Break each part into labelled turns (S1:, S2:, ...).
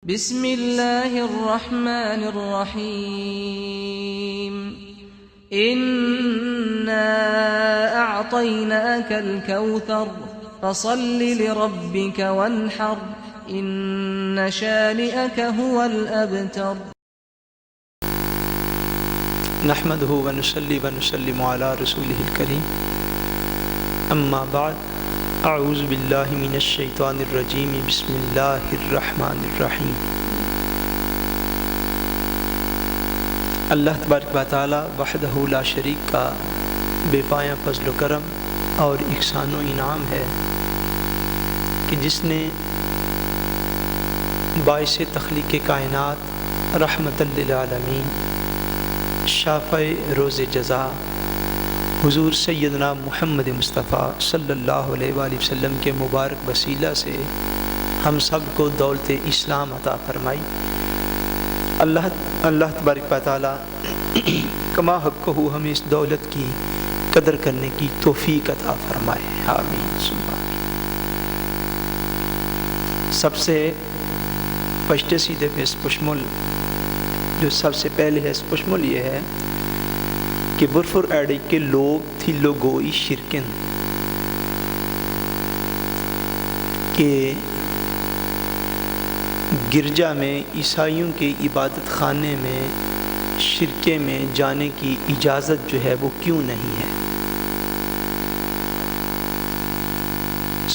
S1: بسم اللہ الرحمن الرحیم انا اعطیناک الکوثر فصل لربک وانحر ان شانئک هو الابتر۔
S2: نحمده ونصلي ونسلم على رسوله الكريم اما بعد اعوذ باللہ من الشیطان الرجیم بسم اللہ الرحمن الرحیم۔ اللہ تبارک و تعالی وحدہ لا شریک کا بے پایہ فضل و کرم اور احسان و انعام ہے کہ جس نے باعث تخلیق کائنات رحمت للعالمین شافع روز جزا حضور سیدنا محمد مصطفیٰ صلی اللہ علیہ وآلہ وسلم کے مبارک وسیلہ سے ہم سب کو دولت اسلام عطا فرمائی۔ اللہ تبارک و تعالی کما حقہ ہمیں اس دولت کی قدر کرنے کی توفیق عطا فرمائے، آمین ثم آمین۔ سب سے پشت سیدھے پہ اسپشمل جو سب سے پہلے ہے اسپشمل یہ ہے کہ برفر ایڈی کے لوگ تھی لوگوئی شرکن کہ گرجا میں عیسائیوں کے عبادت خانے میں شرکے میں جانے کی اجازت جو ہے وہ کیوں نہیں ہے۔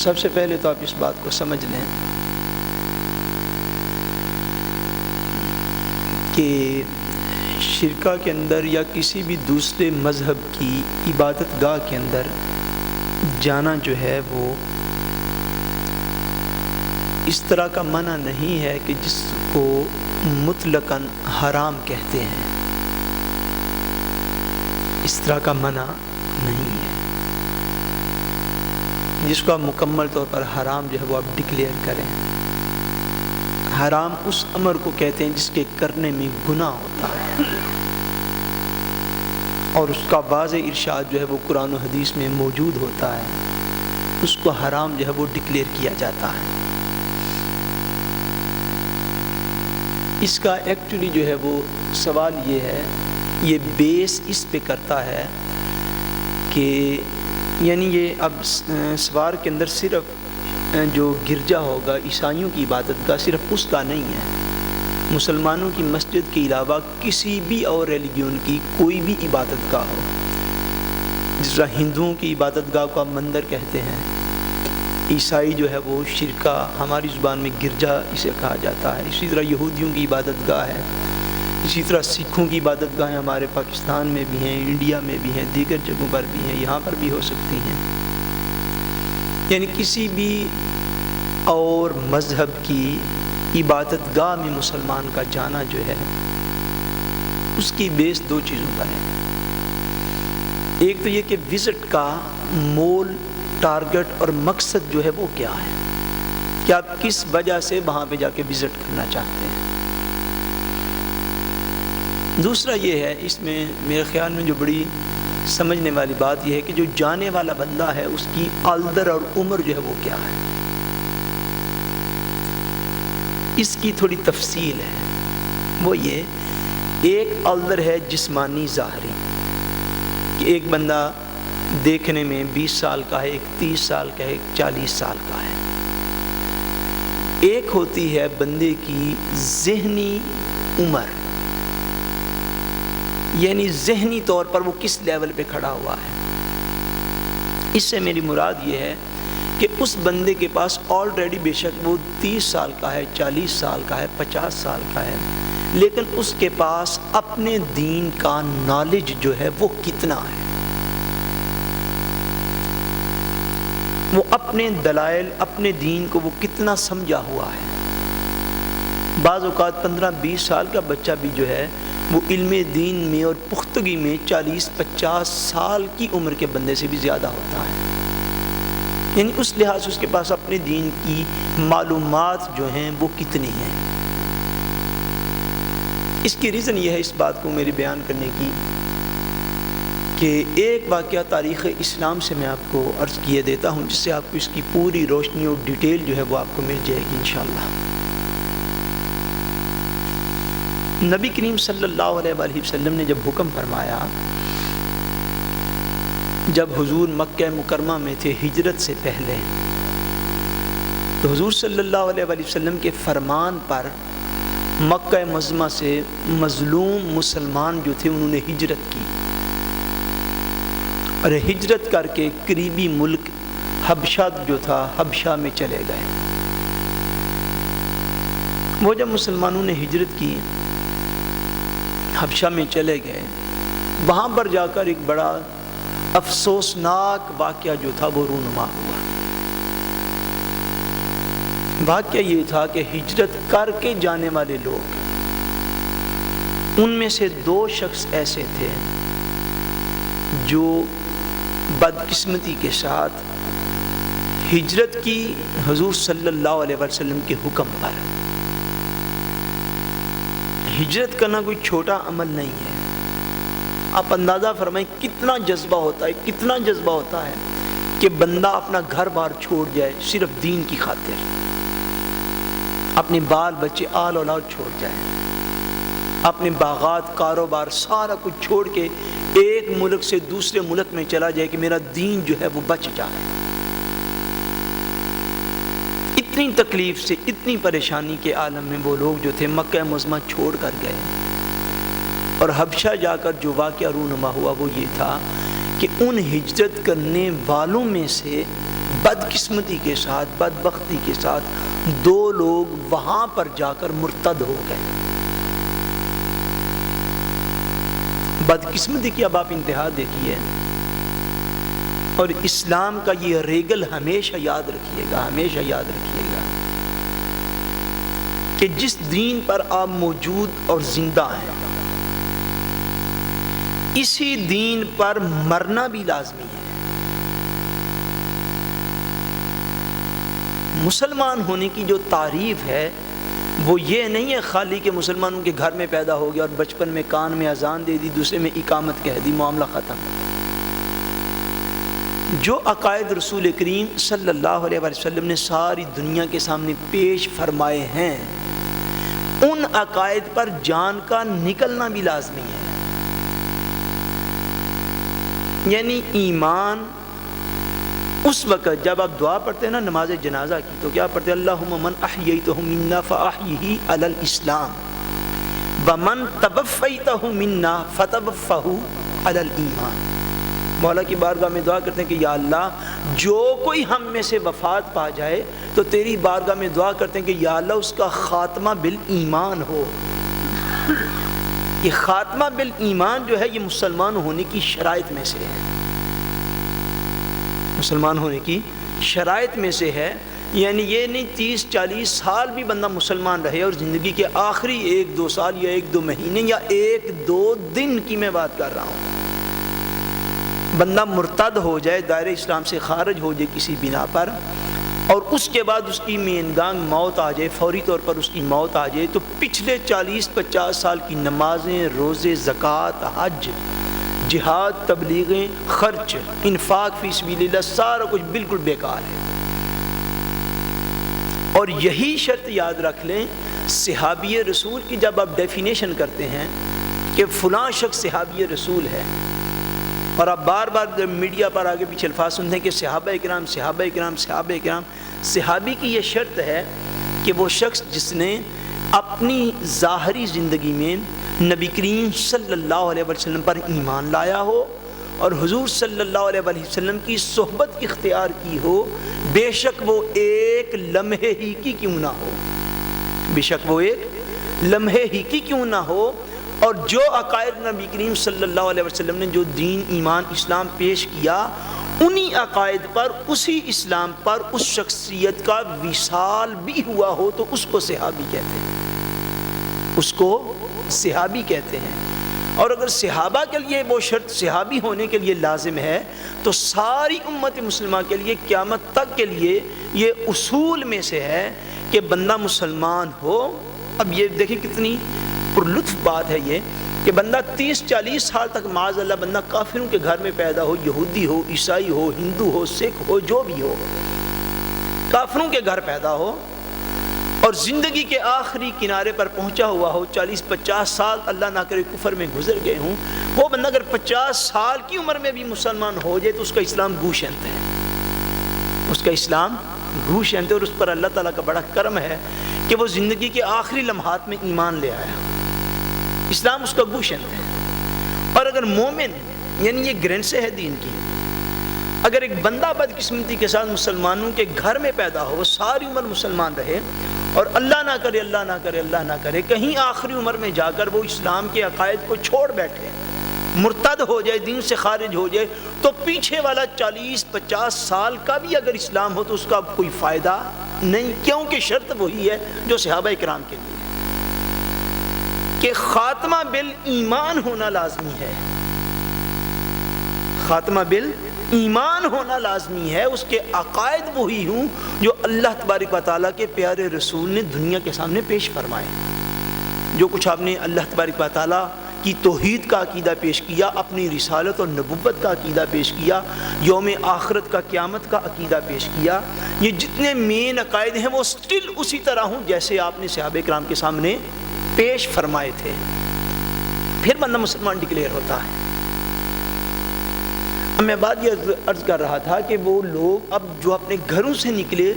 S2: سب سے پہلے تو آپ اس بات کو سمجھ لیں کہ شرکا کے اندر یا کسی بھی دوسرے مذہب کی عبادت گاہ کے اندر جانا جو ہے وہ اس طرح کا منع نہیں ہے کہ جس کو مطلقاً حرام کہتے ہیں، اس طرح کا منع نہیں ہے جس کو آپ مکمل طور پر حرام جو ہے وہ آپ ڈکلیئر کریں۔ حرام اس امر کو کہتے ہیں جس کے کرنے میں گناہ ہوتا ہے اور اس کا واضح ارشاد جو ہے وہ قرآن و حدیث میں موجود ہوتا ہے، اس کو حرام جو ہے وہ ڈکلیئر کیا جاتا ہے۔ اس کا ایکچولی جو ہے وہ سوال یہ ہے، یہ بیس اس پہ کرتا ہے کہ یعنی یہ اب سوار کے اندر صرف جو گرجا ہوگا عیسائیوں کی عبادت گاہ صرف اس کا نہیں ہے، مسلمانوں کی مسجد کے علاوہ کسی بھی اور ریلیجن کی کوئی بھی عبادت گاہ ہو، جس طرح ہندوؤں کی عبادت گاہ کو آپ مندر کہتے ہیں، عیسائی جو ہے وہ شرکا، ہماری زبان میں گرجا اسے کہا جاتا ہے، اسی طرح یہودیوں کی عبادت گاہ ہے، اسی طرح سکھوں کی عبادت گاہیں ہمارے پاکستان میں بھی ہیں، انڈیا میں بھی ہیں، دیگر جگہوں پر بھی ہیں، یہاں پر بھی ہو سکتی ہیں۔ یعنی کسی بھی اور مذہب کی عبادت گاہ میں مسلمان کا جانا جو ہے اس کی بیس دو چیزوں پر ہے۔ ایک تو یہ کہ وزٹ کا مول، ٹارگٹ اور مقصد جو ہے وہ کیا ہے، کہ آپ کس وجہ سے وہاں پہ جا کے وزٹ کرنا چاہتے ہیں۔ دوسرا یہ ہے، اس میں میرے خیال میں جو بڑی سمجھنے والی بات یہ ہے کہ جو جانے والا بندہ ہے اس کی عالدر اور عمر جو ہے وہ کیا ہے، اس کی تھوڑی تفصیل ہے۔ وہ یہ ایک عالدر ہے جسمانی ظاہری، کہ ایک بندہ دیکھنے میں 20 سال کا ہے، ایک 30 سال کا ہے، ایک 40 سال کا ہے۔ ایک ہوتی ہے بندے کی ذہنی عمر، یعنی ذہنی طور پر وہ کس لیول پہ کھڑا ہوا ہے۔ اس سے میری مراد یہ ہے کہ اس بندے کے پاس آلریڈی بے شک وہ 30 سال کا ہے، 40 سال کا ہے، 50 سال کا ہے، لیکن اس کے پاس اپنے دین کا نالج جو ہے وہ کتنا ہے، وہ اپنے دلائل، اپنے دین کو وہ کتنا سمجھا ہوا ہے۔ بعض اوقات 15-20 سال کا بچہ بھی جو ہے وہ علم دین میں اور پختگی میں 40-50 سال کی عمر کے بندے سے بھی زیادہ ہوتا ہے، یعنی اس لحاظ سے اس کے پاس اپنے دین کی معلومات جو ہیں وہ کتنی ہیں۔ اس کی ریزن یہ ہے اس بات کو میری بیان کرنے کی کہ ایک واقعہ تاریخ اسلام سے میں آپ کو عرض کیے دیتا ہوں، جس سے آپ کو اس کی پوری روشنی اور ڈیٹیل جو ہے وہ آپ کو مل جائے گی انشاءاللہ۔ نبی کریم صلی اللہ علیہ وآلہ وسلم نے جب حکم فرمایا، جب حضور مکہ مکرمہ میں تھے ہجرت سے پہلے، تو حضور صلی اللہ علیہ وآلہ وسلم کے فرمان پر مکہ معظمہ سے مظلوم مسلمان جو تھے انہوں نے ہجرت کی، اور ہجرت کر کے قریبی ملک حبشہ جو تھا حبشہ میں چلے گئے۔ وہ جب مسلمانوں نے ہجرت کی حبشہ میں چلے گئے، وہاں پر جا کر ایک بڑا افسوسناک واقعہ جو تھا وہ رونما ہوا۔ واقعہ یہ تھا کہ ہجرت کر کے جانے والے لوگ، ان میں سے 2 شخص ایسے تھے جو بدقسمتی کے ساتھ ہجرت کی حضور صلی اللہ علیہ وسلم کے حکم پر۔ ہجرت کرنا کوئی چھوٹا عمل نہیں ہے، آپ اندازہ فرمائیں کتنا جذبہ ہوتا ہے، کتنا جذبہ ہوتا ہے کہ بندہ اپنا گھر بار چھوڑ جائے صرف دین کی خاطر، اپنے بال بچے آل اولاد چھوڑ جائے، اپنے باغات کاروبار سارا کچھ چھوڑ کے ایک ملک سے دوسرے ملک میں چلا جائے کہ میرا دین جو ہے وہ بچ جائے۔ اتنی تکلیف سے، اتنی پریشانی کے عالم میں وہ لوگ جو تھے مکہ معظمہ چھوڑ کر گئے، اور حبشہ جا کر جو واقعہ رونما ہوا وہ یہ تھا کہ ان ہجرت کرنے والوں میں سے بدقسمتی کے ساتھ، بدبختی کے ساتھ 2 لوگ وہاں پر جا کر مرتد ہو گئے۔ بدقسمتی کی اب آپ انتہا دیکھیے، اور اسلام کا یہ ریگل ہمیشہ یاد رکھیے گا، ہمیشہ یاد رکھیے گا کہ جس دین پر آپ موجود اور زندہ ہیں، اسی دین پر مرنا بھی لازمی ہے۔ مسلمان ہونے کی جو تعریف ہے وہ یہ نہیں ہے خالی کہ مسلمانوں کے گھر میں پیدا ہو گیا اور بچپن میں کان میں اذان دے دی، دوسرے میں اقامت کہہ دی، معاملہ ختم۔ جو عقائد رسول کریم صلی اللہ علیہ وسلم نے ساری دنیا کے سامنے پیش فرمائے ہیں، ان عقائد پر جان کا نکلنا بھی لازمی ہے۔ یعنی ایمان اس وقت جب آپ دعا پڑھتے ہیں نا نماز جنازہ کی، تو کیا پڑھتے ہیں؟ اللہم من احییتہ منا فاحیہ علی الاسلام ومن توفیتہ منا فتوفہ علی الایمان۔ مولا کی بارگاہ میں دعا کرتے ہیں کہ یا اللہ جو کوئی ہم میں سے وفات پا جائے تو تیری بارگاہ میں دعا کرتے ہیں کہ یا اللہ اس کا خاتمہ بالایمان ہو۔ یہ خاتمہ بالایمان جو ہے یہ مسلمان ہونے کی شرائط میں سے ہے، مسلمان ہونے کی شرائط میں سے ہے۔ یعنی یہ نہیں 30-40 سال بھی بندہ مسلمان رہے اور زندگی کے آخری 1-2 سال یا 1-2 مہینے یا 1-2 دن کی میں بات کر رہا ہوں، بندہ مرتد ہو جائے، دائرہ اسلام سے خارج ہو جائے کسی بنا پر، اور اس کے بعد اس کی مینگانگ موت آ جائے، فوری طور پر اس کی موت آ جائے، تو پچھلے 40-50 سال کی نمازیں، روزے، زکوٰۃ، حج، جہاد، تبلیغیں، خرچ، انفاق فی سبیل اللہ، سارا کچھ بالکل بیکار ہے۔ اور یہی شرط یاد رکھ لیں، صحابی رسول کی جب آپ ڈیفینیشن کرتے ہیں کہ فلاں شخص صحابی رسول ہے، اور آپ بار بار میڈیا پر آگے پیچھے الفاظ سنتے ہیں کہ صحابہ کرام، صحابہ کرام، صحابہ کرام، صحابی کی یہ شرط ہے کہ وہ شخص جس نے اپنی ظاہری زندگی میں نبی کریم صلی اللہ علیہ وسلم پر ایمان لایا ہو اور حضور صلی اللہ علیہ وسلم کی صحبت اختیار کی ہو، بے شک وہ ایک لمحے ہی کی کیوں نہ ہو، بے شک وہ ایک لمحے ہی کی کیوں نہ ہو، اور جو عقائد نبی کریم صلی اللہ علیہ وسلم نے جو دین، ایمان، اسلام پیش کیا، انہی عقائد پر، اسی اسلام پر اس شخصیت کا وصال بھی ہوا ہو تو اس کو صحابی کہتے ہیں، اس کو صحابی کہتے ہیں۔ اور اگر صحابہ کے لیے وہ شرط صحابی ہونے کے لیے لازم ہے تو ساری امت مسلمہ کے لیے قیامت تک کے لیے یہ اصول میں سے ہے کہ بندہ مسلمان ہو۔ اب یہ دیکھیں کتنی پرلطف بات ہے یہ کہ بندہ 30-40 سال تک معاذ اللہ بندہ کافروں کے گھر میں پیدا ہو، یہودی ہو، عیسائی ہو، ہندو ہو، سکھ ہو، جو بھی ہو، کافروں کے گھر پیدا ہو، اور زندگی کے آخری کنارے پر پہنچا ہوا ہو، 40-50 سال اللہ نہ کرے کفر میں گزر گئے ہوں، وہ بندہ اگر 50 سال کی عمر میں بھی مسلمان ہو جائے تو اس کا اسلام گوشند ہے، اس کا اسلام گوشند ہے، اور اس پر اللہ تعالیٰ کا بڑا کرم ہے کہ وہ زندگی کے آخری لمحات میں ایمان لے آیا، اسلام اس کا گوشند ہے۔ اور اگر مومن، یعنی یہ گرینڈ سے ہے دین کی، اگر ایک بندہ بدقسمتی کے ساتھ مسلمانوں کے گھر میں پیدا ہو، وہ ساری عمر مسلمان رہے، اور اللہ نہ کرے اللہ نہ کرے اللہ نہ کرے کہیں آخری عمر میں جا کر وہ اسلام کے عقائد کو چھوڑ بیٹھے، مرتد ہو جائے، دین سے خارج ہو جائے، تو پیچھے والا 40-50 سال کا بھی اگر اسلام ہو تو اس کا کوئی فائدہ نہیں، کیونکہ شرط وہی ہے جو صحابہ کرام کے لیے کہ خاتمہ بالایمان ہونا لازمی ہے، خاتمہ بالایمان ہونا لازمی ہے، اس کے عقائد وہی ہوں جو اللہ تبارک و تعالیٰ کے پیارے رسول نے دنیا کے سامنے پیش فرمائے۔ جو کچھ آپ نے اللہ تبارک و تعالیٰ کی توحید کا عقیدہ پیش کیا، اپنی رسالت اور نبوت کا عقیدہ پیش کیا، یوم آخرت کا، قیامت کا عقیدہ پیش کیا، یہ جتنے مین عقائد ہیں وہ سٹل اسی طرح ہوں جیسے آپ نے صحابہ کرام کے سامنے پیش فرمائے تھے، پھر بندہ مسلمان ڈکلیئر ہوتا ہے۔ اب میں بات یہ عرض کر رہا تھا کہ وہ لوگ اب جو اپنے گھروں سے نکلے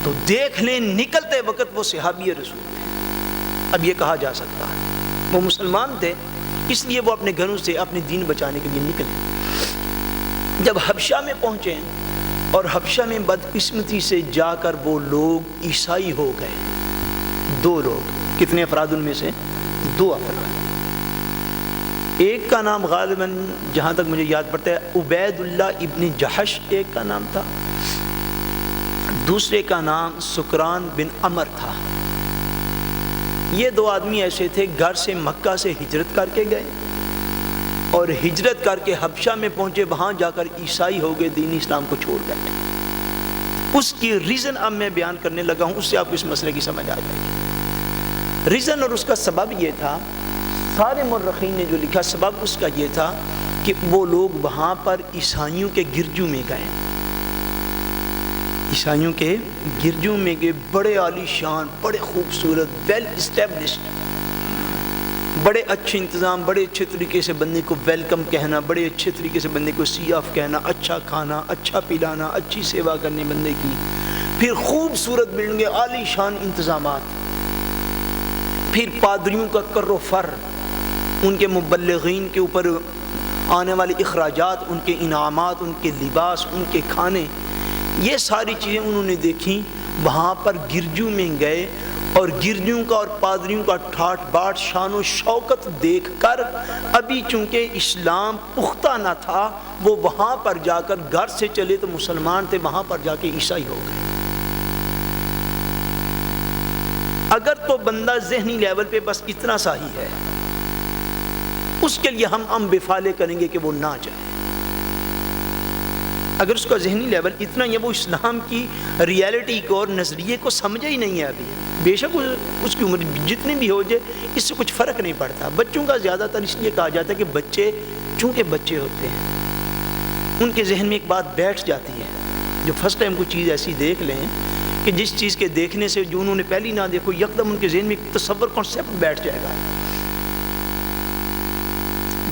S2: تو دیکھ لیں نکلتے وقت وہ صحابی رسول تھے، اب یہ کہا جا سکتا ہے وہ مسلمان تھے، اس لیے وہ اپنے گھروں سے اپنے دین بچانے کے لیے نکلے۔ جب حبشہ میں پہنچے اور حبشہ میں بدقسمتی سے جا کر وہ لوگ عیسائی ہو گئے، 2 لوگ، کتنے افراد ان میں سے؟ 2 افراد، ایک کا نام غالباً جہاں تک مجھے یاد پڑتا ہے عبید اللہ ابن جحش ایک کا نام تھا، دوسرے کا نام سکران بن عمر تھا۔ یہ 2 آدمی ایسے تھے، گھر سے مکہ سے ہجرت کر کے گئے اور ہجرت کر کے حبشہ میں پہنچے، وہاں جا کر عیسائی ہو گئے، دین اسلام کو چھوڑ بیٹھے۔ اس کی ریزن اب میں بیان کرنے لگا ہوں، اس سے آپ کو اس مسئلے کی سمجھ آ جائے گی۔ ریزن اور اس کا سبب یہ تھا، سارے مورخین نے جو لکھا، سبب اس کا یہ تھا کہ وہ لوگ وہاں پر عیسائیوں کے گرجوں میں گئے، عیسائیوں کے گرجوں میں گئے، بڑے عالی شان، بڑے خوبصورت، ویل اسٹیبلشڈ، بڑے اچھے انتظام، بڑے اچھے طریقے سے بندے کو ویلکم کہنا، بڑے اچھے طریقے سے بندے کو سی آف کہنا، اچھا کھانا، اچھا پلانا، اچھی سیوا کرنے بندے کی، پھر خوبصورت بلڈنگیں، عالی شان انتظامات، پھر پادریوں کا کر و فر، ان کے مبلغین کے اوپر آنے والے اخراجات، ان کے انعامات، ان کے لباس، ان کے کھانے، یہ ساری چیزیں انہوں نے دیکھیں۔ وہاں پر گرجوں میں گئے اور گرجوں کا اور پادریوں کا ٹھاٹ باٹ، شان و شوکت دیکھ کر، ابھی چونکہ اسلام پختہ نہ تھا، وہ وہاں پر جا کر، گھر سے چلے تو مسلمان تھے، وہاں پر جا کے عیسائی ہو گئے۔ اگر تو بندہ ذہنی لیول پہ بس اتنا سا ہی ہے، اس کے لیے ہم بفالے کریں گے کہ وہ نہ جائے۔ اگر اس کا ذہنی لیول اتنا ہی ہے، وہ اسلام کی ریالٹی کو اور نظریے کو سمجھے ہی نہیں ہے ابھی، بے شک اس کی عمر جتنی بھی ہو جائے، اس سے کچھ فرق نہیں پڑتا۔ بچوں کا زیادہ تر اس لیے کہا جاتا ہے کہ بچے چونکہ بچے ہوتے ہیں، ان کے ذہن میں ایک بات بیٹھ جاتی ہے، جو فرسٹ ٹائم کوئی چیز ایسی دیکھ لیں کہ جس چیز کے دیکھنے سے جو انہوں نے پہلی نہ دیکھو، یکدم ان کے ذہن میں ایک تصور، کانسیپٹ بیٹھ جائے گا۔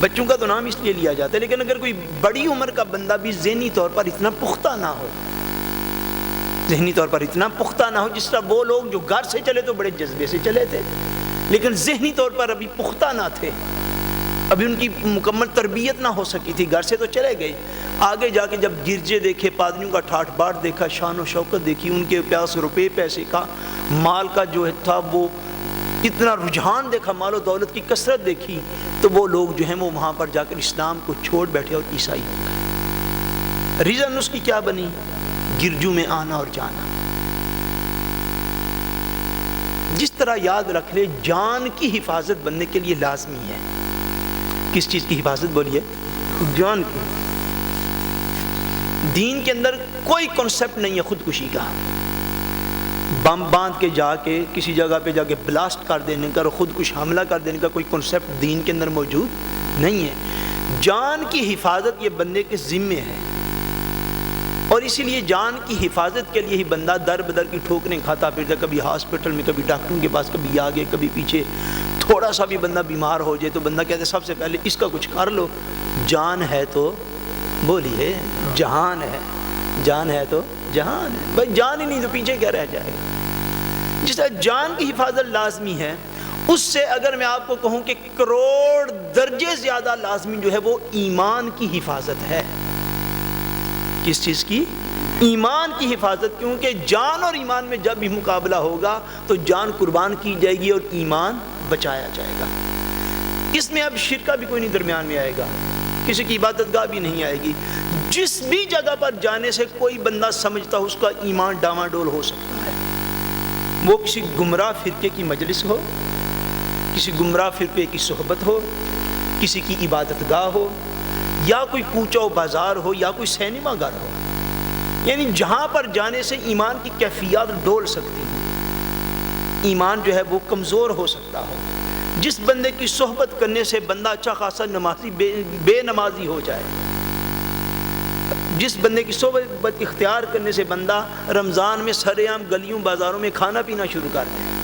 S2: بچوں کا تو نام اس لیے لیا جاتا ہے، لیکن اگر کوئی بڑی عمر کا بندہ بھی ذہنی طور پر اتنا پختہ نہ ہو، ذہنی طور پر اتنا پختہ نہ ہو، جس طرح وہ لوگ جو گھر سے چلے تو بڑے جذبے سے چلے تھے، لیکن ذہنی طور پر ابھی پختہ نہ تھے، ابھی ان کی مکمل تربیت نہ ہو سکی تھی، گھر سے تو چلے گئے، آگے جا کے جب گرجے دیکھے، پادریوں کا ٹھاٹ باٹ دیکھا، شان و شوکت دیکھی، ان کے پاس روپے پیسے کا، مال کا جو تھا وہ اتنا رجحان دیکھا، مال و دولت کی کثرت دیکھی، تو وہ لوگ جو ہیں وہ وہاں پر جا کر اسلام کو چھوڑ بیٹھے اور عیسائی ہو گئے۔ ریزن اس کی کیا بنی؟ گرجوں میں آنا اور جانا۔ جس طرح یاد رکھ لے، جان کی حفاظت بننے کے لیے لازمی ہے۔ کس چیز کی حفاظت بولیے؟ جان کی۔ دین کے اندر کوئی کنسپٹ نہیں ہے خودکشی کا، بم باندھ کے جا کے کسی جگہ پہ جا کے بلاسٹ کر دینے کا اور خودکش حملہ کر دینے کا کوئی کنسپٹ دین کے اندر موجود نہیں ہے۔ جان کی حفاظت یہ بندے کے ذمے ہے، اور اسی لیے جان کی حفاظت کے لیے ہی بندہ در بدر کی ٹھوکریں کھاتا پھرتا، کبھی ہاسپٹل میں، کبھی ڈاکٹروں کے پاس، کبھی آگے کبھی پیچھے۔ تھوڑا سا بھی بندہ بیمار ہو جائے تو بندہ کہتے سب سے پہلے اس کا کچھ کر لو۔ جان ہے تو بولیے جہان ہے، جان ہے تو جہان ہے، بھائی جان ہی نہیں تو پیچھے کیا رہ جائے گا۔ جس طرح جان کی حفاظت لازمی ہے، اس سے اگر میں آپ کو کہوں کہ کروڑ درجے زیادہ لازمی جو ہے وہ ایمان کی حفاظت ہے۔ کس چیز کی؟ ایمان کی حفاظت، کیونکہ جان اور ایمان میں جب بھی مقابلہ ہوگا تو جان قربان کی جائے گی اور ایمان بچایا جائے گا۔ اس میں اب شرک کا بھی کوئی نہیں درمیان میں آئے گا، کسی کی عبادت گاہ بھی نہیں آئے گی۔ جس بھی جگہ پر جانے سے کوئی بندہ سمجھتا اس کا ایمان ڈاواڈول ہو سکتا ہے، وہ کسی گمراہ فرقے کی مجلس ہو، کسی گمراہ فرقے کی صحبت ہو، کسی کی عبادت گاہ ہو، یا کوئی کوچہ و بازار ہو، یا کوئی سینما گھر ہو، یعنی جہاں پر جانے سے ایمان کی کیفیات ڈول سکتی ہیں، ایمان جو ہے وہ کمزور ہو سکتا ہو۔ جس بندے کی صحبت کرنے سے بندہ اچھا خاصا نمازی بے نمازی ہو جائے، جس بندے کی صحبت اختیار کرنے سے بندہ رمضان میں سر عام گلیوں بازاروں میں کھانا پینا شروع کر دے،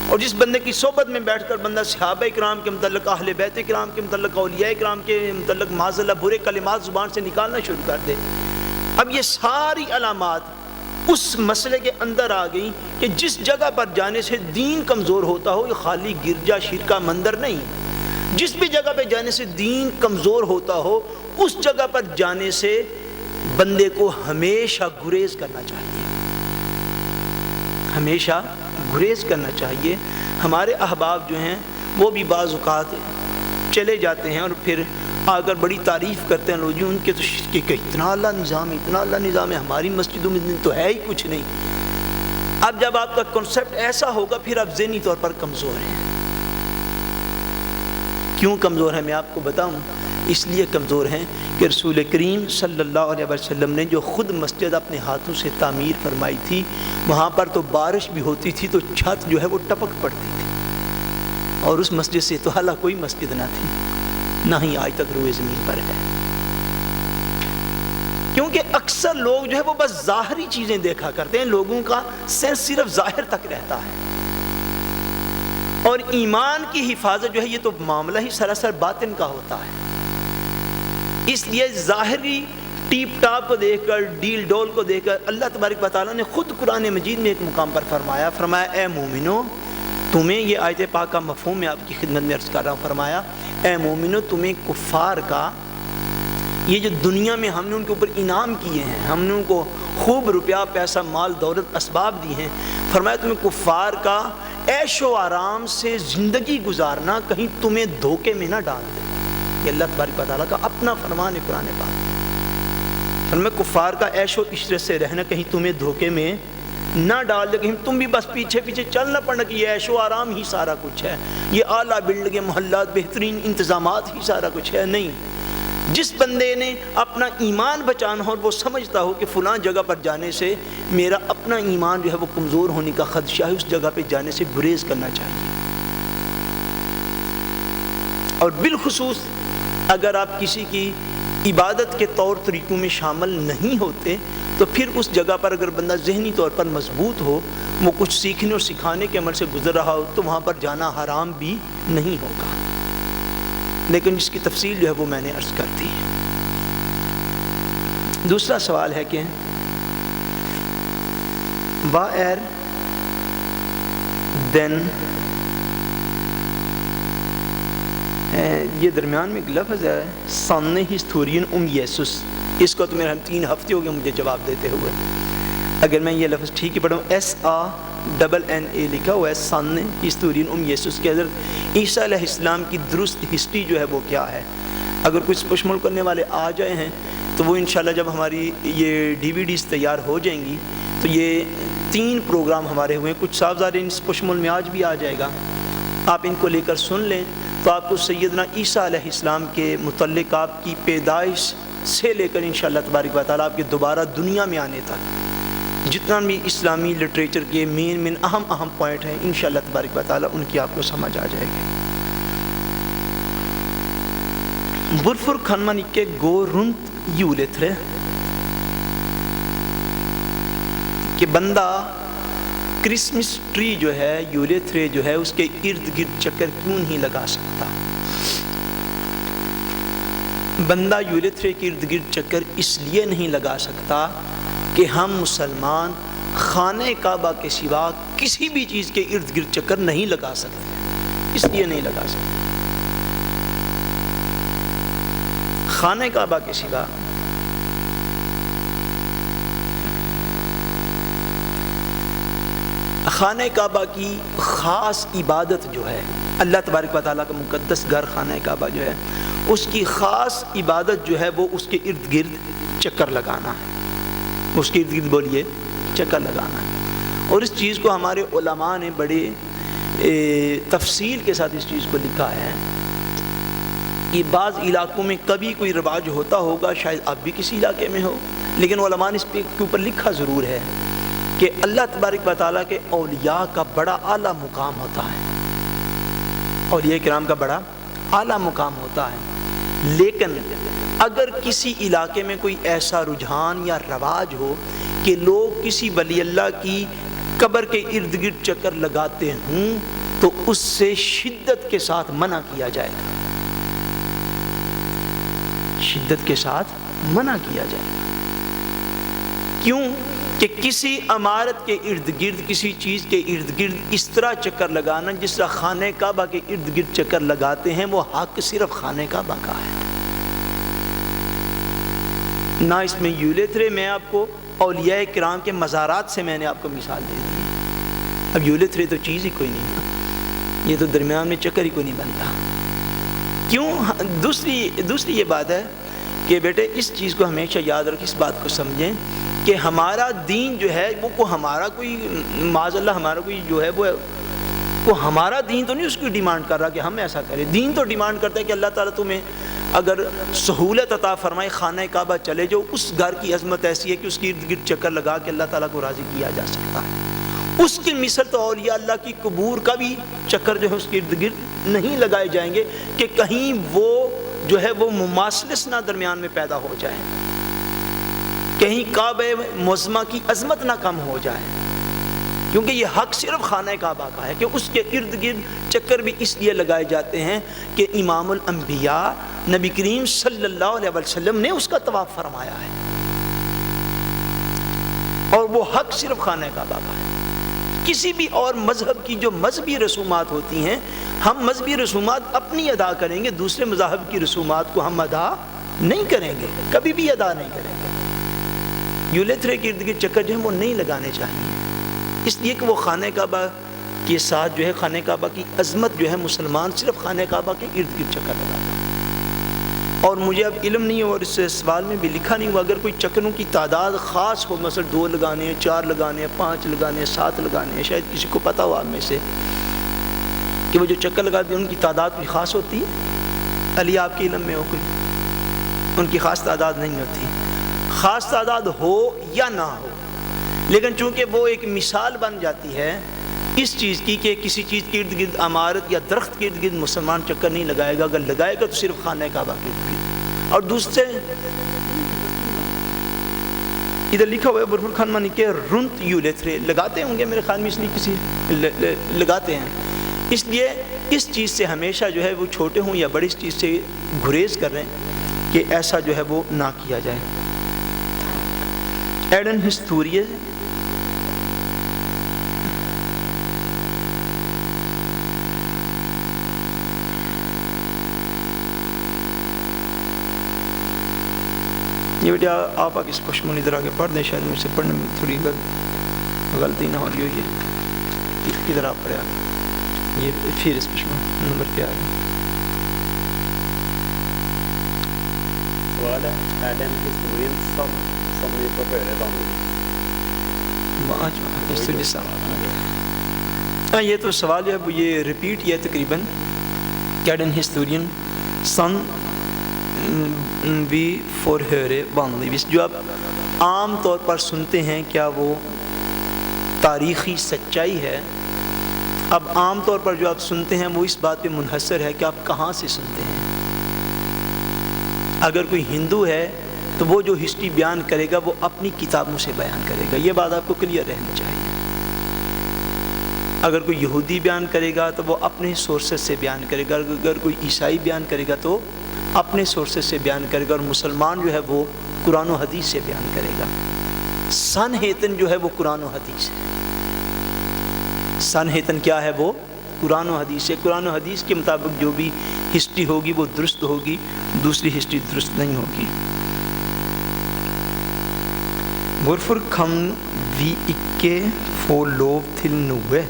S2: اور جس بندے کی صحبت میں بیٹھ کر بندہ صحابہ کرام کے متعلق، اہل بیت کرام کے متعلق، اولیاء کرام کے متعلق معاذ اللہ برے کلمات زبان سے نکالنا شروع کر دے۔ اب یہ ساری علامات اس مسئلے کے اندر آ گئی کہ جس جگہ پر جانے سے دین کمزور ہوتا ہو، یہ خالی گرجا شرک کا مندر نہیں، جس بھی جگہ پہ جانے سے دین کمزور ہوتا ہو اس جگہ پر جانے سے بندے کو ہمیشہ گریز کرنا چاہیے، ہمیشہ گریز کرنا چاہیے۔ ہمارے احباب جو ہیں وہ بھی بعض اوقات چلے جاتے ہیں اور پھر آ کر بڑی تعریف کرتے ہیں، لوگ جی ان کے تو شرک کا اتنا اللہ نظام، اتنا اللہ نظام ہے، ہماری مسجدوں میں تو ہے ہی کچھ نہیں۔ اب جب آپ کا کنسپٹ ایسا ہوگا پھر آپ ذہنی طور پر کمزور ہیں۔ کیوں کمزور ہیں میں آپ کو بتاؤں؟ اس لیے کمزور ہیں کہ رسول کریم صلی اللہ علیہ وسلم نے جو خود مسجد اپنے ہاتھوں سے تعمیر فرمائی تھی، وہاں پر تو بارش بھی ہوتی تھی تو چھت جو ہے وہ ٹپک پڑتی تھی، اور اس مسجد سے تو اعلیٰ کوئی مسجد نہ تھی، نہ ہی آج تک روئے زمین پر ہے۔ کیونکہ اکثر لوگ جو ہے وہ بس ظاہری چیزیں دیکھا کرتے ہیں، لوگوں کا سینس صرف ظاہر تک رہتا ہے، اور ایمان کی حفاظت جو ہے یہ تو معاملہ ہی سراسر باطن کا ہوتا ہے۔ اس لیے ظاہری ٹیپ ٹاپ کو دیکھ کر، ڈیل ڈول کو دیکھ کر اللہ تبارک و تعالیٰ نے خود قرآن مجید میں ایک مقام پر فرمایا اے مومنو، تمہیں یہ آیت پاک کا مفہوم میں آپ کی خدمت میں عرض کر رہا ہوں، فرمایا اے مومنو تمہیں کفار کا یہ جو دنیا میں ہم نے ان کے اوپر انعام کیے ہیں، ہم نے ان کو خوب روپیہ پیسہ مال دولت اسباب دی ہیں، فرمایا تمہیں کفار کا عیش و آرام سے زندگی گزارنا کہیں تمہیں دھوکے میں نہ ڈال دے۔ یہ اللہ تبارک و تعالیٰ کا اپنا فرمان ہے قرآن پاک۔ فرمایا کفار کا عیش و عشرت سے رہنا کہیں تمہیں دھوکے میں نہ ڈال دے، کہیں تم بھی بس پیچھے پیچھے چلنا پڑنا کہ یہ عیش و آرام ہی سارا کچھ ہے، یہ اعلیٰ بلڈنگیں، محلات، بہترین انتظامات ہی سارا کچھ ہے۔ نہیں، جس بندے نے اپنا ایمان بچانا ہو اور وہ سمجھتا ہو کہ فلاں جگہ پر جانے سے میرا اپنا ایمان جو ہے وہ کمزور ہونے کا خدشہ ہے، اس جگہ پہ جانے سے گریز کرنا چاہیے۔ اور بالخصوص اگر آپ کسی کی عبادت کے طور طریقوں میں شامل نہیں ہوتے تو پھر اس جگہ پر اگر بندہ ذہنی طور پر مضبوط ہو، وہ کچھ سیکھنے اور سکھانے کے عمل سے گزر رہا ہو تو وہاں پر جانا حرام بھی نہیں ہوگا، لیکن جس کی تفصیل جو ہے وہ میں نے عرض کر دی ہے۔ دوسرا سوال ہے کہ وایر دین، یہ درمیان میں ایک لفظ ہے ساننے ہسٹورین یسوس، اس کو تو میرے 3 ہفتے ہو گئے مجھے جواب دیتے ہوئے، اگر میں یہ لفظ ٹھیک ہی پڑھوں SANNA لکھا ہوا ہے، ساننے ہسٹورین یسوس کہ حضرت عیسیٰ علیہ السلام کی درست ہسٹری جو ہے وہ کیا ہے۔ اگر کچھ پشمل کرنے والے آ جائے ہیں تو وہ انشاءاللہ جب ہماری یہ DVDs تیار ہو جائیں گی تو یہ 3 پروگرام ہمارے ہوئے ہیں، کچھ صاحبزادے اس پشمل میں آج بھی آ جائے گا، آپ ان کو لے کر سن لیں تو آپ کو سیدنا عیسیٰ علیہ السلام کے متعلق آپ کی پیدائش سے لے کر انشاءاللہ تبارک و تعالیٰ آپ کے دوبارہ دنیا میں آنے تک جتنا بھی اسلامی لٹریچر کے مین اہم پوائنٹ ہیں انشاءاللہ تبارک و تعالیٰ ان کی آپ کو سمجھ آ جائے گی۔ برفر کھنمن کے گو رنت یولترے کہ بندہ کرسمس ٹری جو ہے، یولیتھرے جو ہے، اس کے ارد گرد چکر کیوں نہیں لگا سکتا؟ بندہ یولیتھرے کے ارد گرد چکر اس لیے نہیں لگا سکتا کہ ہم مسلمان خانہ کعبہ کے سوا کسی بھی چیز کے ارد گرد چکر نہیں لگا سکتے، اس لیے نہیں لگا سکتے۔ خانہ کعبہ کے سوا خانہ کعبہ کی خاص عبادت جو ہے، اللہ تبارک و تعالیٰ کا مقدس گھر خانہ کعبہ جو ہے، اس کی خاص عبادت جو ہے وہ اس کے ارد گرد چکر لگانا ہے۔ اس کے ارد گرد بولیے چکر لگانا ہے۔ اور اس چیز کو ہمارے علماء نے بڑے تفصیل کے ساتھ اس چیز کو لکھا ہے کہ بعض علاقوں میں کبھی کوئی رواج ہوتا ہوگا، شاید اب بھی کسی علاقے میں ہو، لیکن علماء نے اس کے اوپر لکھا ضرور ہے کہ اللہ تبارک و تعالیٰ کے اولیاء کا بڑا اعلیٰ مقام ہوتا ہے، اولیاء کرام کا بڑا اعلیٰ مقام ہوتا ہے، لیکن اگر کسی علاقے میں کوئی ایسا رجحان یا رواج ہو کہ لوگ کسی ولی اللہ کی قبر کے ارد گرد چکر لگاتے ہوں تو اس سے شدت کے ساتھ منع کیا جائے گا، شدت کے ساتھ منع کیا جائے گا۔ کیوں کہ کسی عمارت کے ارد گرد، کسی چیز کے ارد گرد اس طرح چکر لگانا جس طرح خانہ کعبہ کے ارد گرد چکر لگاتے ہیں، وہ حق صرف خانہ کعبہ کا ہے، نہ اس میں یولیتھرے۔ میں آپ کو اولیاء کرام کے مزارات سے میں نے آپ کو مثال دے دی۔ اب یولیتھرے تو چیز ہی کوئی نہیں ہے، یہ تو درمیان میں چکر ہی کوئی نہیں بنتا۔ کیوں؟ دوسری یہ بات ہے کہ بیٹے اس چیز کو ہمیشہ یاد رکھ، اس بات کو سمجھیں کہ ہمارا دین جو ہے وہ ہمارا کوئی معاذ اللہ ہمارا کوئی جو ہے وہ ہمارا دین تو نہیں اس کی ڈیمانڈ کر رہا کہ ہم ایسا کریں۔ دین تو ڈیمانڈ کرتا ہے کہ اللہ تعالیٰ تمہیں اگر سہولت عطا فرمائے، خانہ کعبہ چلے جو، اس گھر کی عظمت ایسی ہے کہ اس کے ارد گرد چکر لگا کے اللہ تعالیٰ کو راضی کیا جا سکتا ہے۔ اس کی مثل تو اولیاء اللہ کی قبور کا بھی چکر جو ہے اس کے ارد گرد نہیں لگائے جائیں گے کہ کہیں وہ جو ہے وہ مماثلت نہ درمیان میں پیدا ہو جائے، کہیں کعبہ معظمہ کی عظمت نہ کم ہو جائے، کیونکہ یہ حق صرف خانہ کعبہ کا ہے کہ اس کے ارد گرد چکر بھی اس لیے لگائے جاتے ہیں کہ امام الانبیاء نبی کریم صلی اللہ علیہ وسلم نے اس کا طواف فرمایا ہے، اور وہ حق صرف خانہ کعبہ کا ہے۔ کسی بھی اور مذہب کی جو مذہبی رسومات ہوتی ہیں، ہم مذہبی رسومات اپنی ادا کریں گے، دوسرے مذاہب کی رسومات کو ہم ادا نہیں کریں گے، کبھی بھی ادا نہیں کریں گے۔ یولیتھرے کے ارد گرد چکر جو ہے وہ نہیں لگانے چاہیے، اس لیے کہ وہ خانہ کعبہ کے ساتھ جو ہے خانہ کعبہ کی عظمت جو ہے مسلمان صرف خانہ کعبہ کے ارد گرد چکر لگاتا۔ اور مجھے اب علم نہیں ہو اور اس سوال میں بھی لکھا نہیں ہوا، اگر کوئی چکروں کی تعداد خاص ہو، مثلا 2 لگانے ہیں، 4 لگانے ہیں، 5 لگانے ہیں، 7 لگانے ہیں، شاید کسی کو پتا ہو آپ میں سے کہ وہ جو چکر لگاتے ہیں ان کی تعداد کوئی خاص ہوتی ہے؟ علی آپ کے علم میں ہو کوئی؟ ان کی خاص تعداد نہیں ہوتی، خاص تعداد ہو یا نہ ہو، لیکن چونکہ وہ ایک مثال بن جاتی ہے اس چیز کی کہ کسی چیز کے ارد گرد، عمارت یا درخت کے ارد گرد مسلمان چکر نہیں لگائے گا، اگر لگائے گا تو صرف خانہ کعبہ کے ارد گرد۔ اور دوسرے ادھر لکھا ہوا ہے برفر خان مانی کے رنت یولیتھرے لگاتے ہوں گے میرے خیال میں، اس لیے کسی لگاتے ہیں، اس لیے اس چیز سے ہمیشہ جو ہے وہ چھوٹے ہوں یا بڑی چیز سے گریز کر رہے ہیں کہ ایسا جو ہے وہ نہ کیا جائے۔ ایڈن ہسٹوریے یہ بیٹا آپ اس پشمول ادھر آگے پڑھ دیں، شاید مجھ سے پڑھنے میں تھوڑی غلطی نہ ہو رہی ہو۔ یہ ادھر آپ پڑھے، یہ پھر اس پشمول نمبر پہ آ گیا۔
S3: سوال ہے ایڈن ہسٹورین سمجھے تو پہلے
S2: یہ تو سوال ہے وہ یہ ریپیٹ یہ تقریباً کیڈن ہسٹورین سن بھی فور ہیرے بانلی، جو آپ عام طور پر سنتے ہیں کیا وہ تاریخی سچائی ہے؟ اب عام طور پر جو آپ سنتے ہیں وہ اس بات پہ منحصر ہے کہ آپ کہاں سے سنتے ہیں۔ اگر کوئی ہندو ہے تو وہ جو ہسٹری بیان کرے گا وہ اپنی کتابوں سے بیان کرے گا. یہ بات آپ کو کلیئر رہنی چاہیے. اگر کوئی یہودی بیان کرے گا تو وہ اپنے سورسز سے بیان کرے گا, اگر کوئی عیسائی بیان کرے گا تو اپنے سورسز سے بیان کرے گا, اور مسلمان جو ہے وہ قرآن و حدیث سے بیان کرے گا. سنہیتن جو ہے وہ قرآن و حدیث ہے. سنہیتن کیا ہے؟ وہ قرآن و حدیث ہے. قرآن و حدیث کے مطابق جو بھی ہسٹری ہوگی وہ درست ہوگی, دوسری ہسٹری درست نہیں ہوگی. Hvorfor kan vi ikke få lov til noe?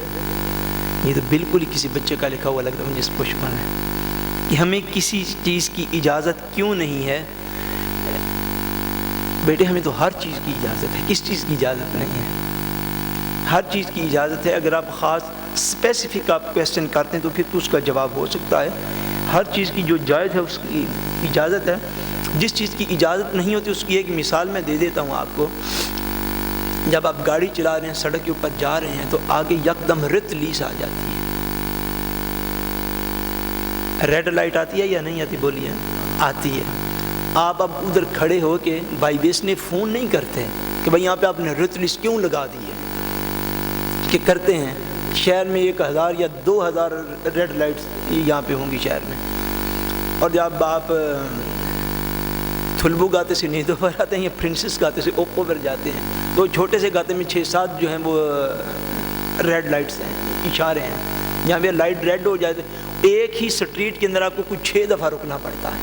S2: یہ تو بالکل ہی کسی بچے کا لکھا ہوا لگتا ہے مجھے. اس پشپن ہے کہ ہمیں کسی چیز کی اجازت کیوں نہیں ہے؟ بیٹے ہمیں تو ہر چیز کی اجازت ہے. کس چیز کی اجازت نہیں ہے؟ ہر چیز کی اجازت ہے. اگر آپ خاص اسپیسیفک آپ کویسچن کرتے ہیں تو پھر تو اس کا جواب ہو سکتا ہے. ہر چیز کی جو جائز ہے اس کی اجازت ہے. جس چیز کی اجازت نہیں ہوتی اس کی ایک مثال میں دے دیتا ہوں آپ کو. جب آپ گاڑی چلا رہے ہیں, سڑک کے اوپر جا رہے ہیں, تو آگے یکدم رت لیس آ جاتی ہے. ریڈ لائٹ آتی ہے یا نہیں آتی؟ بولیے. آتی ہے. آپ اب ادھر کھڑے ہو کے وائبریشن نے فون نہیں کرتے کہ بھائی یہاں پہ آپ نے رت لیس کیوں لگا دی ہے, کہ کرتے ہیں. شہر میں 1000 یا 2000 ریڈ لائٹس یہاں پہ ہوں گی شہر میں, اور جب آپ تھلبو گاتے سے نیدو پر آتے ہیں یا پرنسس گاتے سے اوپو پر جاتے ہیں, تو چھوٹے سے گاتے میں 6-7 جو ہیں وہ ریڈ لائٹس ہیں, اشارے ہیں. جہاں پہ لائٹ ریڈ ہو جائے تو ایک ہی سٹریٹ کے اندر آپ کو کچھ 6 دفعہ رکنا پڑتا ہے.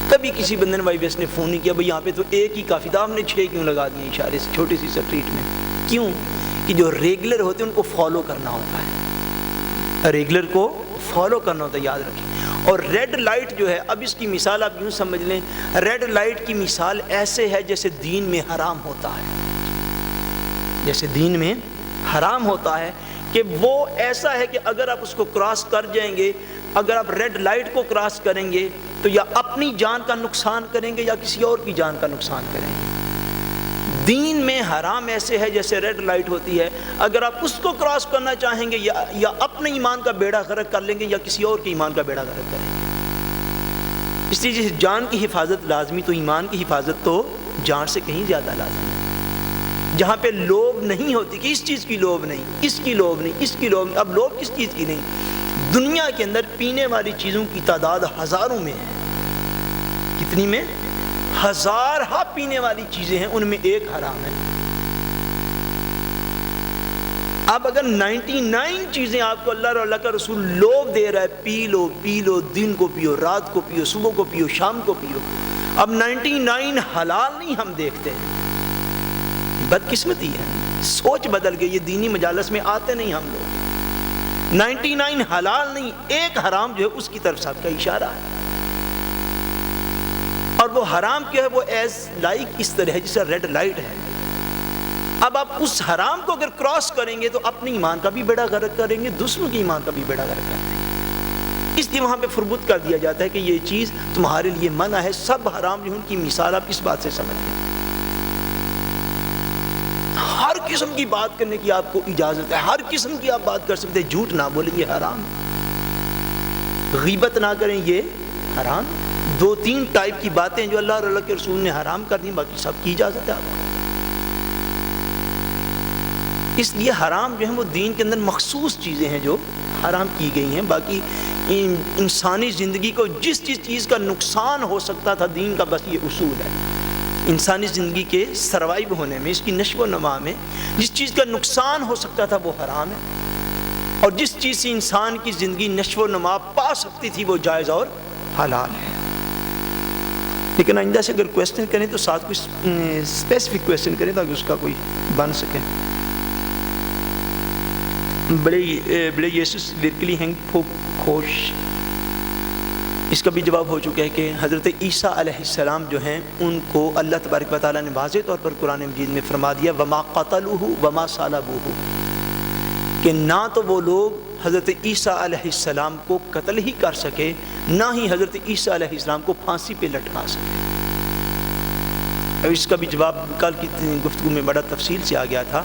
S2: کبھی کسی بندے نے وائبیس نے فون نہیں کیا بھائی یہاں پہ تو ایک ہی کافی تھا, آپ نے 6 کیوں لگا دیے اشارے سے چھوٹی سی سٹریٹ میں؟ کیوں؟ کہ جو ریگولر ہوتے ہیں ان کو فالو کرنا ہوتا ہے. ریگولر کو فالو کرنا ہوتا ہے, یاد رکھیں. اور ریڈ لائٹ جو ہے, اب اس کی مثال آپ یوں سمجھ لیں, ریڈ لائٹ کی مثال ایسے ہے جیسے دین میں حرام ہوتا ہے. جیسے دین میں حرام ہوتا ہے کہ وہ ایسا ہے کہ اگر آپ اس کو کراس کر جائیں گے, اگر آپ ریڈ لائٹ کو کراس کریں گے تو یا اپنی جان کا نقصان کریں گے یا کسی اور کی جان کا نقصان کریں گے. دین میں حرام ایسے ہے جیسے ریڈ لائٹ ہوتی ہے, اگر آپ اس کو کراس کرنا چاہیں گے یا اپنے ایمان کا بیڑا غرق کر لیں گے یا کسی اور کے ایمان کا بیڑا غرق کریں گے. اس لیے جیسے جان کی حفاظت لازمی تو ایمان کی حفاظت تو جان سے کہیں زیادہ لازمی ہے. جہاں پہ لوب نہیں ہوتی کہ اس چیز کی لوب نہیں, اس کی لوب نہیں, اس کی لوب نہیں. اب لوب کس چیز کی نہیں؟ دنیا کے اندر پینے والی چیزوں کی تعداد ہزاروں میں ہے. کتنی میں؟ 1000 پینے والی چیزیں ہیں, ان میں ایک حرام ہے. اب اگر 99 چیزیں آپ کو اللہ اور اللہ کا رسول لوب دے رہا ہے, پی لو پی لو, دن کو پیو, رات کو پیو, صبح کو پیو, شام کو پیو, اب 99 حلال نہیں ہم دیکھتے ہیں. بدقسمتی ہے, سوچ بدل گئی. یہ دینی مجالس میں آتے نہیں ہم لوگ. 99 حلال نہیں, ایک حرام جو ہے اس کی طرف سب کا اشارہ ہے. اور وہ حرام کیا ہے؟ وہ ایز لائک اس طرح ہے جیسا ریڈ لائٹ ہے. اب آپ اس حرام کو اگر کراس کریں گے تو اپنے ایمان کا بھی بیڑا غرق کریں گے, دوسروں کے ایمان کا بھی بیڑا غرق کریں گے. اس لیے وہاں پہ فربت کر دیا جاتا ہے کہ یہ چیز تمہارے لیے منع ہے. سب حرام جو ان کی مثال آپ اس بات سے سمجھیں. ہر قسم کی بات کرنے کی آپ کو اجازت ہے, ہر قسم کی آپ بات کر سکتے ہیں. جھوٹ نہ بولیں یہ حرام, غیبت نہ کریں یہ حرام. 2-3 ٹائپ کی باتیں جو اللہ اور اللہ کے رسول نے حرام کر دی, باقی سب کی اجازت ہے آپ کو. اس لیے حرام جو ہیں وہ دین کے اندر مخصوص چیزیں ہیں جو حرام کی گئی ہیں. باقی انسانی زندگی کو جس چیز کا نقصان ہو سکتا تھا, دین کا بس یہ اصول ہے. انسانی زندگی کے سروائیو ہونے میں, اس کی نشو و نما میں جس چیز کا نقصان ہو سکتا تھا وہ حرام ہے, اور جس چیز سے انسان کی زندگی نشو و نما پا سکتی تھی وہ جائز اور حلال ہے. لیکن آئندہ سے اگر کویسچن کریں تو ساتھ کوئی اسپیسیفک کویسچن کریں تاکہ اس کا کوئی بن سکے. بڑے یسوس virkelig hengt på kors, اس کا بھی جواب ہو چکا ہے کہ حضرت عیسیٰ علیہ السلام جو ہیں ان کو اللہ تبارک و تعالیٰ نے واضح طور پر قرآن مجید میں فرما دیا وما قتلوہ وما صلبوہ, کہ نہ تو وہ لوگ حضرت عیسیٰ علیہ السلام کو قتل ہی کر سکے, نہ ہی حضرت عیسیٰ علیہ السلام کو پھانسی پہ لٹکا سکے. اس کا بھی جواب کل کی گفتگو میں بڑا تفصیل سے آ گیا تھا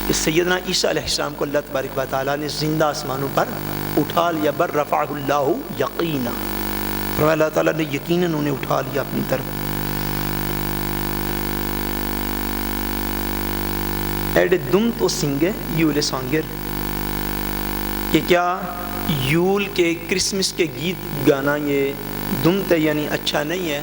S2: کہ سیدنا عیسیٰ علیہ السلام کو اللہ تبارک و تعالیٰ نے زندہ آسمانوں پر اٹھا لیا. بر رفعہ اللہ یقینا, اللہ تعالیٰ نے یقیناً انہیں اٹھا لیا اپنی طرف. ایڈے دم تو سنگے یول سانگر، کہ کیا یول کے کرسمس کے گیت گانا یہ دم تے یعنی اچھا نہیں ہے؟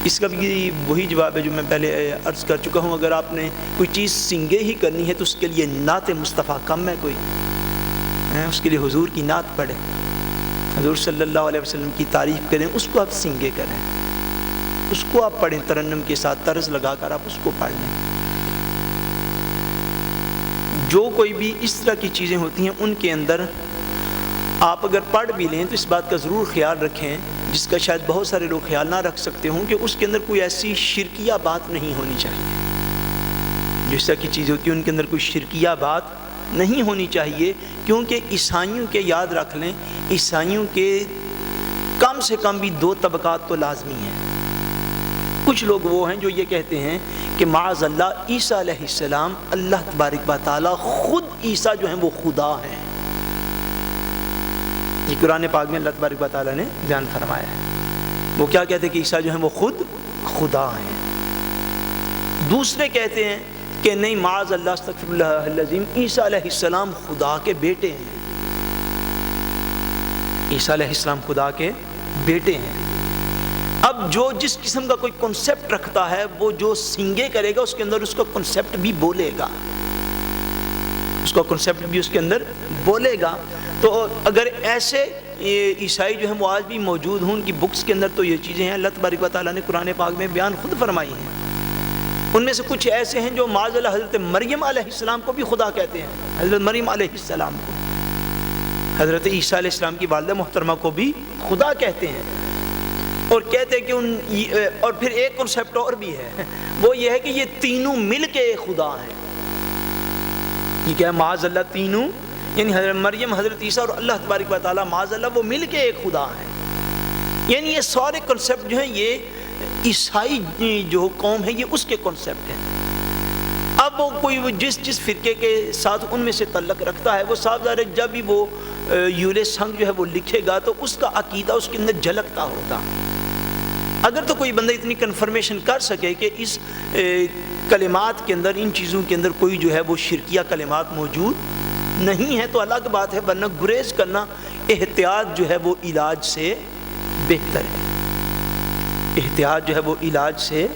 S2: اس کا بھی وہی جواب ہے جو میں پہلے عرض کر چکا ہوں، اگر آپ نے کوئی چیز سنگے ہی کرنی ہے تو اس کے لیے نعت مصطفیٰ کم ہے کوئی، اس کے لیے حضور کی نعت پڑھیں، حضور صلی اللہ علیہ وسلم کی تعریف کریں، اس کو آپ سنگے کریں، اس کو آپ پڑھیں ترنم کے ساتھ، طرز لگا کر آپ اس کو پڑھ لیں۔ جو کوئی بھی اس طرح کی چیزیں ہوتی ہیں ان کے اندر آپ اگر پڑھ بھی لیں تو اس بات کا ضرور خیال رکھیں، جس کا شاید بہت سارے لوگ خیال نہ رکھ سکتے ہوں، کہ اس کے اندر کوئی ایسی شرکیہ بات نہیں ہونی چاہیے۔ جس طرح کی چیز ہوتی ہے ان کے اندر کوئی شرکیہ بات نہیں ہونی چاہیے، کیونکہ عیسائیوں کے یاد رکھ لیں، عیسائیوں کے کم سے کم بھی 2 طبقات تو لازمی ہیں۔ کچھ لوگ وہ ہیں جو یہ کہتے ہیں کہ معاذ اللہ عیسیٰ علیہ السلام، اللہ تبارک و تعالی خود عیسیٰ جو ہیں وہ خدا ہیں۔ یہ قرآن پاک میں اللہ تبارک و تعالی نے بیان فرمایا ہے۔ وہ کیا کہتے ہیں کہ عیسیٰ جو ہیں وہ خود خدا ہیں۔ دوسرے کہتے ہیں کہ نہیں، معاذ اللہ استغفر اللہ العظیم، عیسیٰ علیہ السلام خدا کے بیٹے ہیں، عیسیٰ علیہ السلام خدا کے بیٹے ہیں۔ اب جو جس قسم کا کوئی کنسپٹ رکھتا ہے وہ جو سنگے کرے گا اس کے اندر اس کا کنسپٹ بھی بولے گا، اس کا کنسپٹ بھی اس کے اندر بولے گا۔ تو اگر ایسے عیسائی جو ہیں وہ آج بھی موجود ہوں، ان کی بکس کے اندر تو یہ چیزیں ہیں، اللہ تبارک و تعالیٰ نے قرآن پاک میں بیان خود فرمائی ہیں۔ ان میں سے کچھ ایسے ہیں جو معاذ اللہ حضرت مریم علیہ السلام کو بھی خدا کہتے ہیں، حضرت مریم علیہ السلام کو، حضرت عیسیٰ علیہ السلام کی والدہ محترمہ کو بھی خدا کہتے ہیں، اور کہتے ہیں کہ اور پھر ایک کنسپٹ اور بھی ہے، وہ یہ ہے کہ یہ تینوں مل کے ایک خدا ہیں۔ یہ کیا ہے؟ معاذ اللہ تینوں، یعنی حضرت مریم، حضرت عیسیٰ اور اللہ تبارک و تعالیٰ معاذ اللہ وہ مل کے ایک خدا ہیں۔ یعنی یہ سارے کنسپٹ جو ہیں یہ عیسائی جو قوم ہے یہ اس کے کنسپٹ ہیں۔ اب وہ کوئی جس فرقے کے ساتھ ان میں سے تعلق رکھتا ہے وہ صاحب ظاہر ہے جب بھی وہ یول سنگ جو ہے وہ لکھے گا تو اس کا عقیدہ اس کے اندر جھلکتا ہوگا۔ اگر تو کوئی بندہ اتنی کنفرمیشن کر سکے کہ اس کلمات کے اندر، ان چیزوں کے اندر کوئی جو ہے وہ شرکیہ کلمات موجود نہیں ہے تو الگ بات ہے، ورنہ گریز کرنا، احتیاط جو ہے وہ علاج سے بہتر ہے۔ احتیاط جو ہے وہ علاج سے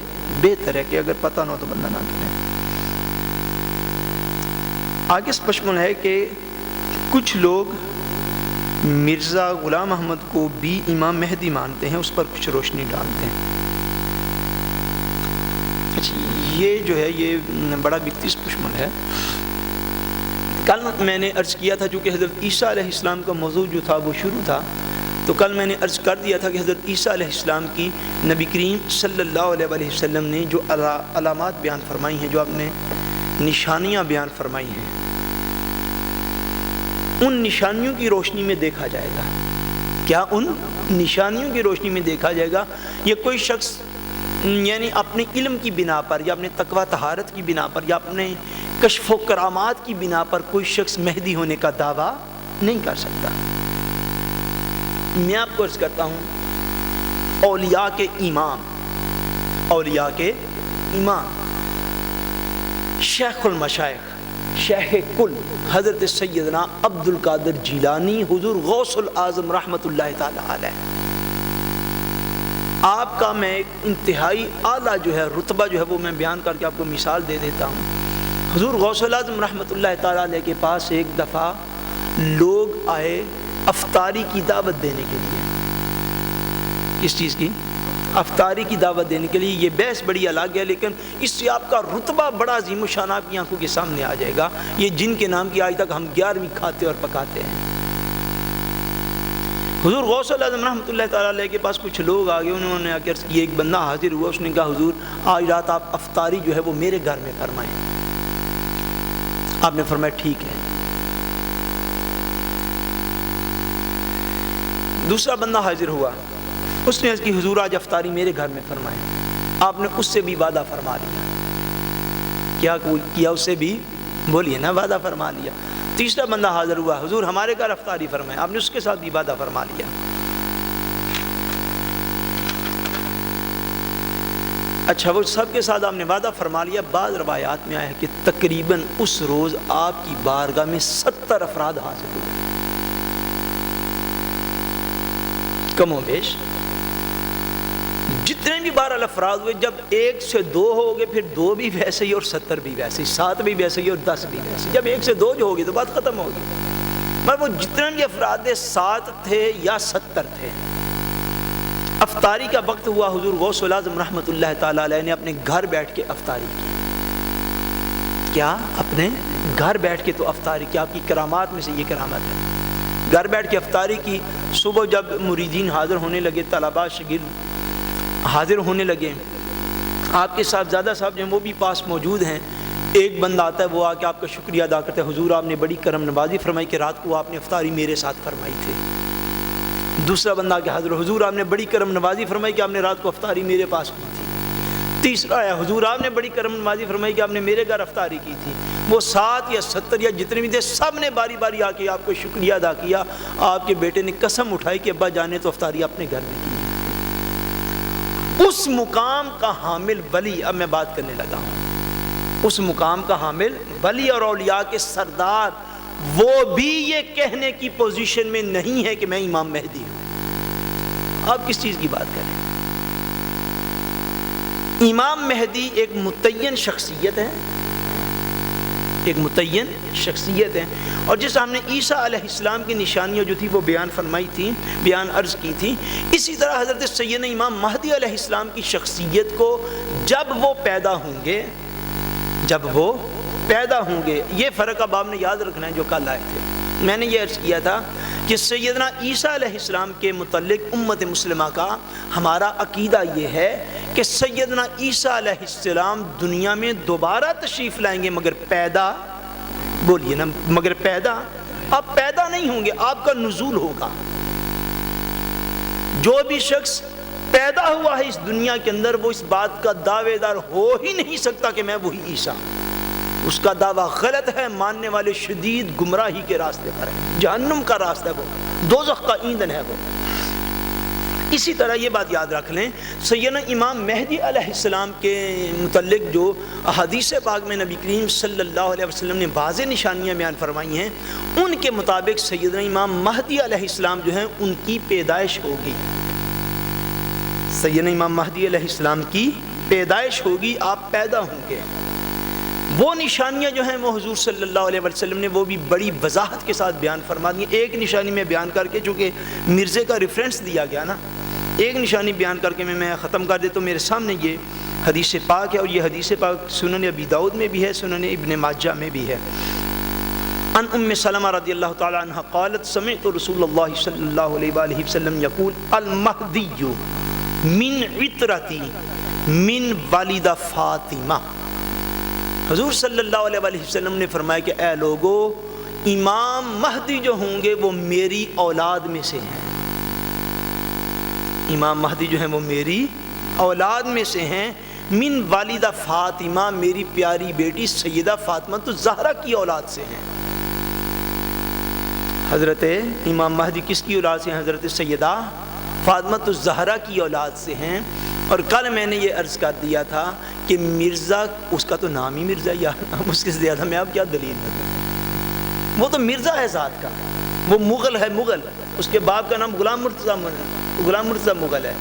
S2: بہتر ہے کہ اگر پتہ نہ ہو تو بندہ نہ کرے۔ آگے پشمن ہے کہ کچھ لوگ مرزا غلام احمد کو بھی امام مہدی مانتے ہیں، اس پر کچھ روشنی ڈالتے ہیں۔ اچھا، یہ جو ہے یہ بڑا بکتیس پشمن ہے۔ کل میں نے عرض کیا تھا چونکہ حضرت عیسیٰ علیہ السلام کا موضوع جو تھا وہ شروع تھا، تو کل میں نے عرض کر دیا تھا کہ حضرت عیسیٰ علیہ السلام کی نبی کریم صلی اللہ علیہ وسلم نے جو علامات بیان فرمائی ہیں، جو آپ نے نشانیاں بیان فرمائی ہیں، ان نشانیوں کی روشنی میں دیکھا جائے گا۔ کیا ان نشانیوں کی روشنی میں دیکھا جائے گا؟ یہ کوئی شخص یعنی اپنے علم کی بنا پر یا اپنے تقوی طہارت کی بنا پر یا اپنے کشف و کرامات کی بنا پر کوئی شخص مہدی ہونے کا دعویٰ نہیں کر سکتا۔ میں آپ کو عرض کرتا ہوں، اولیاء کے امام، اولیاء کے امام، شیخ المشائخ، شیخ کل حضرت سیدنا عبد القادر جیلانی حضور غوث العظم رحمۃ اللہ تعالی علیہ، آپ کا میں ایک انتہائی اعلیٰ جو ہے رتبہ جو ہے وہ میں بیان کر کے آپ کو مثال دے دیتا ہوں۔ حضور غوث العظم رحمۃ اللہ تعالی علیہ کے پاس ایک دفعہ لوگ آئے افطاری کی دعوت دینے کے لیے۔ کس چیز کی؟ افطاری کی دعوت دینے کے لیے۔ یہ بحث بڑی الگ ہے، لیکن اس سے آپ کا رتبہ بڑا عظیم الشان آپ کی آنکھوں کے سامنے آ جائے گا۔ یہ جن کے نام کی آج تک ہم 11ویں کھاتے اور پکاتے ہیں۔ حضور غوث العظم رحمۃ اللہ تعالیٰ علیہ کے پاس کچھ لوگ آ گئے، انہوں نے آ کے عرض کی، ایک بندہ حاضر ہوا، اس نے کہا حضور آج رات آپ افطاری جو ہے وہ میرے گھر میں فرمائیں۔ آپ نے فرمایا ٹھیک ہے۔ دوسرا بندہ حاضر ہوا، اس نے عرض کی حضور آج افطاری میرے گھر میں فرمائیں۔ آپ نے اس سے بھی وعدہ فرما لیا۔ کیا کیا؟ اس سے بھی بولیے نا، وعدہ فرما لیا۔ تیسرا بندہ حاضر ہوا، حضور ہمارے گھر افطاری فرمائیں۔ آپ نے اس کے ساتھ بھی وعدہ فرما لیا۔ اچھا وہ سب کے ساتھ آپ نے وعدہ فرما لیا. بعض روایات میں آیا ہے کہ تقریباً اس روز آپ کی بارگاہ میں 70 افراد حاضر ہوئے, کم و بیش جتنے بھی 12 افراد ہوئے. جب 1 سے 2 ہو گئے پھر 2 بھی ویسے ہی اور 70 بھی ویسے ہی, 7 بھی ویسے ہی اور 10 بھی ویسے ہی. جب 1 سے 2 جو ہوگی تو بات ختم ہوگی. مگر وہ جتنے بھی افراد تھے 7 تھے یا 70 تھے. افطاری کا وقت ہوا, حضور غوث العظم رحمۃ اللہ تعالی علیہ نے اپنے گھر بیٹھ کے افطاری کی. کیا اپنے گھر بیٹھ کے تو افطاری کی, آپ کی کرامات میں سے یہ کرامت ہے. گھر بیٹھ کے افطاری کی. صبح جب مریدین حاضر ہونے لگے, طلباء شاگرد حاضر ہونے لگے, آپ کے صاحبزادہ صاحب جو ہیں وہ بھی پاس موجود ہیں. ایک بندہ آتا ہے, وہ آ کے آپ کا شکریہ ادا کرتا ہے, حضور آپ نے بڑی کرم نوازی فرمائی کہ رات کو آپ نے افطاری میرے ساتھ فرمائی تھی. دوسرا بندہ آ کے حاضر, حضور آپ نے بڑی کرم نوازی فرمائی کہ آپ نے رات کو افطاری میرے پاس کی تھی. تیسرا آیا, حضور آپ نے بڑی کرم نوازی فرمائی کہ آپ نے میرے گھر افطاری کی تھی. وہ 7 یا 70 یا جتنے بھی تھے سب نے باری باری آ کے آپ کو شکریہ ادا کیا. آپ کے بیٹے نے قسم اٹھائی کہ ابا جانے تو افطاری اپنے گھر میں کی. اس مقام کا حامل ولی, اب میں بات کرنے لگا ہوں, اس مقام کا حامل ولی اور اولیاء کے سردار, وہ بھی یہ کہنے کی پوزیشن میں نہیں ہے کہ میں امام مہدی ہوں. آپ کس چیز کی بات کریں؟ امام مہدی ایک متعین شخصیت ہے, ایک متعین شخصیت ہے. اور جس ہم نے عیسیٰ علیہ السلام کی نشانیاں جو تھی وہ بیان فرمائی تھی, بیان عرض کی تھی, اسی طرح حضرت سیدنا امام مہدی علیہ السلام کی شخصیت کو جب وہ پیدا ہوں گے, جب وہ پیدا ہوں گے, یہ فرق اب آپ نے یاد رکھنا ہے جو کل آئے تھے. میں نے یہ عرض کیا تھا کہ سیدنا عیسیٰ علیہ السلام کے متعلق امت مسلمہ کا ہمارا عقیدہ یہ ہے کہ سیدنا عیسیٰ علیہ السلام دنیا میں دوبارہ تشریف لائیں گے, مگر پیدا, بولیے نا, مگر پیدا, آپ پیدا نہیں ہوں گے, آپ کا نزول ہوگا. جو بھی شخص پیدا ہوا ہے اس دنیا کے اندر وہ اس بات کا دعوے دار ہو ہی نہیں سکتا کہ میں وہی عیسیٰ ہوں. اس کا دعویٰ غلط ہے, ماننے والے شدید گمراہی کے راستے پر ہے, جہنم کا راستہ ہے وہ, دوزخ کا ایندھن ہے وہ. اسی طرح یہ بات یاد رکھ لیں, سیدنا امام مہدی علیہ السلام کے متعلق جو احادیث پاک میں نبی کریم صلی اللہ علیہ وسلم نے واضح نشانیاں بیان فرمائی ہیں, ان کے مطابق سیدنا امام مہدی علیہ السلام جو ہیں ان کی پیدائش ہوگی. سیدنا امام مہدی علیہ السلام کی پیدائش ہوگی, آپ پیدا ہوں گے. وہ نشانیاں جو ہیں وہ حضور صلی اللہ علیہ وسلم نے وہ بھی بڑی وضاحت کے ساتھ بیان فرما دی. ایک نشانی میں بیان کر کے, چونکہ مرزے کا ریفرنس دیا گیا نا, ایک نشانی بیان کر کے میں ختم کر دیتا ہوں. میرے سامنے یہ حدیث پاک ہے, اور یہ حدیث پاک سنن ابی داؤد میں بھی ہے, سنن ابن ماجہ میں بھی ہے. ان ام سلمہ رضی اللہ تعالی عنہ قالت سمعت رسول اللہ صلی اللہ علیہ وآلہ وسلم یقول المہدی من عطرتی من والدہ فاطمہ. حضور صلی اللہ علیہ وآلہ وسلم نے فرمایا کہ اے لوگو, امام مہدی جو ہوں گے وہ میری اولاد میں سے ہیں. امام مہدی جو ہیں وہ میری اولاد میں سے ہیں. من والدہ فاطمہ, میری پیاری بیٹی سیدہ فاطمہ تو زہرا کی اولاد سے ہیں. حضرت امام مہدی کس کی اولاد سے ہیں؟ حضرت سیدہ فاطمہ تو زہرا کی اولاد سے ہیں. اور کل میں نے یہ عرض کر دیا تھا کہ مرزا, اس کا تو نام ہی مرزا, یا اس کے زیادہ میں اب کیا دلیل دوں؟ وہ تو مرزا ہے ذات کا, وہ مغل ہے, مغل. اس کے باپ کا نام غلام مرتضیٰ مغل ہے,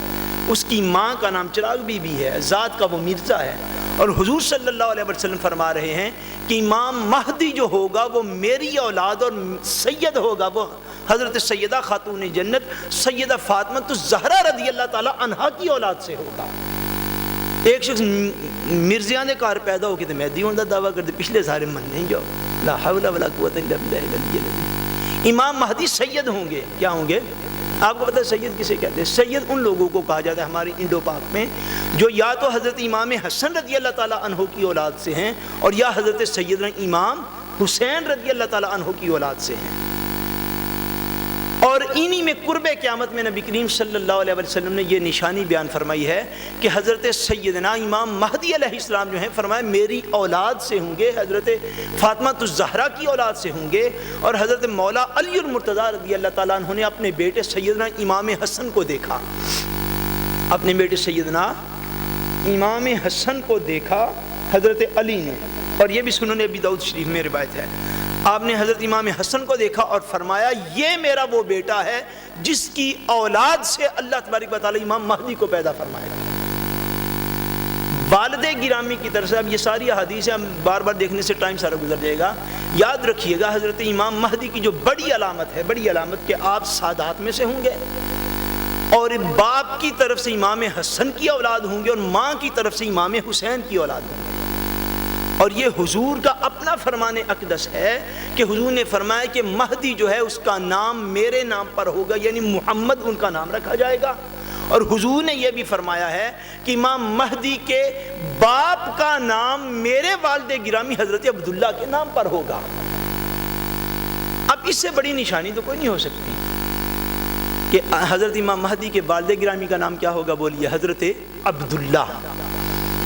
S2: اس کی ماں کا نام چراغ بی بی ہے, ذات کا وہ مرزا ہے. اور حضور صلی اللہ علیہ وسلم فرما رہے ہیں کہ امام مہدی جو ہوگا وہ میری اولاد اور سید ہوگا, وہ حضرت سیدہ خاتون جنت سیدہ فاطمہ تو زہرا رضی اللہ تعالی عنہا کی اولاد سے ہوگا. ایک شخص مرزیاں دے کار پیدا ہو کے تو مہدی ہونے کا دعویٰ کرتے, پچھلے سارے من نہیں جاؤ, لا حول ولا قوت الا باللہ العلی العظیم. امام مہدی سید ہوں گے. کیا ہوں گے؟ آپ کو پتہ ہے سید کسے کہتے ہیں؟ سید ان لوگوں کو کہا جاتا ہے ہماری انڈو پاک میں جو یا تو حضرت امام حسن رضی اللہ تعالیٰ عنہ کی اولاد سے ہیں, اور یا حضرت سیدنا امام حسین رضی اللہ تعالیٰ عنہ کی اولاد سے ہیں. اور انہی میں قرب قیامت میں نبی کریم صلی اللہ علیہ وسلم نے یہ نشانی بیان فرمائی ہے کہ حضرت سیدنا امام مہدی علیہ السلام جو ہیں فرمایا میری اولاد سے ہوں گے, حضرت فاطمہ الزہرا کی اولاد سے ہوں گے. اور حضرت مولا علی المرتضیٰ رضی اللہ تعالیٰ عنہ نے اپنے بیٹے سیدنا امام حسن کو دیکھا, اپنے بیٹے سیدنا امام حسن کو دیکھا حضرت علی نے، اور یہ بھی سنن ابی داؤد شریف میں روایت ہے، آپ نے حضرت امام حسن کو دیکھا اور فرمایا یہ میرا وہ بیٹا ہے جس کی اولاد سے اللہ تبارک و تعالی امام مہدی کو پیدا فرمائے گا۔ والد گرامی کی طرف سے، اب یہ ساری احادیث ہم بار بار دیکھنے سے ٹائم سارا گزر جائے گا، یاد رکھیے گا حضرت امام مہدی کی جو بڑی علامت ہے، بڑی علامت کہ آپ سادات میں سے ہوں گے، اور باپ کی طرف سے امام حسن کی اولاد ہوں گے اور ماں کی طرف سے امام حسین کی اولاد ہوں گے۔ اور یہ حضور کا اپنا فرمان اقدس ہے کہ حضور نے فرمایا کہ مہدی جو ہے اس کا نام میرے نام پر ہوگا، یعنی محمد ان کا نام رکھا جائے گا۔ اور حضور نے یہ بھی فرمایا ہے کہ امام مہدی کے باپ کا نام میرے والد گرامی حضرت عبداللہ کے نام پر ہوگا۔ اب اس سے بڑی نشانی تو کوئی نہیں ہو سکتی کہ حضرت امام مہدی کے والد گرامی کا نام کیا ہوگا، بولیے حضرت عبداللہ،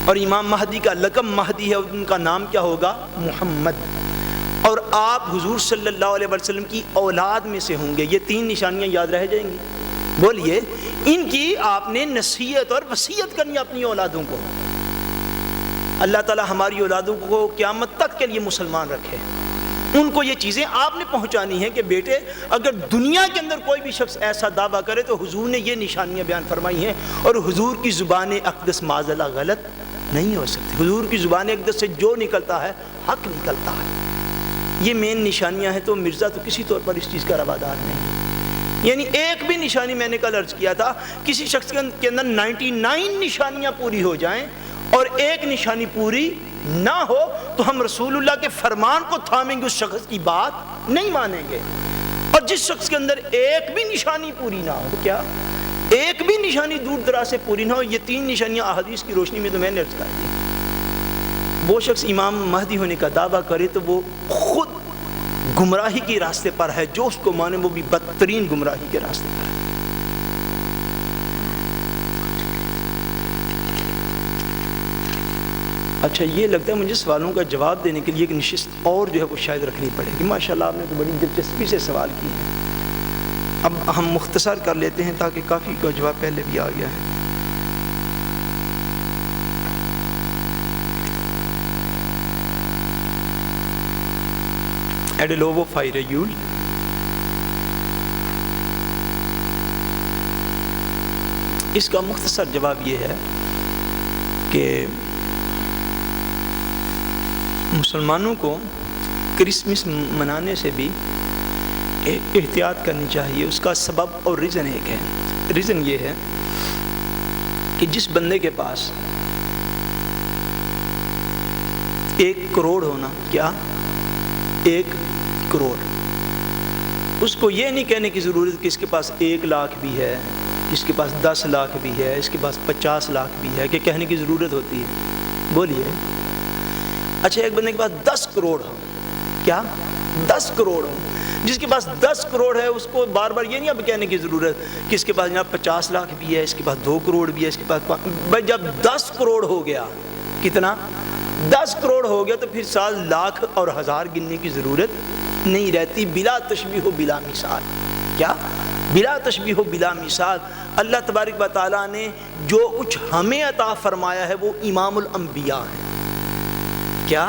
S2: اور امام مہدی کا لقب مہدی ہے، ان کا نام کیا ہوگا، محمد، اور آپ حضور صلی اللہ علیہ وسلم کی اولاد میں سے ہوں گے۔ یہ تین نشانیاں یاد رہ جائیں گی، بولیے ان کی آپ نے نصیحت اور وصیت کرنی اپنی اولادوں کو۔ اللہ تعالی ہماری اولادوں کو قیامت تک کے لیے مسلمان رکھے، ان کو یہ چیزیں آپ نے پہنچانی ہیں کہ بیٹے اگر دنیا کے اندر کوئی بھی شخص ایسا دعویٰ کرے تو حضور نے یہ نشانیاں بیان فرمائی ہیں، اور حضور کی زبان اقدس معاذ اللہ غلط نہیں ہو سکتی۔ حضور کی زبان اقدس سے جو نکلتا ہے حق نکلتا ہے۔ یہ مین نشانیاں ہیں، تو مرزا تو کسی طور پر اس چیز کا روادار نہیں، یعنی ایک بھی نشانی، میں نے کل عرض کیا تھا کسی شخص کے اندر 99 نشانیاں پوری ہو جائیں اور ایک نشانی پوری نہ ہو تو ہم رسول اللہ کے فرمان کو تھامیں گے، اس شخص کی بات نہیں مانیں گے۔ اور جس شخص کے اندر ایک بھی نشانی پوری نہ ہو، کیا ایک بھی نشانی دور دراز سے پوری نہ ہو، یہ تین نشانیاں احادیث کی روشنی میں تو میں نے عرض کر دی، وہ شخص امام مہدی ہونے کا دعویٰ کرے تو وہ خود گمراہی کے راستے پر ہے، جو اس کو مانے وہ بھی بدترین گمراہی کے راستے پر ہے۔ اچھا، یہ لگتا ہے مجھے سوالوں کا جواب دینے کے لیے ایک نشست اور جو ہے وہ شاید رکھنی پڑے گی۔ ماشاءاللہ آپ نے تو بڑی دلچسپی سے سوال کی ہے۔ اب ہم مختصر کر لیتے ہیں تاکہ کافی کا جواب پہلے بھی آ گیا ہے۔ ایڈلوو فائریول، اس کا مختصر جواب یہ ہے کہ مسلمانوں کو کرسمس منانے سے بھی ایک احتیاط کرنی چاہیے۔ اس کا سبب اور ریزن ایک ہے، ریزن یہ ہے کہ جس بندے کے پاس 1 کروڑ ہونا، کیا 1 کروڑ، اس کو یہ نہیں کہنے کی ضرورت کہ اس کے پاس 1 لاکھ بھی ہے، اس کے پاس 10 لاکھ بھی ہے، اس کے پاس 50 لاکھ بھی ہے، کہ کہنے کی ضرورت ہوتی ہے، بولیے۔ اچھا، ایک بندے کے پاس 10 کروڑ ہو، کیا 10 کروڑ ہو، جس کے پاس 10 کروڑ ہے اس کو بار بار یہ نہیں اب کہنے کی ضرورت کہ اس کے پاس جناب 50 لاکھ بھی ہے، اس کے پاس 2 کروڑ بھی ہے، اس کے پاس بھائی جب 10 کروڑ ہو گیا، کتنا 10 کروڑ ہو گیا تو پھر 7 لاکھ اور 1000 گننے کی ضرورت نہیں رہتی۔ بلا تشبیہ و بلا مثال، کیا بلا تشبیہ و بلا مثال، اللہ تبارک و تعالیٰ نے جو کچھ ہمیں عطا فرمایا ہے وہ امام الانبیاء ہیں، کیا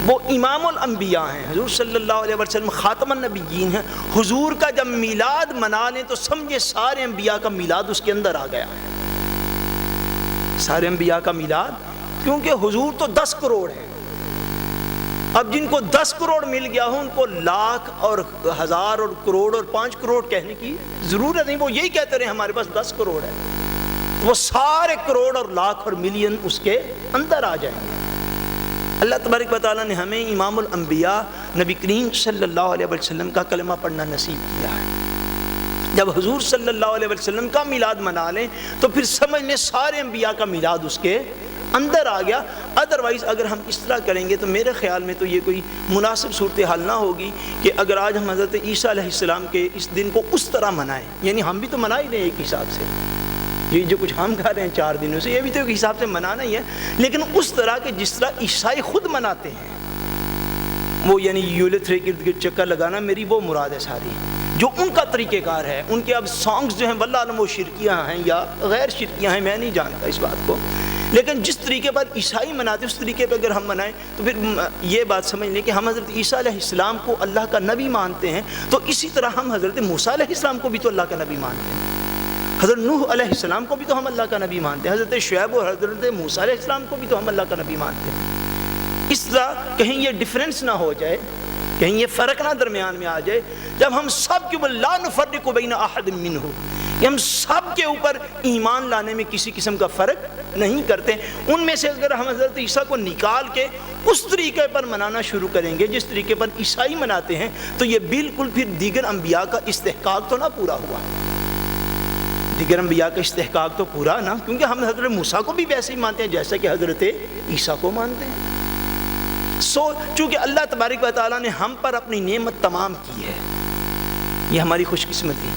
S2: وہ امام الانبیاء ہیں، حضور صلی اللہ علیہ وسلم خاتم النبیین ہیں۔ حضور کا جب میلاد منا لیں تو سمجھے سارے انبیاء کا میلاد اس کے اندر آ گیا ہے، سارے انبیاء کا میلاد، کیونکہ حضور تو 10 کروڑ ہیں۔ اب جن کو 10 کروڑ مل گیا ہو ان کو لاکھ اور 1000 اور کروڑ اور 5 کروڑ کہنے کی ضرورت نہیں، وہ یہی کہتے رہے ہمارے پاس 10 کروڑ ہے، وہ سارے کروڑ اور لاکھ اور ملین اس کے اندر آ جائیں گے۔ اللہ تبارک و تعالیٰ نے ہمیں امام الانبیاء نبی کریم صلی اللہ علیہ وسلم کا کلمہ پڑھنا نصیب کیا ہے۔ جب حضور صلی اللہ علیہ وسلم کا میلاد منا لیں تو پھر سمجھ لیں سارے انبیاء کا میلاد اس کے اندر آ گیا۔ ادروائز اگر ہم اس طرح کریں گے تو میرے خیال میں تو یہ کوئی مناسب صورتحال نہ ہوگی کہ اگر آج ہم حضرت عیسیٰ علیہ السلام کے اس دن کو اس طرح منائیں، یعنی ہم بھی تو منا ہی رہے ہیں ایک حساب سے، یہ جو کچھ ہم کھا رہے ہیں 4 دنوں سے یہ بھی تو ایک حساب سے منانا ہی ہے، لیکن اس طرح کہ جس طرح عیسائی خود مناتے ہیں، وہ یعنی یولتھرے کے ارد گرد چکر لگانا، میری وہ مراد ہے ساری، جو ان کا طریقہ کار ہے۔ ان کے اب سانگز جو ہیں واللہ علم وہ شرکیاں ہیں یا غیر شرکیاں ہیں، میں نہیں جانتا اس بات کو، لیکن جس طریقے پر عیسائی مناتے اس طریقے پہ اگر ہم منائیں تو پھر یہ بات سمجھ لیں کہ ہم حضرت عیسیٰ علیہ السلام کو اللہ کا نبی مانتے ہیں، تو اسی طرح ہم حضرت موسیٰ علیہ السلام کو بھی تو اللہ کا نبی مانتے ہیں، حضرت نوح علیہ السلام کو بھی تو ہم اللہ کا نبی مانتے ہیں، حضرت شعیب اور حضرت موسیٰ علیہ السلام کو بھی تو ہم اللہ کا نبی مانتے ہیں۔ اس طرح کہیں یہ ڈیفرنس نہ ہو جائے، کہیں یہ فرق نہ درمیان میں آ جائے، جب ہم سب کے اوپر لا نفرق بین احد منہ، کہ ہم سب کے اوپر ایمان لانے میں کسی قسم کا فرق نہیں کرتے، ان میں سے اگر ہم حضرت عیسیٰ کو نکال کے اس طریقے پر منانا شروع کریں گے جس طریقے پر عیسائی مناتے ہیں، تو یہ بالکل پھر دیگر انبیاء کا استحقاق تو نہ پورا ہوا، دیگر انبیاء کا استحقاق تو پورا نہ، کیونکہ ہم حضرت موسیٰ کو بھی ویسے ہی مانتے ہیں جیسا کہ حضرت عیسیٰ کو مانتے ہیں۔ چونکہ اللہ تبارک و تعالیٰ نے ہم پر اپنی نعمت تمام کی ہے، یہ ہماری خوش قسمتی،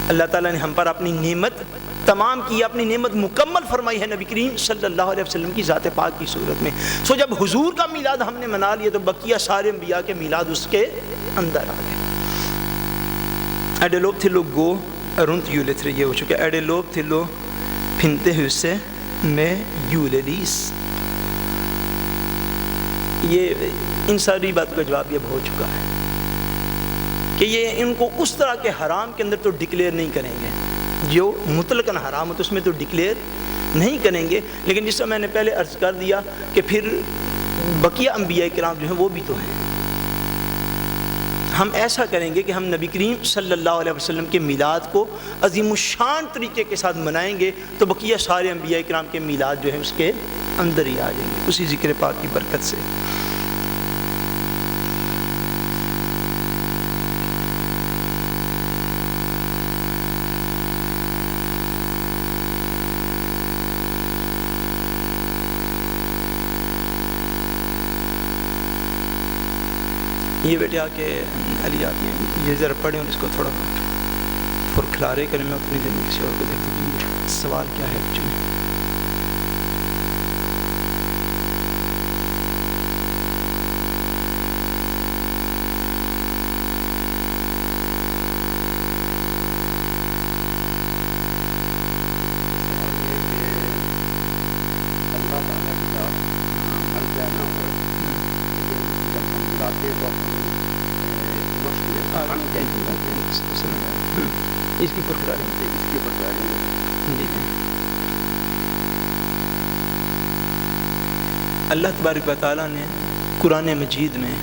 S2: اللہ تعالیٰ نے ہم پر اپنی نعمت تمام کی، اپنی نعمت مکمل فرمائی ہے نبی کریم صلی اللہ علیہ وسلم کی ذات پاک کی صورت میں۔ جب حضور کا میلاد ہم نے منا لیا تو بقیہ سارے انبیاء کے میلاد اس کے اندر آ گئے۔ ایڈے لوگ گو rundt juletreet ہو چکے، ایڈے لوگ til å pynte huset med julelys۔ یہ ان ساری باتوں کا جواب یہ ہو چکا ہے کہ یہ ان کو اس طرح کے حرام کے اندر تو ڈکلیئر نہیں کریں گے جو مطلقاً حرام ہو، تو اس میں تو ڈکلیئر نہیں کریں گے، لیکن جس طرح میں نے پہلے عرض کر دیا کہ پھر بقیہ انبیاء کرام جو ہیں وہ بھی تو ہیں۔ ہم ایسا کریں گے کہ ہم نبی کریم صلی اللہ علیہ وسلم کے میلاد کو عظیم الشان طریقے کے ساتھ منائیں گے، تو بقیہ سارے انبیاء کرام کے میلاد جو ہیں اس کے اندر ہی آ جائیں گے اسی ذکر پاک کی برکت سے۔ یہ بیٹے آ کے علی آتی ہیں، یہ ذرا پڑھیں اور اس کو تھوڑا کھلارے کریں، میں اپنے دل میں کسی اور کو دیکھتا ہوں کہ یہ سوال کیا ہے ایکچولی۔ اس کی اللہ تبارک و تعالیٰ نے قرآن مجید میں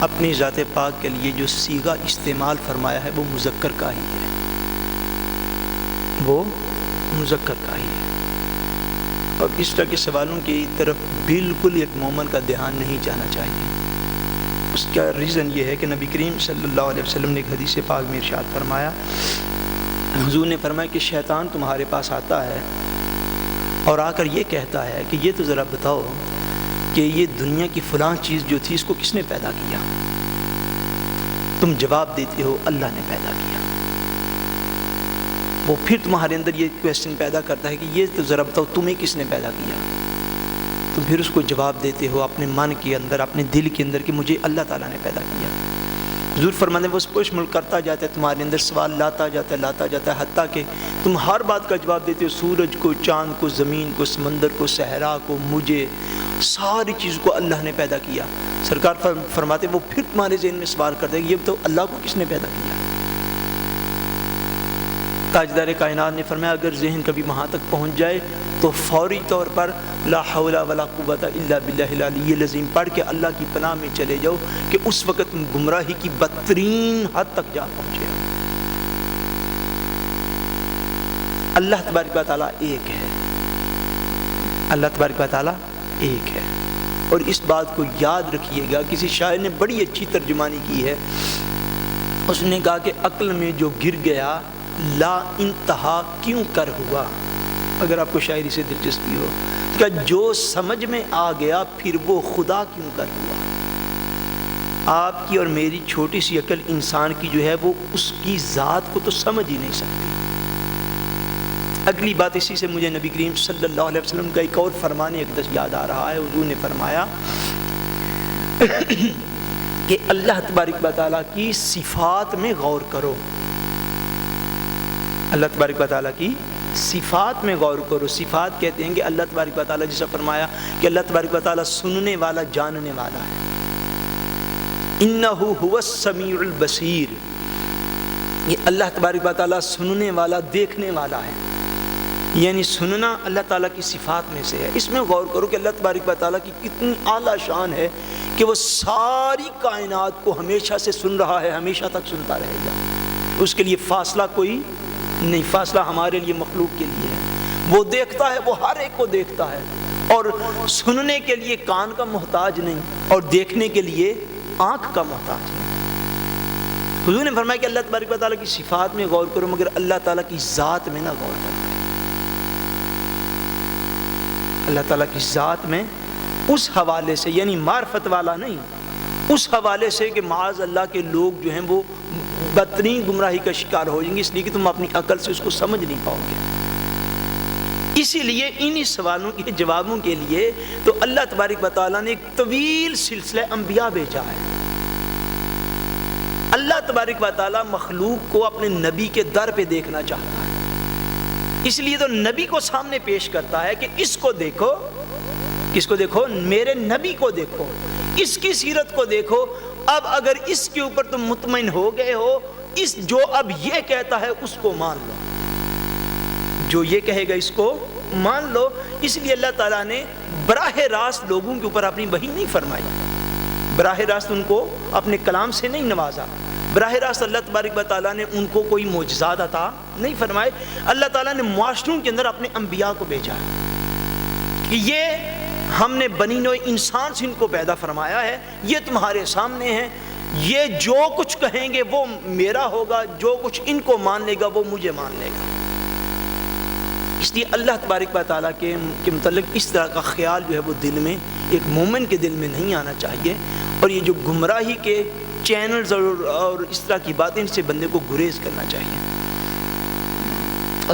S2: اپنی ذات پاک کے لیے جو صیغہ استعمال فرمایا ہے وہ مذکر کا ہی ہے، وہ مذکر کا ہی ہے، اور اس طرح کے سوالوں کی طرف بالکل ایک مومن کا دھیان نہیں جانا چاہیے۔ اس کا ریزن یہ ہے کہ نبی کریم صلی اللہ علیہ وسلم نے ایک حدیث پاک میں ارشاد فرمایا، حضور نے فرمایا کہ شیطان تمہارے پاس آتا ہے اور آ کر یہ کہتا ہے کہ یہ تو ذرا بتاؤ کہ یہ دنیا کی فلاں چیز جو تھی اس کو کس نے پیدا کیا؟ تم جواب دیتے ہو اللہ نے پیدا کیا۔ وہ پھر تمہارے اندر یہ کویسچن پیدا کرتا ہے کہ یہ تو ذرا بتاؤ تمہیں کس نے پیدا کیا؟ تم پھر اس کو جواب دیتے ہو اپنے من کے اندر، اپنے دل کے اندر کہ مجھے اللہ تعالیٰ نے پیدا کیا۔ حضور فرماتے ہیں وہ پوش مل کرتا جاتا ہے، تمہارے اندر سوال لاتا جاتا ہے حتیٰ کہ تم ہر بات کا جواب دیتے ہو، سورج کو، چاند کو، زمین کو، سمندر کو، صحرا کو، مجھے، ساری چیز کو اللہ نے پیدا کیا۔ سرکار فرماتے ہیں وہ پھر تمہارے ذہن میں سوال کرتے ہیں کہ یہ تو اللہ کو کس نے پیدا کیا؟ تاجدار کائنات نے فرمایا اگر ذہن کبھی وہاں تک پہنچ جائے تو فوری طور پر لا حول ولا قوت الا باللہ العلی العظیم پڑھ کے اللہ کی پناہ میں چلے جاؤ کہ اس وقت تم گمراہی کی بدترین حد تک جا پہنچے ہو۔ اللہ تبارک و تعالیٰ ایک ہے، اللہ تبارک و تعالیٰ ایک ہے، اور اس بات کو یاد رکھیے گا۔ کسی شاعر نے بڑی اچھی ترجمانی کی ہے، اس نے کہا کہ عقل میں جو گر گیا لا انتہا کیوں کر ہوا۔ اگر آپ کو شاعری سے دلچسپی ہو کہ جو سمجھ میں آ گیا پھر وہ خدا کیوں کر ہوا۔ آپ کی اور میری چھوٹی سی عقل انسان کی جو ہے وہ اس کی ذات کو تو سمجھ ہی نہیں سکتی۔ اگلی بات اسی سے مجھے نبی کریم صلی اللہ علیہ وسلم کا ایک اور فرمان اقدس یاد آ رہا ہے۔ حضور نے فرمایا کہ اللہ تبارک و تعالیٰ کی صفات میں غور کرو، اللہ تبارک و تعالیٰ کی صفات میں غور کرو. صفات کہتے ہیں کہ اللہ تبارک و تعالیٰ جیسا فرمایا کہ اللہ تبارک و تعالیٰ سننے والا جاننے والا ہے. انہ هو السمیع البصیر. یہ اللہ تبارک و تعالیٰ سننے والا دیکھنے والا ہے. یعنی سننا اللہ تعالیٰ کی صفات میں سے ہے. اس میں غور کرو کہ اللہ تبارک و تعالیٰ کی کتنی اعلیٰ شان ہے کہ وہ ساری کائنات کو ہمیشہ سے سن رہا ہے, ہمیشہ تک سنتا رہے گا. اس کے لیے فاصلہ کوئی نہیں. فاصلہ ہمارے لیے مخلوق کے لیے ہے. وہ دیکھتا ہے, وہ ہر ایک کو دیکھتا ہے, اور سننے کے لیے کان کا محتاج نہیں, اور دیکھنے کے لیے آنکھ کا محتاج نہیں. حضور نے فرمایا کہ اللہ تبارک و تعالیٰ کی صفات میں غور کرو مگر اللہ تعالیٰ کی ذات میں نہ غور کرو. اللہ تعالیٰ کی ذات میں اس حوالے سے, یعنی معرفت والا نہیں, اس حوالے سے کہ معاذ اللہ کے لوگ جو ہیں وہ بدترین گمراہی کا شکار ہو جائیں گے, اس لیے کہ تم اپنی عقل سے اس کو سمجھ نہیں پاؤ گے. اسی لیے انہی سوالوں کے جوابوں کے لیے تو اللہ تبارک و تعالیٰ نے ایک طویل سلسلہ انبیاء بھیجا ہے. اللہ تبارک و تعالیٰ مخلوق کو اپنے نبی کے در پہ دیکھنا چاہتا ہے, اس لیے تو نبی کو سامنے پیش کرتا ہے کہ اس کو دیکھو. کس کو دیکھو؟ میرے نبی کو دیکھو, اس کی سیرت کو دیکھو. اب اگر اس کے اوپر تم مطمئن ہو گئے ہو, اس جو اب یہ کہتا ہے اس کو مان لو, جو یہ کہے گا اس کو مان لو. اس لیے اللہ تعالیٰ نے براہ راست لوگوں کے اوپر اپنی وحی نہیں فرمائی, براہ راست ان کو اپنے کلام سے نہیں نوازا, براہ راست اللہ تبارک و تعالیٰ نے ان کو کوئی معجزات عطا نہیں فرمائے. اللہ تعالیٰ نے معاشروں کے اندر اپنے انبیاء کو بھیجا کہ یہ ہم نے بنی نوع انسان سے ان کو پیدا فرمایا ہے, یہ تمہارے سامنے ہیں, یہ جو کچھ کہیں گے وہ میرا ہوگا, جو کچھ ان کو مان لے گا وہ مجھے مان لے گا. اس لیے اللہ تبارک و تعالیٰ کے متعلق اس طرح کا خیال جو ہے وہ دل میں, ایک مومن کے دل میں نہیں آنا چاہیے. اور یہ جو گمراہی کے چینلز اور اس طرح کی باتیں, ان سے بندے کو گریز کرنا چاہیے.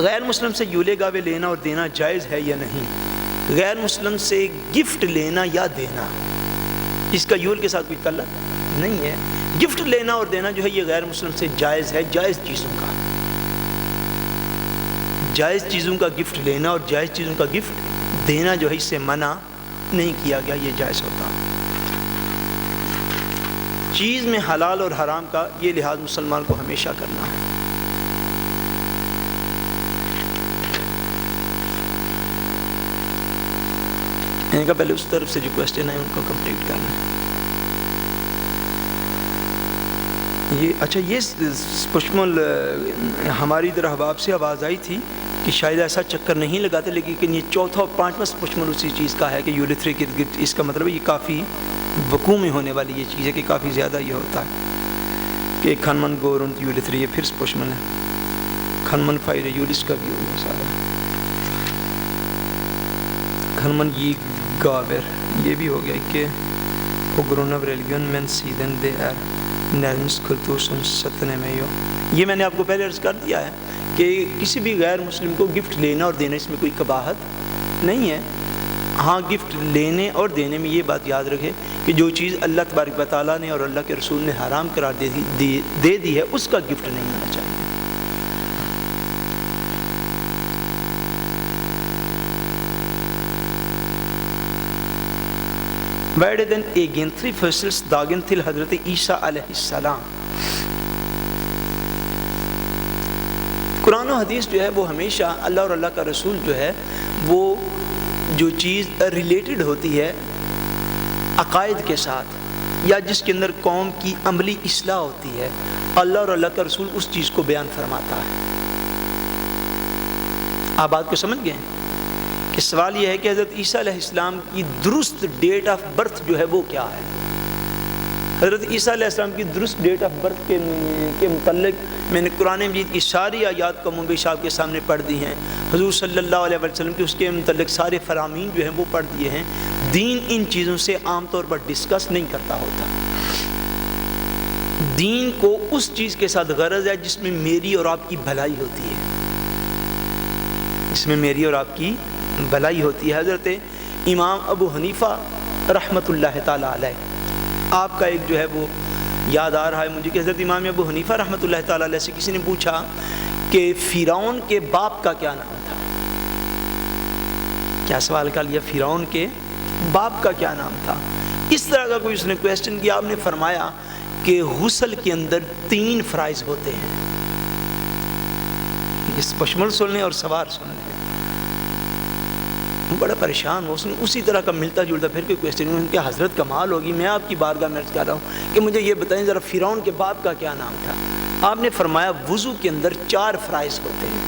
S2: غیر مسلم سے یولے گاوے لینا اور دینا جائز ہے یا نہیں؟ غیر مسلم سے گفٹ لینا یا دینا, اس کا یول کے ساتھ کوئی تعلق نہیں ہے. گفٹ لینا اور دینا جو ہے یہ غیر مسلم سے جائز ہے, جائز چیزوں کا, جائز چیزوں کا گفٹ لینا اور جائز چیزوں کا گفٹ دینا جو ہے اس سے منع نہیں کیا گیا, یہ جائز ہوتا. چیز میں حلال اور حرام کا یہ لحاظ مسلمان کو ہمیشہ کرنا ہے. ان کا پہلے اس طرف سے جو کوشچن ہے ان کو کمپلیٹ کرنا ہے. یہ اچھا, یہ پشمل ہماری ادھر احباب سے آواز آئی تھی کہ شاید ایسا چکر نہیں لگاتے, لیکن یہ چوتھا اور پانچواں پشمل اسی چیز کا ہے کہ یولتھری کے گرد. اس کا مطلب ہے یہ کافی وقوع میں ہونے والی یہ چیز ہے کہ کافی زیادہ یہ ہوتا ہے کہ کھنمن گورن یولتھری, یہ پھر پشمل ہے. کھنمن فائر یولس کا بھی ہوگا سارا. کھنمن یہ گاور یہ بھی ہو گیا کہ اگرونو ریلیگن مین سیدن دے ار نرمس کلتوسن ستنے میں یو. یہ میں نے آپ کو پہلے عرض کر دیا ہے کہ کسی بھی غیر مسلم کو گفٹ لینا اور دینا اس میں کوئی قباحت نہیں ہے. ہاں, گفٹ لینے اور دینے میں یہ بات یاد رکھے کہ جو چیز اللہ تبارک و تعالیٰ نے اور اللہ کے رسول نے حرام قرار دے دی ہے اس کا گفٹ نہیں ہونا چاہیے. Beide den egentlig fødselsdagen til Hazrat Isa علیہ السلام. قرآن و حدیث جو ہے وہ ہمیشہ اللہ اور اللہ کا رسول جو ہے وہ جو چیز ریلیٹڈ ہوتی ہے عقائد کے ساتھ یا جس کے اندر قوم کی عملی اصلاح ہوتی ہے, اللہ اور اللہ کا رسول اس چیز کو بیان فرماتا ہے. آپ بات کو سمجھ گئے کہ سوال یہ ہے کہ حضرت عیسیٰ علیہ السلام کی درست ڈیٹ آف برتھ جو ہے وہ کیا ہے. حضرت عیسیٰ علیہ السلام کی درست ڈیٹ آف برتھ کے متعلق میں نے قرآن مجید کی ساری آیات کم و بیش آپ کے سامنے پڑھ دی ہیں. حضور صلی اللہ علیہ وسلم کی اس کے متعلق سارے فرامین جو ہیں وہ پڑھ دیے ہیں. دین ان چیزوں سے عام طور پر ڈسکس نہیں کرتا ہوتا. دین کو اس چیز کے ساتھ غرض ہے جس میں میری اور آپ کی بھلائی ہوتی ہے, جس میں میری اور آپ کی بھلائی ہوتی ہے. حضرت امام ابو حنیفہ رحمۃ اللہ تعالیٰ علیہ, آپ کا ایک جو ہے وہ یاد آ رہا ہے مجھے کہ حضرت امام ابو حنیفہ رحمۃ اللہ تعالیٰ علیہ سے کسی نے پوچھا کہ فرعون کے باپ کا کیا نام تھا. کیا سوال کر لیا فرعون کے باپ کا کیا نام تھا. اس طرح کا کوئی اس نے کویسچن کیا. آپ نے فرمایا کہ غسل کے اندر 3 فرائض ہوتے ہیں. اس پشمل سننے اور سوار سننے. بڑا پریشان ہو. اس نے اسی طرح کا ملتا جلتا پھر کوئی کویسچن کہ حضرت کمال ہوگی, میں آپ کی بارگاہ میں عرض کر رہا ہوں کہ مجھے یہ بتائیں ذرا فرعون کے باپ کا کیا نام تھا. آپ نے فرمایا وضو کے اندر 4 فرائض ہوتے ہیں.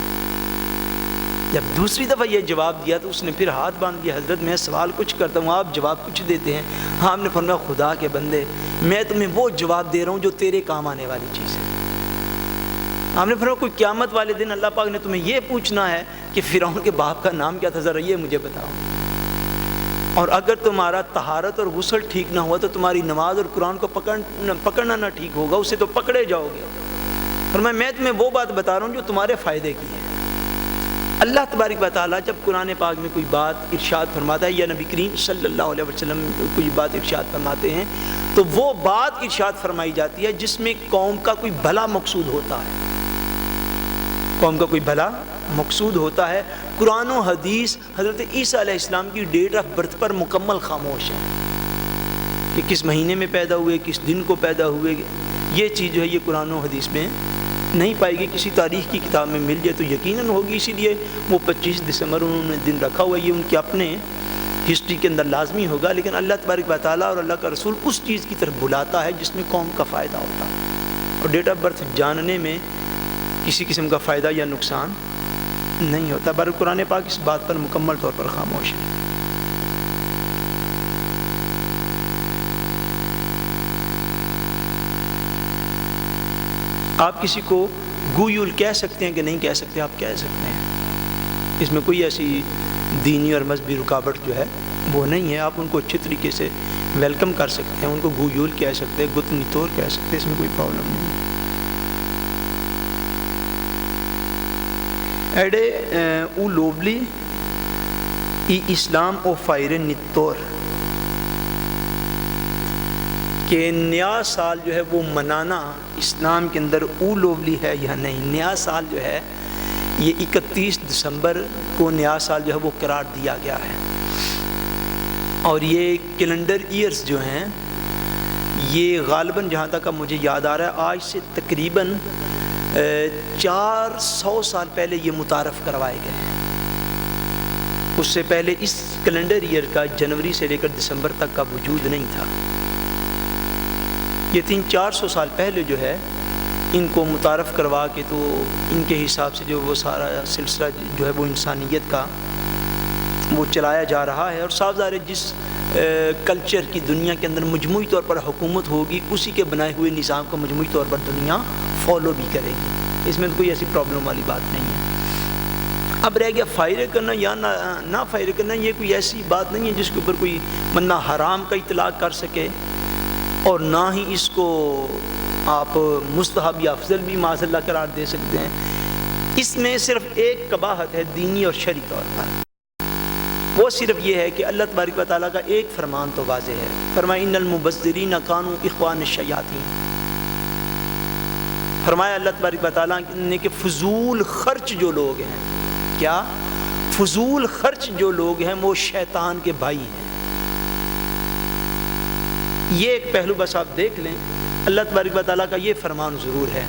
S2: جب دوسری دفعہ یہ جواب دیا تو اس نے پھر ہاتھ باندھ دیا, حضرت میں سوال کچھ کرتا ہوں آپ جواب کچھ دیتے ہیں. آپ نے فرمایا خدا کے بندے میں تمہیں وہ جواب دے رہا ہوں جو تیرے کام آنے والی چیز ہے. آپ نے فرمایا کوئی قیامت والے دن اللہ پاک نے تمہیں یہ پوچھنا ہے کہ فرعون کے باپ کا نام کیا تھا, ذرا یہ مجھے بتاؤ. اور اگر تمہارا طہارت اور غسل ٹھیک نہ ہوا تو تمہاری نماز اور قرآن کو پکڑنا نہ ٹھیک ہوگا, اسے تو پکڑے جاؤ گے. فرمایا میں تمہیں وہ بات بتا رہا ہوں جو تمہارے فائدے کی ہے. اللہ تبارک و تعالیٰ جب قرآن پاک میں کوئی بات ارشاد فرماتا ہے یا نبی کریم صلی اللہ علیہ وسلم کوئی بات ارشاد فرماتے ہیں تو وہ بات ارشاد فرمائی جاتی ہے جس میں قوم کا کوئی بھلا مقصود ہوتا ہے. قوم کا کوئی بھلا مقصود ہوتا ہے. قرآن و حدیث حضرت عیسیٰ علیہ السلام کی ڈیٹ آف برتھ پر مکمل خاموش ہے کہ کس مہینے میں پیدا ہوئے, کس دن کو پیدا ہوئے. یہ چیز جو ہے یہ قرآن و حدیث میں نہیں پائے گی. کسی تاریخ کی کتاب میں مل جائے تو یقیناً ہوگی. اسی لیے وہ 25 دسمبر انہوں نے دن رکھا ہوا ہے. یہ ان کے اپنے ہسٹری کے اندر لازمی ہوگا, لیکن اللہ تبارک و تعالیٰ اور اللہ کا رسول اس چیز کی طرف بلاتا ہے جس میں قوم کا فائدہ ہوتا ہے. اور ڈیٹ آف برتھ جاننے میں کسی قسم کا فائدہ یا نقصان نہیں ہوتا. بر قرآن پاک اس بات پر مکمل طور پر خاموش ہے. آپ کسی کو گویول کہہ سکتے ہیں کہ نہیں کہہ سکتے, آپ کہہ سکتے ہیں. اس میں کوئی ایسی دینی اور مذہبی رکاوٹ جو ہے وہ نہیں ہے. آپ ان کو اچھی طریقے سے ویلکم کر سکتے ہیں, ان کو گویول کہہ سکتے ہیں, گت نیتور کہہ سکتے ہیں, اس میں کوئی پرابلم نہیں ہے. ایڈے او لوبلی ای اسلام او فائر نیتور کہ نیا سال جو ہے وہ منانا اسلام کے اندر او لوبلی ہے یا نہیں. نیا سال جو ہے یہ 31 دسمبر کو نیا سال جو ہے وہ قرار دیا گیا ہے. اور یہ کیلنڈر ایئرز جو ہیں یہ غالباً جہاں تک اب مجھے یاد آ رہا ہے آج سے تقریباً 400 سال پہلے یہ متعارف کروائے گئے ہیں. اس سے پہلے اس کیلنڈر ایئر کا جنوری سے لے کر دسمبر تک کا وجود نہیں تھا. یہ 300-400 سال پہلے جو ہے ان کو متعارف کروا کے تو ان کے حساب سے جو وہ سارا سلسلہ جو ہے وہ انسانیت کا وہ چلایا جا رہا ہے. اور صاف ظاہر ہے جس کلچر کی دنیا کے اندر مجموعی طور پر حکومت ہوگی اسی کے بنائے ہوئے نظام کو مجموعی طور پر دنیا فالو بھی کرے گی. اس میں تو کوئی ایسی پرابلم والی بات نہیں ہے. اب رہ گیا فائر کرنا یا نہ فائر کرنا, یہ کوئی ایسی بات نہیں ہے جس کے اوپر کوئی بندہ حرام کا اطلاق کر سکے اور نہ ہی اس کو آپ مستحب یا افضل بھی معاذ اللہ قرار دے سکتے ہیں. اس میں صرف ایک قباحت ہے دینی اور شرعی طور پر, وہ صرف یہ ہے کہ اللہ تبارک و تعالیٰ کا ایک فرمان تو واضح ہے. فرمایا ان المبذرین کانوا اخوان الشیاطین. فرمایا اللہ تبارک و تعالیٰ نے کہ فضول خرچ جو لوگ ہیں, کیا فضول خرچ جو لوگ ہیں وہ شیطان کے بھائی ہیں. یہ ایک پہلو بس آپ دیکھ لیں. اللہ تبارک و تعالیٰ کا یہ فرمان ضرور ہے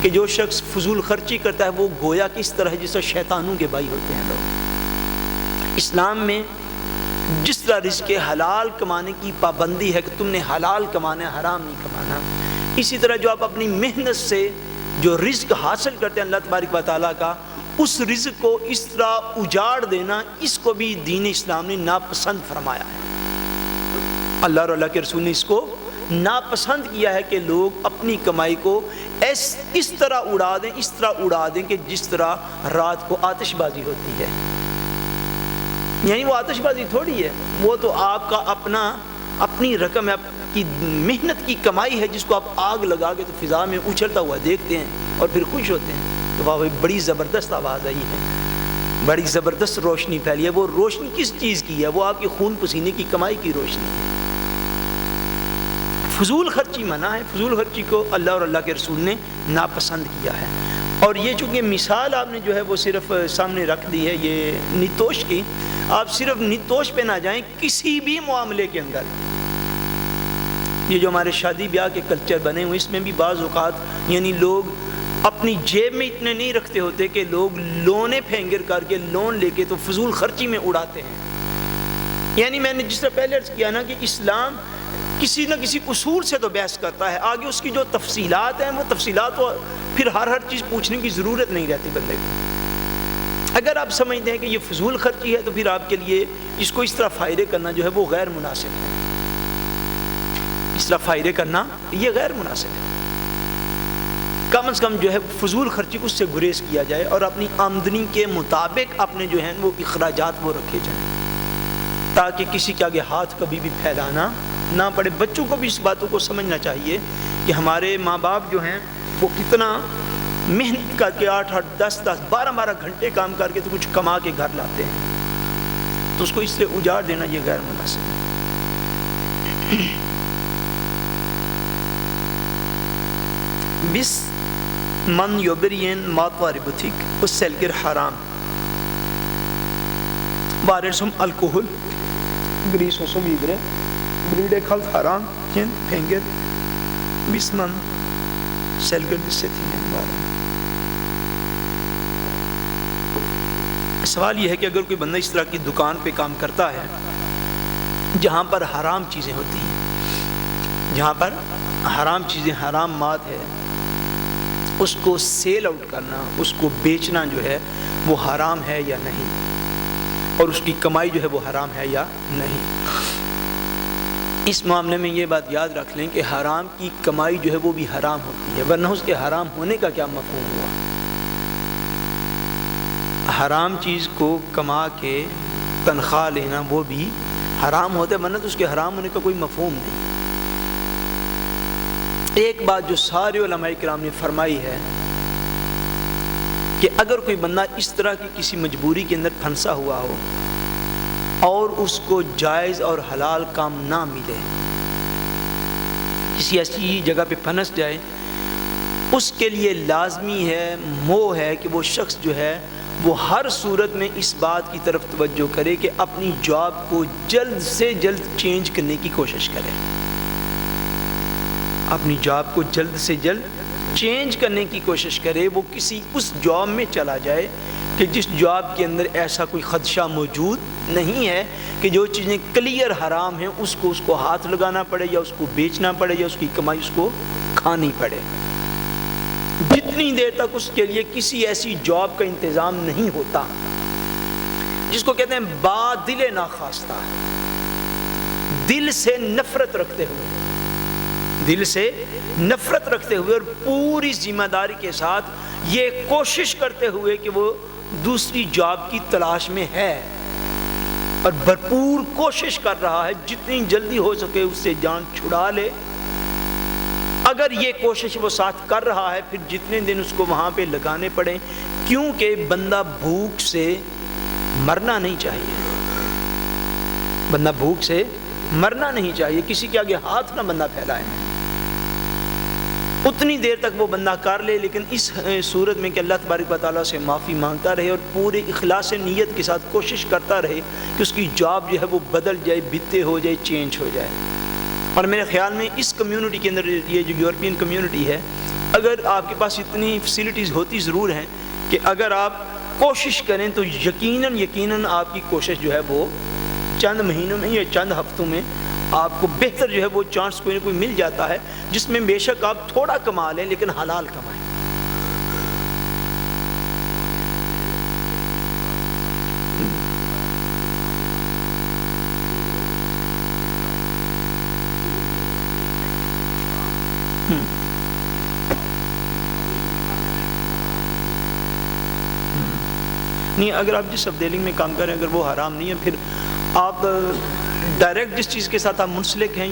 S2: کہ جو شخص فضول خرچی کرتا ہے وہ گویا کس طرح جس طرح شیطانوں کے بھائی ہوتے ہیں لوگ. اسلام میں جس طرح رزق حلال کمانے کی پابندی ہے کہ تم نے حلال کمانا ہے, حرام نہیں کمانا, اسی طرح جو آپ اپنی محنت سے جو رزق حاصل کرتے ہیں اللہ تبارک و تعالیٰ کا, اس رزق کو اس طرح اجاڑ دینا اس کو بھی دین اسلام نے ناپسند فرمایا ہے. اللہ اور اللہ کے رسول نے اس کو ناپسند کیا ہے کہ لوگ اپنی کمائی کو اس طرح اڑا دیں کہ جس طرح رات کو آتش بازی ہوتی ہے. یعنی وہ آتش بازی تھوڑی ہے, وہ تو آپ کا اپنی رقم ہے, آپ کی محنت کی کمائی ہے جس کو آپ آگ لگا کے تو فضا میں اچھلتا ہوا دیکھتے ہیں اور پھر خوش ہوتے ہیں کہ واہ بڑی زبردست آواز آئی ہے, بڑی زبردست روشنی پھیلی ہے. وہ روشنی کس چیز کی ہے؟ وہ آپ کی خون پسینے کی کمائی کی روشنی ہے. فضول خرچی منع ہے. فضول خرچی کو اللہ اور اللہ کے رسول نے ناپسند کیا ہے. اور یہ چونکہ مثال آپ نے جو ہے وہ صرف سامنے رکھ دی ہے یہ نتوش کی، آپ صرف نتوش پہ نہ جائیں، کسی بھی معاملے کے اندر یہ جو ہمارے شادی بیاہ کے کلچر بنے ہوئے، اس میں بھی بعض اوقات یعنی لوگ اپنی جیب میں اتنے نہیں رکھتے ہوتے کہ لوگ لونے پھینگر کر کے لون لے کے تو فضول خرچی میں اڑاتے ہیں۔ یعنی میں نے جس طرح پہلے عرض کیا نا کہ اسلام کسی نہ کسی اصول سے تو بحث کرتا ہے، آگے اس کی جو تفصیلات ہیں وہ تفصیلات کو پھر ہر چیز پوچھنے کی ضرورت نہیں رہتی بندے کو۔ اگر آپ سمجھتے ہیں کہ یہ فضول خرچی ہے تو پھر آپ کے لیے اس کو اس طرح فائدے کرنا جو ہے وہ غیر مناسب ہے، اس طرح فائدے کرنا یہ غیر مناسب ہے۔ کم از کم جو ہے فضول خرچی اس سے گریز کیا جائے اور اپنی آمدنی کے مطابق اپنے جو ہیں وہ اخراجات وہ رکھے جائیں، تاکہ کسی کے آگے ہاتھ کبھی بھی پھیلانا نہ پڑے۔ بچوں کو بھی اس باتوں کو سمجھنا چاہیے کہ ہمارے ماں باپ جو ہیں وہ کتنا محنت کر کے 8-8, 10-10, 12-12 گھنٹے کام کر کے تو کچھ کما کے گھر لاتے ہیں، تو اس کو اس سے اجاڑ دینا یہ غیر مناسب ہے۔ بس من یوبرین ماتوار بوتیک اس سیلگر حرام وارسم الکوہل گریس وسم ویدرے بریڈے کھلت حرام کین پھینگر بس من سیلگر دس سے تھی۔ سوال یہ ہے کہ اگر کوئی بندہ اس طرح کی دکان پہ کام کرتا ہے جہاں پر حرام چیزیں ہوتی ہیں، جہاں پر حرام چیزیں حرام ماد ہے، اس کو سیل آؤٹ کرنا، اس کو بیچنا جو ہے وہ حرام ہے یا نہیں، اور اس کی کمائی جو ہے وہ حرام ہے یا نہیں۔ اس معاملے میں یہ بات یاد رکھ لیں کہ حرام کی کمائی جو ہے وہ بھی حرام ہوتی ہے، ورنہ اس کے حرام ہونے کا کیا مفہوم ہوا؟ حرام چیز کو کما کے تنخواہ لینا وہ بھی حرام ہوتا ہے، ورنہ تو اس کے حرام ہونے کا کوئی مفہوم نہیں۔ ایک بات جو سارے علماء کرام نے فرمائی ہے کہ اگر کوئی بندہ اس طرح کی کسی مجبوری کے اندر پھنسا ہوا ہو اور اس کو جائز اور حلال کام نہ ملے، کسی ایسی جگہ پہ پھنس جائے، اس کے لیے لازمی ہے، موہ ہے کہ وہ شخص جو ہے وہ ہر صورت میں اس بات کی طرف توجہ کرے کہ اپنی جاب کو جلد سے جلد چینج کرنے کی کوشش کرے، اپنی جاب کو جلد سے جلد چینج کرنے کی کوشش کرے۔ وہ کسی اس جاب میں چلا جائے کہ جس جاب کے اندر ایسا کوئی خدشہ موجود نہیں ہے کہ جو چیزیں کلیئر حرام ہیں اس کو ہاتھ لگانا پڑے یا اس کو بیچنا پڑے یا اس کی کمائی اس کو کھانی پڑے۔ جتنی دیر تک اس کے لیے کسی ایسی جاب کا انتظام نہیں ہوتا جس کو کہتے ہیں بادل ناخواستہ، دل سے نفرت رکھتے ہوئے، دل سے نفرت رکھتے ہوئے اور پوری ذمہ داری کے ساتھ یہ کوشش کرتے ہوئے کہ وہ دوسری جاب کی تلاش میں ہے اور بھرپور کوشش کر رہا ہے جتنی جلدی ہو سکے اس سے جان چھڑا لے، اگر یہ کوشش وہ ساتھ کر رہا ہے پھر جتنے دن اس کو وہاں پہ لگانے پڑیں، کیونکہ بندہ بھوک سے مرنا نہیں چاہیے، بندہ بھوک سے مرنا نہیں چاہیے، کسی کے آگے ہاتھ نہ بندہ پھیلائے، اتنی دیر تک وہ بندہ کر لے، لیکن اس صورت میں کہ اللہ تبارک و تعالیٰ سے معافی مانگتا رہے اور پورے اخلاص نیت کے ساتھ کوشش کرتا رہے کہ اس کی جاب جو ہے وہ بدل جائے، بھتے ہو جائے، چینج ہو جائے۔ اور میرے خیال میں اس کمیونٹی کے اندر، یہ جو یورپین کمیونٹی ہے، اگر آپ کے پاس اتنی فیسلٹیز ہوتی ضرور ہیں کہ اگر آپ کوشش کریں تو یقیناً آپ کی کوشش جو ہے وہ چند مہینوں میں یا چند ہفتوں میں آپ کو بہتر جو ہے وہ چانس کوئی نہ کوئی مل جاتا ہے جس میں بے شک آپ تھوڑا کما لیں لیکن حلال کمائیں۔ نہیں، اگر آپ جس سب ڈیلنگ میں کام کریں اگر وہ حرام نہیں ہے، پھر آپ ڈائریکٹ جس چیز کے ساتھ آپ منسلک ہیں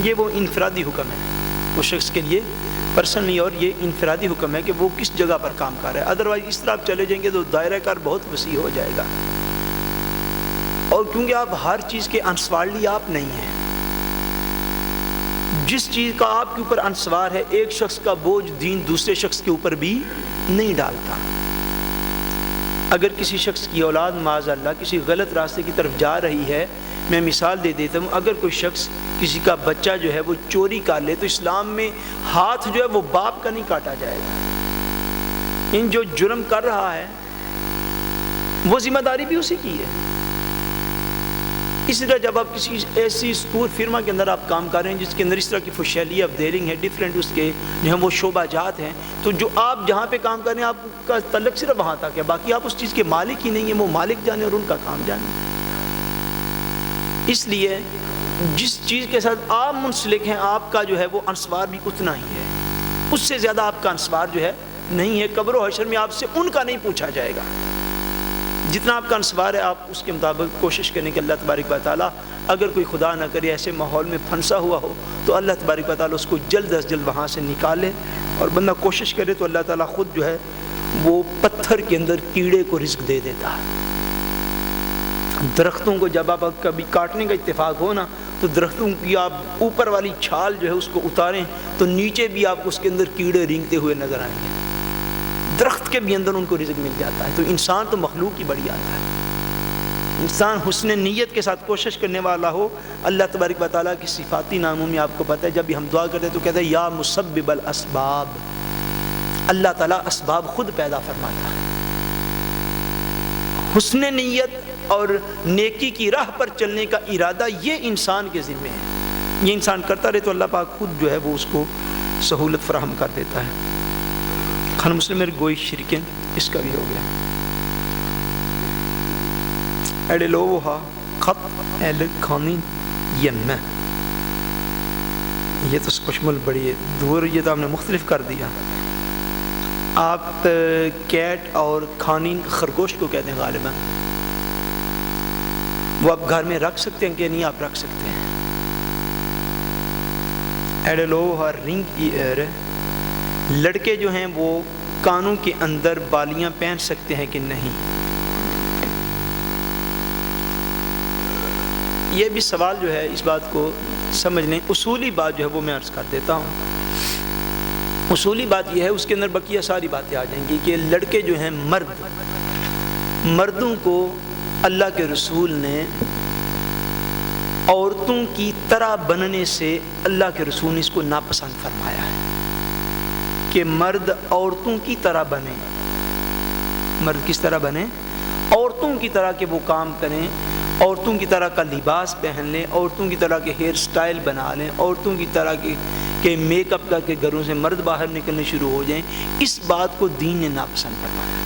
S2: یہ وہ انفرادی حکم ہے اس شخص کے لیے پرسنلی، اور یہ انفرادی حکم ہے کہ وہ کس جگہ پر کام کر رہا ہے۔ ادروائز اس طرح آپ چلے جائیں گے تو دائرہ کار بہت وسیع ہو جائے گا، اور کیونکہ آپ ہر چیز کے انسوارلی آپ نہیں ہیں، جس چیز کا آپ کے اوپر انسوار ہے، ایک شخص کا بوجھ دین دوسرے شخص کے اوپر بھی نہیں ڈالتا۔ اگر کسی شخص کی اولاد معاذ اللہ کسی غلط راستے کی طرف جا رہی ہے، میں مثال دے دیتا ہوں، اگر کوئی شخص کسی کا بچہ جو ہے وہ چوری کر لے تو اسلام میں ہاتھ جو ہے وہ باپ کا نہیں کاٹا جائے گا۔ جو جرم کر رہا ہے وہ ذمہ داری بھی اسی کی ہے۔ اسی طرح جب آپ کسی ایسی اسٹور فرما کے اندر آپ کام کر رہے ہیں جس کے اندر اس طرح کی فشیلی آف ڈیلنگ ہے، ڈفرینٹ اس کے جو ہیں وہ شعبہ جات ہیں، تو جو آپ جہاں پہ کام کر رہے ہیں آپ کا تعلق صرف وہاں تک ہے، باقی آپ اس چیز کے مالک ہی نہیں ہیں، وہ مالک جانے اور ان کا کام جانے۔ اس لیے جس چیز کے ساتھ آپ منسلک ہیں آپ کا جو ہے وہ انسوار بھی اتنا ہی ہے، اس سے زیادہ آپ کا انسوار جو ہے نہیں ہے۔ قبر و حشر میں آپ سے ان کا نہیں پوچھا جائے گا، جتنا آپ کا انسوار ہے آپ اس کے مطابق کوشش کرنے کہ اللہ تبارک و تعالیٰ اگر کوئی خدا نہ کرے ایسے ماحول میں پھنسا ہوا ہو تو اللہ تبارک و تعالیٰ اس کو جلد از جلد وہاں سے نکالے، اور بندہ کوشش کرے تو اللہ تعالیٰ خود جو ہے وہ پتھر کے اندر کیڑے کو رزق دے دیتا ہے۔ درختوں کو جب آپ کبھی کاٹنے کا اتفاق ہو نا تو درختوں کی آپ اوپر والی چھال جو ہے اس کو اتاریں تو نیچے بھی آپ کو اس کے اندر کیڑے رینگتے ہوئے نظر آئیں گے، درخت کے بھی اندر ان کو رزق مل جاتا ہے۔ تو انسان تو مخلوق ہی بڑی آتا ہے، انسان حسن نیت کے ساتھ کوشش کرنے والا ہو۔ اللہ تبارک و تعالیٰ کی صفاتی ناموں میں آپ کو پتہ ہے جب بھی ہم دعا کرتے ہیں تو کہتے ہیں یا مسبب الاسباب، اللہ تعالیٰ اسباب خود پیدا فرماتا ہے۔ حسن نیت اور نیکی کی راہ پر چلنے کا ارادہ یہ انسان کے ذمہ ہے، یہ انسان کرتا رہے تو اللہ پاک خود جو ہے وہ اس کو سہولت فراہم کر دیتا ہے۔ خان مسلم میرے گوئی شرکن اس کا بھی ہو گیا۔ ایڈلوہا خط ایل خانی یمہ، یہ تو سپشمل بڑی ہے دور، یہ تو آپ نے مختلف کر دیا۔ آپ کیٹ اور خانین خرگوش کو کہتے ہیں غالباً، وہ آپ گھر میں رکھ سکتے ہیں کہ نہیں؟ آپ رکھ سکتے ہیں۔ ایڈلوہا رنگ ایئر، لڑکے جو ہیں وہ کانوں کے اندر بالیاں پہن سکتے ہیں کہ نہیں؟ یہ بھی سوال جو ہے اس بات کو سمجھ لیں، اصولی بات جو ہے وہ میں عرض کر دیتا ہوں۔ اصولی بات یہ ہے، اس کے اندر بقیہ ساری باتیں آ جائیں گی کہ لڑکے جو ہیں مردوں کو اللہ کے رسول نے عورتوں کی طرح بننے سے اللہ کے رسول نے اس کو ناپسند فرمایا ہے کہ مرد عورتوں کی طرح بنے۔ مرد کس طرح بنے؟ عورتوں کی طرح کہ وہ کام کریں، عورتوں کی طرح کا لباس پہن لیں، عورتوں کی طرح کے ہیئر سٹائل بنا لیں، عورتوں کی طرح کے میک اپ کر کے گھروں سے مرد باہر نکلنے شروع ہو جائیں۔ اس بات کو دین نے ناپسند فرمایا۔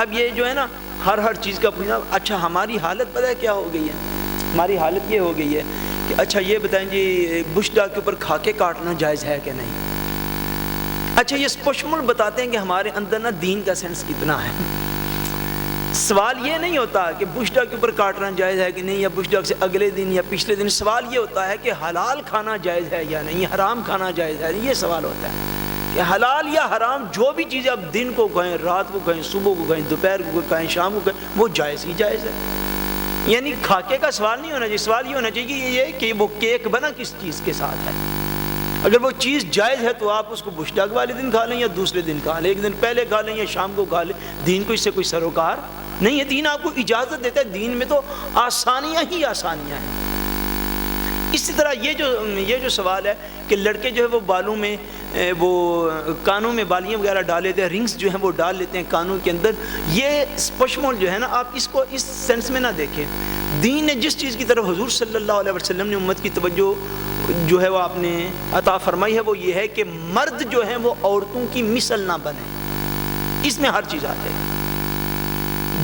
S2: اب یہ جو ہے نا ہر چیز کا پوچھنا، اچھا ہماری حالت پتہ ہے کیا ہو گئی ہے؟ ہماری حالت یہ ہو گئی ہے کہ اچھا یہ بتائیں جی بش ڈاگ کے اوپر کھاکے کاٹنا جائز ہے کہ نہیں؟ اچھا یہ پشمل بتاتے ہیں کہ ہمارے اندر نا دین کا سینس کتنا ہے۔ سوال یہ نہیں ہوتا کہ بش ڈاگ کے اوپر کاٹنا جائز ہے کہ نہیں، یا بش ڈاگ سے اگلے دن یا پچھلے دن، سوال یہ ہوتا ہے کہ حلال کھانا جائز ہے یا نہیں، حرام کھانا جائز ہے، یہ سوال ہوتا ہے کہ حلال یا حرام جو بھی چیزیں آپ دن کو کہیں، رات کو کہیں، صبح کو کہیں، دوپہر کو کہیں، شام کو کہیں، وہ جائز ہی جائز ہے۔ یعنی کھاکے کا سوال نہیں ہونا چاہیے، سوال یہ ہونا چاہیے یہ کہ وہ کیک بنا کس چیز کے ساتھ ہے۔ اگر وہ چیز جائز ہے تو آپ اس کو بش ڈاگ والے دن کھا لیں یا دوسرے دن کھا لیں، ایک دن پہلے کھا لیں یا شام کو کھا لیں، دین کو اس سے کوئی سروکار نہیں ہے۔ دین آپ کو اجازت دیتا ہے، دین میں تو آسانیاں ہی آسانیاں ہیں۔ اسی طرح یہ جو سوال ہے کہ لڑکے جو ہے وہ بالوں میں وہ کانوں میں بالیاں وغیرہ ڈال لیتے ہیں، رنگز جو ہیں وہ ڈال لیتے ہیں کانوں کے اندر، یہ پشمول جو ہے نا آپ اس کو اس سینس میں نہ دیکھیں۔ دین نے جس چیز کی طرف حضور صلی اللہ علیہ وسلم نے امت کی توجہ جو ہے وہ آپ نے عطا فرمائی ہے وہ یہ ہے کہ مرد جو ہیں وہ عورتوں کی مثل نہ بنے، اس میں ہر چیز آ جائے گی۔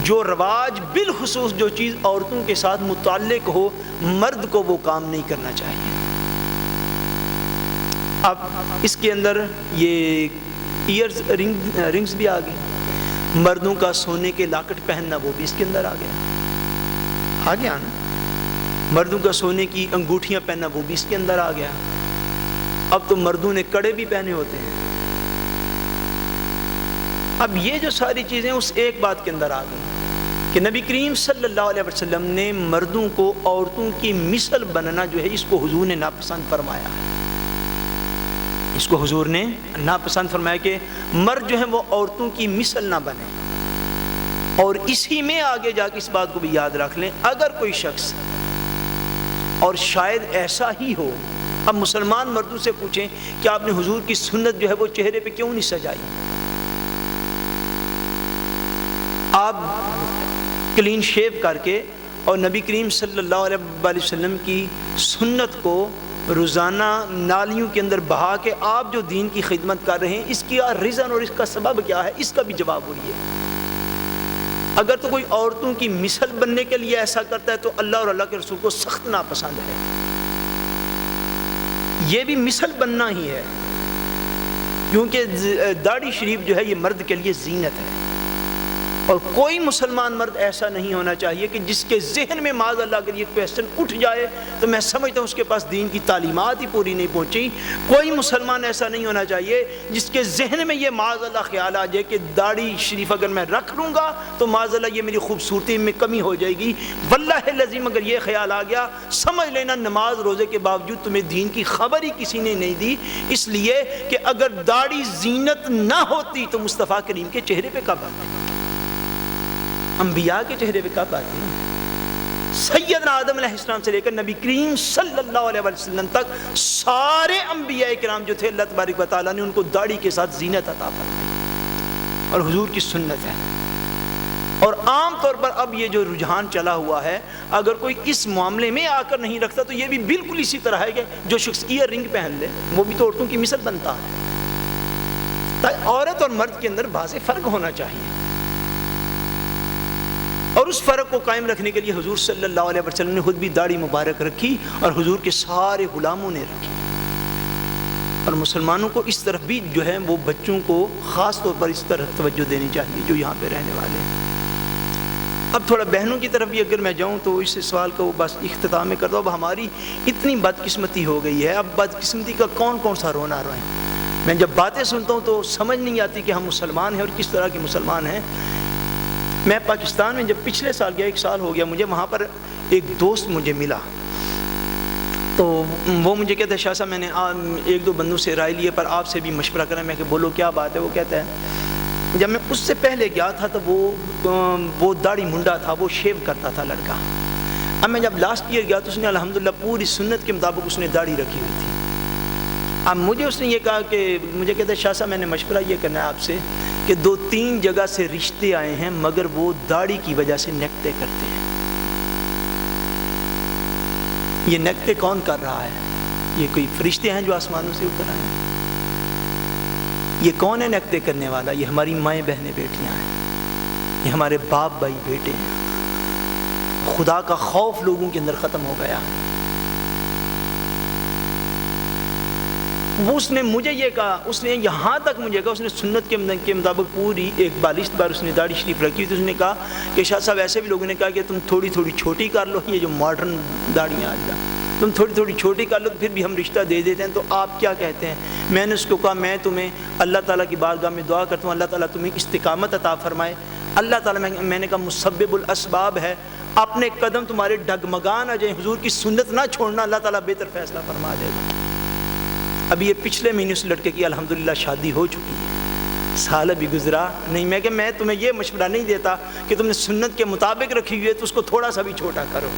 S2: جو رواج بالخصوص جو چیز عورتوں کے ساتھ متعلق ہو، مرد کو وہ کام نہیں کرنا چاہیے۔ اب اس کے اندر یہ ایئرز رنگز بھی آ گئی، مردوں کا سونے کے لاکٹ پہننا وہ بھی اس کے اندر آ گیا نا، مردوں کا سونے کی انگوٹھیاں پہننا وہ بھی اس کے اندر آ گیا۔ اب تو مردوں نے کڑے بھی پہنے ہوتے ہیں۔ اب یہ جو ساری چیزیں اس ایک بات کے اندر آ گئی کہ نبی کریم صلی اللہ علیہ وسلم نے مردوں کو عورتوں کی مثل بننا جو ہے اس کو حضور نے ناپسند فرمایا ہے. اس کو حضور نے ناپسند فرمایا کہ مرد جو ہے وہ عورتوں کی مثل نہ بنے. اور اسی میں آگے جا کے اس بات کو بھی یاد رکھ لیں, اگر کوئی شخص, اور شاید ایسا ہی ہو, اب مسلمان مردوں سے پوچھیں کہ آپ نے حضور کی سنت جو ہے وہ چہرے پہ کیوں نہیں سجائی؟ آپ کلین شیو کر کے اور نبی کریم صلی اللہ علیہ وسلم کی سنت کو روزانہ نالیوں کے اندر بہا کے آپ جو دین کی خدمت کر رہے ہیں, اس کی ریزن اور اس کا سبب کیا ہے, اس کا بھی جواب وہی ہے. اگر تو کوئی عورتوں کی مثل بننے کے لیے ایسا کرتا ہے تو اللہ اور اللہ کے رسول کو سخت ناپسند ہے. یہ بھی مثل بننا ہی ہے, کیونکہ داڑھی شریف جو ہے یہ مرد کے لیے زینت ہے. اور کوئی مسلمان مرد ایسا نہیں ہونا چاہیے کہ جس کے ذہن میں معاذ اللہ کے لیے کویسچن اٹھ جائے تو میں سمجھتا ہوں اس کے پاس دین کی تعلیمات ہی پوری نہیں پہنچی. کوئی مسلمان ایسا نہیں ہونا چاہیے جس کے ذہن میں یہ معاذ اللہ خیال آ جائے کہ داڑھی شریف اگر میں رکھ لوں گا تو معاذ اللہ یہ میری خوبصورتی میں کمی ہو جائے گی. واللہ العظیم اگر یہ خیال آ گیا, سمجھ لینا نماز روزے کے باوجود تمہیں دین کی خبر ہی کسی نے نہیں دی. اس لیے کہ اگر داڑھی زینت نہ ہوتی تو مصطفیٰ کریم کے چہرے پہ کب آتی, انبیاء کے چہرے پہ کب آتی ہے؟ سیدنا آدم علیہ السلام سے لے کر نبی کریم صلی اللہ علیہ وسلم تک سارے انبیاء کرام جو تھے اللہ تبارک و تعالیٰ نے ان کو داڑھی کے ساتھ زینت عطا فرمائی, اور حضور کی سنت ہے. اور عام طور پر اب یہ جو رجحان چلا ہوا ہے, اگر کوئی اس معاملے میں آ کر نہیں رکھتا تو یہ بھی بالکل اسی طرح ہے کہ جو شخص ایئر رنگ پہن لے وہ بھی تو عورتوں کی مثل بنتا ہے. عورت اور مرد کے اندر واضح فرق ہونا چاہیے, اور اس فرق کو قائم رکھنے کے لیے حضور صلی اللہ علیہ وسلم نے خود بھی داڑھی مبارک رکھی اور حضور کے سارے غلاموں نے رکھی. اور مسلمانوں کو اس طرف بھی جو ہے وہ بچوں کو خاص طور پر اس طرح توجہ دینی چاہیے جو یہاں پہ رہنے والے ہیں. اب تھوڑا بہنوں کی طرف بھی اگر میں جاؤں تو اس سوال کا وہ بس اختتام میں کرتا ہوں. اب ہماری اتنی بدقسمتی ہو گئی ہے, اب بدقسمتی کا کون کون سا رونا روئیں. میں جب باتیں سنتا ہوں تو سمجھ نہیں آتی کہ ہم مسلمان ہیں اور کس طرح کے مسلمان ہیں. میں پاکستان میں جب پچھلے سال گیا, 1 سال ہو گیا مجھے, وہاں پر ایک دوست مجھے ملا تو وہ مجھے کہتا ہے شاہ صاحب میں نے 1-2 بندوں سے رائے لیے پر آپ سے بھی مشورہ کرا. میں کہ بولو کیا بات ہے. وہ کہتا ہے جب میں اس سے پہلے گیا تھا تو وہ داڑھی منڈا تھا, وہ شیو کرتا تھا لڑکا. اب میں جب لاسٹ ایئر گیا تو اس نے الحمدللہ پوری سنت کے مطابق اس نے داڑھی رکھی ہوئی تھی. اب مجھے اس نے یہ کہا کہ مجھے کہتا ہے شاہ صاحب میں نے مشورہ یہ کرنا ہے آپ سے کہ 2-3 جگہ سے رشتے آئے ہیں مگر وہ داڑھی کی وجہ سے نکتے کرتے ہیں. یہ نکتے کون کر رہا ہے؟ یہ کوئی فرشتے ہیں جو آسمانوں سے اتر آئے ہیں؟ یہ کون ہے نکتے کرنے والا؟ یہ ہماری مائیں بہنیں بیٹیاں ہیں, یہ ہمارے باپ بھائی بیٹے ہیں. خدا کا خوف لوگوں کے اندر ختم ہو گیا. وہ اس نے مجھے یہ کہا, اس نے یہاں تک مجھے کہا, اس نے سنت کے مطابق پوری 42 بار اس نے داڑھی شریف رکھی تھی. اس نے کہا کہ شاہ صاحب ایسے بھی لوگوں نے کہا کہ تم تھوڑی تھوڑی چھوٹی کر لو, یہ جو ماڈرن داڑھیاں آ جا تم تھوڑی تھوڑی چھوٹی کر لو تو پھر بھی ہم رشتہ دے دیتے ہیں. تو آپ کیا کہتے ہیں؟ میں نے اس کو کہا میں تمہیں اللہ تعالیٰ کی بارگاہ میں دعا کرتا ہوں اللہ تعالیٰ تمہیں استقامت عطا فرمائے. اللہ تعالیٰ میں نے کہا مسبب الاسباب ہے, اپنے قدم تمہارے ڈگمگا نہ جائیں, حضور کی سنت نہ چھوڑنا, اللہ تعالیٰ بہتر فیصلہ فرما دے گا. ابھی یہ پچھلے مہینے اس لڑکے کی الحمدللہ شادی ہو چکی ہے, سال ابھی گزرا نہیں. میں کہ میں تمہیں یہ مشورہ نہیں دیتا کہ تم نے سنت کے مطابق رکھی ہوئی ہے تو اس کو تھوڑا سا بھی چھوٹا کرو,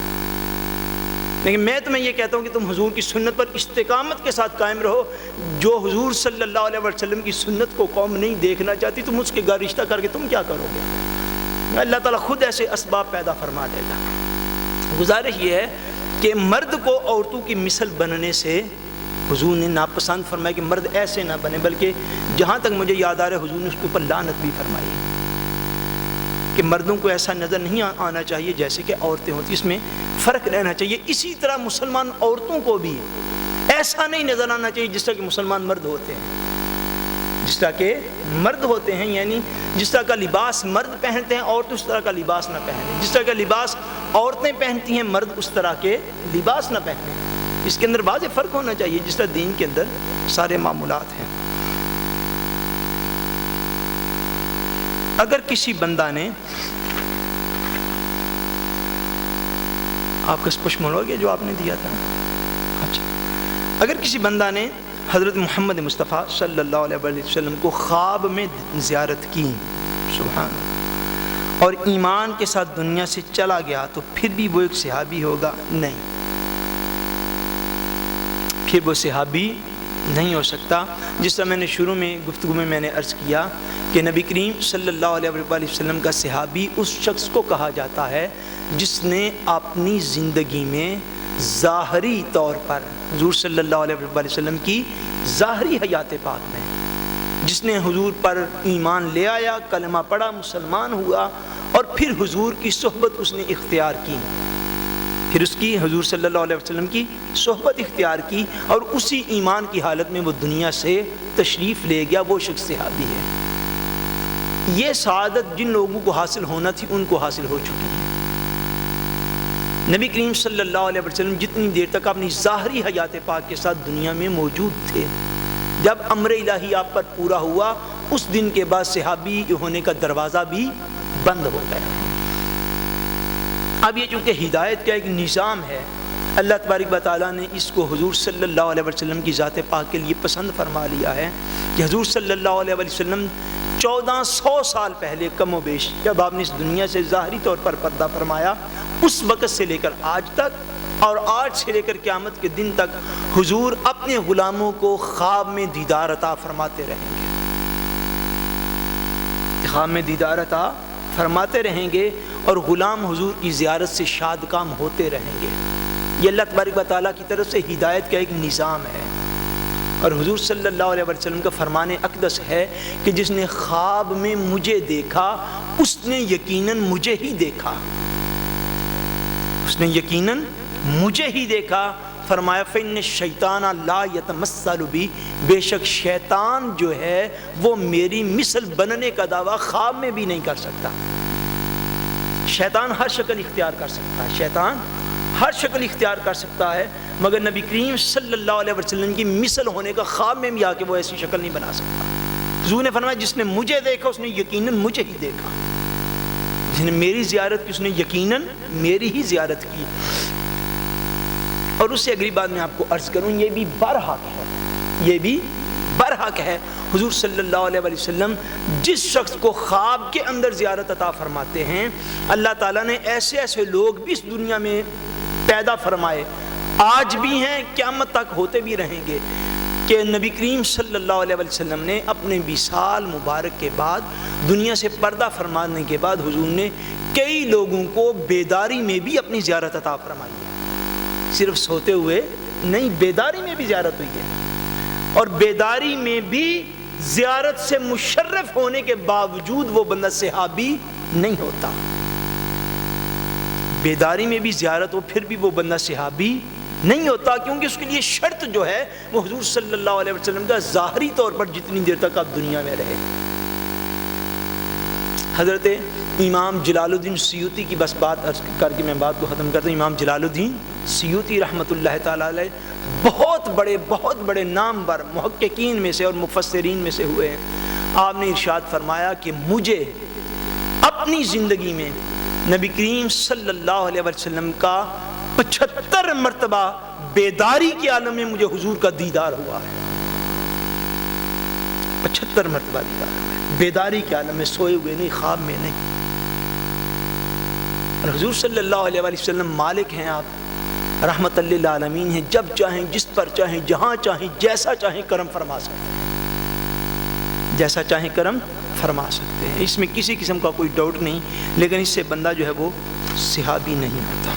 S2: لیکن میں تمہیں یہ کہتا ہوں کہ تم حضور کی سنت پر استقامت کے ساتھ قائم رہو. جو حضور صلی اللہ علیہ وسلم کی سنت کو قوم نہیں دیکھنا چاہتی تم اس کے گھر رشتہ کر کے تم کیا کرو گے؟ اللہ تعالیٰ خود ایسے اسباب پیدا فرما دے گا. گزارش یہ ہے کہ مرد کو عورتوں کی مثل بننے سے حضور نے ناپسند فرمایا کہ مرد ایسے نہ بنے, بلکہ جہاں تک مجھے یاد آ رہا ہے حضور نے اس کے اوپر لعنت بھی فرمائی کہ مردوں کو ایسا نظر نہیں آنا چاہیے جیسے کہ عورتیں ہوتی, اس میں فرق رہنا چاہیے. اسی طرح مسلمان عورتوں کو بھی ایسا نہیں نظر آنا چاہیے جس طرح کہ مسلمان مرد ہوتے ہیں, جس طرح کہ مرد ہوتے ہیں, یعنی جس طرح کا لباس مرد پہنتے ہیں عورتیں اس طرح کا لباس نہ پہنیں, جس طرح کا لباس عورتیں پہنتی ہیں مرد اس طرح کے لباس نہ پہنیں. اس کے اندر واضح فرق ہونا چاہیے جس طرح دین کے اندر سارے معمولات ہیں. اگر کسی بندہ نے آپ کا پشمول ہو گیا جو آپ نے دیا تھا؟ اچھا، اگر کسی بندہ نے حضرت محمد مصطفیٰ صلی اللہ علیہ وسلم کو خواب میں زیارت کی، سبحان اللہ، اور ایمان کے ساتھ دنیا سے چلا گیا، تو پھر بھی وہ ایک صحابی ہوگا؟ نہیں، پھر وہ صحابی نہیں ہو سکتا۔ جس طرح میں نے شروع میں گفتگو میں نے عرض کیا کہ نبی کریم صلی اللہ علیہ وسلم کا صحابی اس شخص کو کہا جاتا ہے جس نے اپنی زندگی میں ظاہری طور پر حضور صلی اللہ علیہ وسلم کی ظاہری حیات پاک میں، جس نے حضور پر ایمان لے آیا، کلمہ پڑھا، مسلمان ہوا، اور پھر حضور کی صحبت اس نے اختیار کی، پھر اس کی حضور صلی اللہ علیہ وسلم کی صحبت اختیار کی، اور اسی ایمان کی حالت میں وہ دنیا سے تشریف لے گیا، وہ شخص صحابی ہے۔ یہ سعادت جن لوگوں کو حاصل ہونا تھی ان کو حاصل ہو چکی ہے۔ نبی کریم صلی اللہ علیہ وسلم جتنی دیر تک اپنی ظاہری حیات پاک کے ساتھ دنیا میں موجود تھے، جب امر الہی آپ پر پورا ہوا، اس دن کے بعد صحابی ہونے کا دروازہ بھی بند ہو گیا۔ اب یہ چونکہ ہدایت کا ایک نظام ہے، اللہ تبارک و تعالیٰ نے اس کو حضور صلی اللہ علیہ وسلم کی ذات پاک کے لیے پسند فرما لیا ہے کہ حضور صلی اللہ علیہ وسلم 1400 سال پہلے کم و بیش جب آپ نے اس دنیا سے ظاہری طور پر پردہ فرمایا، اس وقت سے لے کر آج تک اور آج سے لے کر قیامت کے دن تک حضور اپنے غلاموں کو خواب میں دیدار عطا فرماتے رہیں گے، خواب میں دیدار عطا فرماتے رہیں گے، اور غلام حضور کی زیارت سے شاد کام ہوتے رہیں گے۔ یہ اللہ تبارک و تعالیٰ کی طرف سے ہدایت کا ایک نظام ہے، اور حضور صلی اللہ علیہ وسلم کا فرمان اقدس ہے کہ جس نے خواب میں مجھے دیکھا اس نے یقیناً مجھے ہی دیکھا، اس نے یقیناً مجھے ہی دیکھا۔ فرمایا فإن الشیطان لا یتمثل بی، بے شک شیطان جو ہے وہ میری مثل بننے کا دعویٰ خواب میں بھی نہیں کر سکتا۔ شیطان ہر شکل اختیار کر سکتا ہے، شیطان ہر شکل اختیار کر سکتا ہے، مگر نبی کریم صلی اللہ علیہ وسلم کی مثل ہونے کا خواب میں بھی آ کے وہ ایسی شکل نہیں بنا سکتا۔ حضور نے فرمایا جس نے مجھے دیکھا اس نے یقیناً مجھے ہی دیکھا، جس نے میری زیارت کی اس نے یقیناً میری ہی زیارت کی۔ اور اس سے اگلی بات میں آپ کو عرض کروں، یہ بھی برحق ہے، یہ بھی برحق ہے۔ حضور صلی اللہ علیہ وسلم جس شخص کو خواب کے اندر زیارت عطا فرماتے ہیں، اللہ تعالیٰ نے ایسے ایسے لوگ بھی اس دنیا میں پیدا فرمائے، آج بھی ہیں، قیامت تک ہوتے بھی رہیں گے، کہ نبی کریم صلی اللہ علیہ وسلم نے اپنے وصال مبارک کے بعد دنیا سے پردہ فرمانے کے بعد حضور نے کئی لوگوں کو بیداری میں بھی اپنی زیارت عطا فرمائی ہے، صرف سوتے ہوئے نہیں، بیداری میں بھی زیارت ہوئی ہے، اور بیداری میں بھی زیارت سے مشرف ہونے کے باوجود وہ بندہ صحابی نہیں ہوتا، بیداری میں بھی زیارت ہو پھر بھی وہ بندہ صحابی نہیں ہوتا، کیونکہ اس کے لیے شرط جو ہے وہ حضور صلی اللہ علیہ وسلم کا ظاہری طور پر جتنی دیر تک آپ دنیا میں رہے۔ حضرت امام جلال الدین سیوطی کی بس بات عرض کر کے میں بات کو ختم کرتا ہوں۔ امام جلال الدین سیوطی رحمۃ اللہ تعالیٰ علیہ بہت بڑے نامور محققین میں سے اور مفسرین میں سے ہوئے ہیں۔ آپ نے ارشاد فرمایا کہ مجھے اپنی زندگی میں نبی کریم صلی اللہ علیہ وسلم کا 75 مرتبہ بیداری کے عالم میں مجھے حضور کا دیدار ہوا ہے، 75 مرتبہ دیدار ہوا ہے بیداری کے عالم میں، سوئے ہوئے نہیں، خواب میں نہیں۔ اور حضور صلی اللہ علیہ وسلم مالک ہیں، آپ رحمت للعالمین ہیں، جب چاہیں جس پر چاہیں جہاں چاہیں جیسا چاہیں کرم فرما سکتے ہیں، جیسا چاہیں کرم فرما سکتے ہیں، اس میں کسی قسم کا کوئی ڈاؤٹ نہیں، لیکن اس سے بندہ جو ہے وہ صحابی نہیں ہوتا۔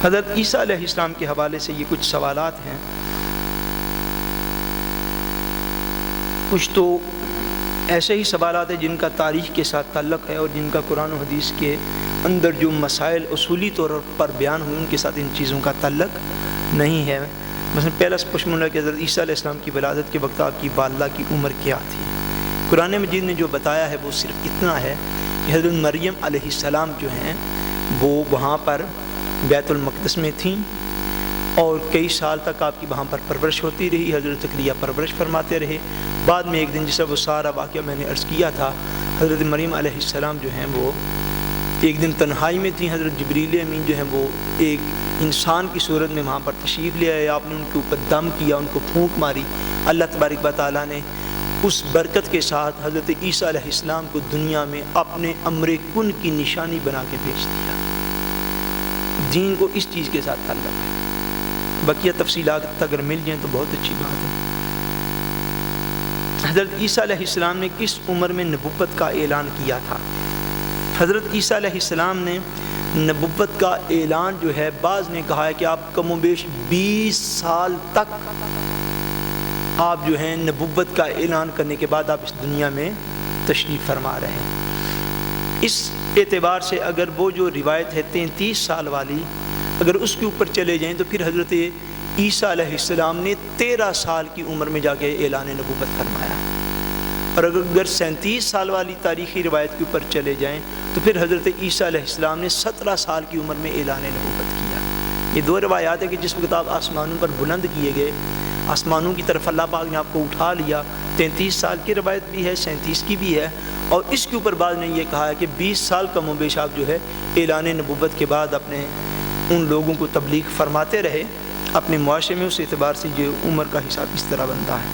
S2: حضرت عیسیٰ علیہ السلام کے حوالے سے یہ کچھ سوالات ہیں، کچھ تو ایسے ہی سوالات ہیں جن کا تاریخ کے ساتھ تعلق ہے اور جن کا قرآن و حدیث کے اندر جو مسائل اصولی طور پر بیان ہوئے ان کے ساتھ ان چیزوں کا تعلق نہیں ہے۔ مثلا پہلا پشمن ہے کہ حضرت عیسیٰ علیہ السلام کی ولادت کے وقت آپ کی والدہ کی عمر کیا تھی؟ قرآن مجید نے جو بتایا ہے وہ صرف اتنا ہے کہ حضرت مریم علیہ السلام جو ہیں وہ وہاں پر بیت المقدس میں تھیں، اور کئی سال تک آپ کی وہاں پر پرورش ہوتی رہی، حضرت زکریا پرورش فرماتے رہے۔ بعد میں ایک دن جس وہ سارا واقعہ میں نے عرض کیا تھا، حضرت مریم علیہ السلام جو ہیں وہ ایک دن تنہائی میں تھیں، حضرت جبریل امین جو ہیں وہ ایک انسان کی صورت میں وہاں پر تشریف لے آئے، آپ نے ان کے اوپر دم کیا، ان کو پھونک ماری، اللہ تبارک و تعالیٰ نے اس برکت کے ساتھ حضرت عیسیٰ علیہ السلام کو دنیا میں اپنے امر کن کی نشانی بنا کے بھیج دیا۔ دین کو اس چیز کے ساتھ تعلق ہے، بقیہ تفصیلات اگر مل جائیں تو بہت اچھی بات ہے۔ حضرت عیسیٰ علیہ السلام نے کس عمر میں نبوت کا اعلان کیا تھا؟ حضرت عیسیٰ علیہ السلام نے نبوت کا اعلان جو ہے، بعض نے کہا ہے کہ آپ کم و بیش 20 سال تک آپ جو ہیں نبوت کا اعلان کرنے کے بعد آپ اس دنیا میں تشریف فرما رہے ہیں۔ اس اعتبار سے اگر وہ جو روایت ہے 33 سال والی، اگر اس کے اوپر چلے جائیں تو پھر حضرت عیسیٰ علیہ السلام نے 13 سال کی عمر میں جا کے اعلان نبوت فرمایا، اور اگر 37 سال والی تاریخی روایت کے اوپر چلے جائیں تو پھر حضرت عیسیٰ علیہ السلام نے 17 سال کی عمر میں اعلان نبوت کیا۔ یہ دو روایات ہیں کہ جس وقت آپ آسمانوں پر بلند کیے گئے، آسمانوں کی طرف اللہ پاک نے آپ کو اٹھا لیا، 33 سال کی روایت بھی ہے، 37 کی بھی ہے، اور اس کے اوپر بعض نے یہ کہا ہے کہ 20 سال کم و بیش آپ جو ہے اعلان نبوت کے بعد اپنے ان لوگوں کو تبلیغ فرماتے رہے اپنے معاشرے میں۔ اس اعتبار سے یہ عمر کا حساب اس طرح بنتا ہے۔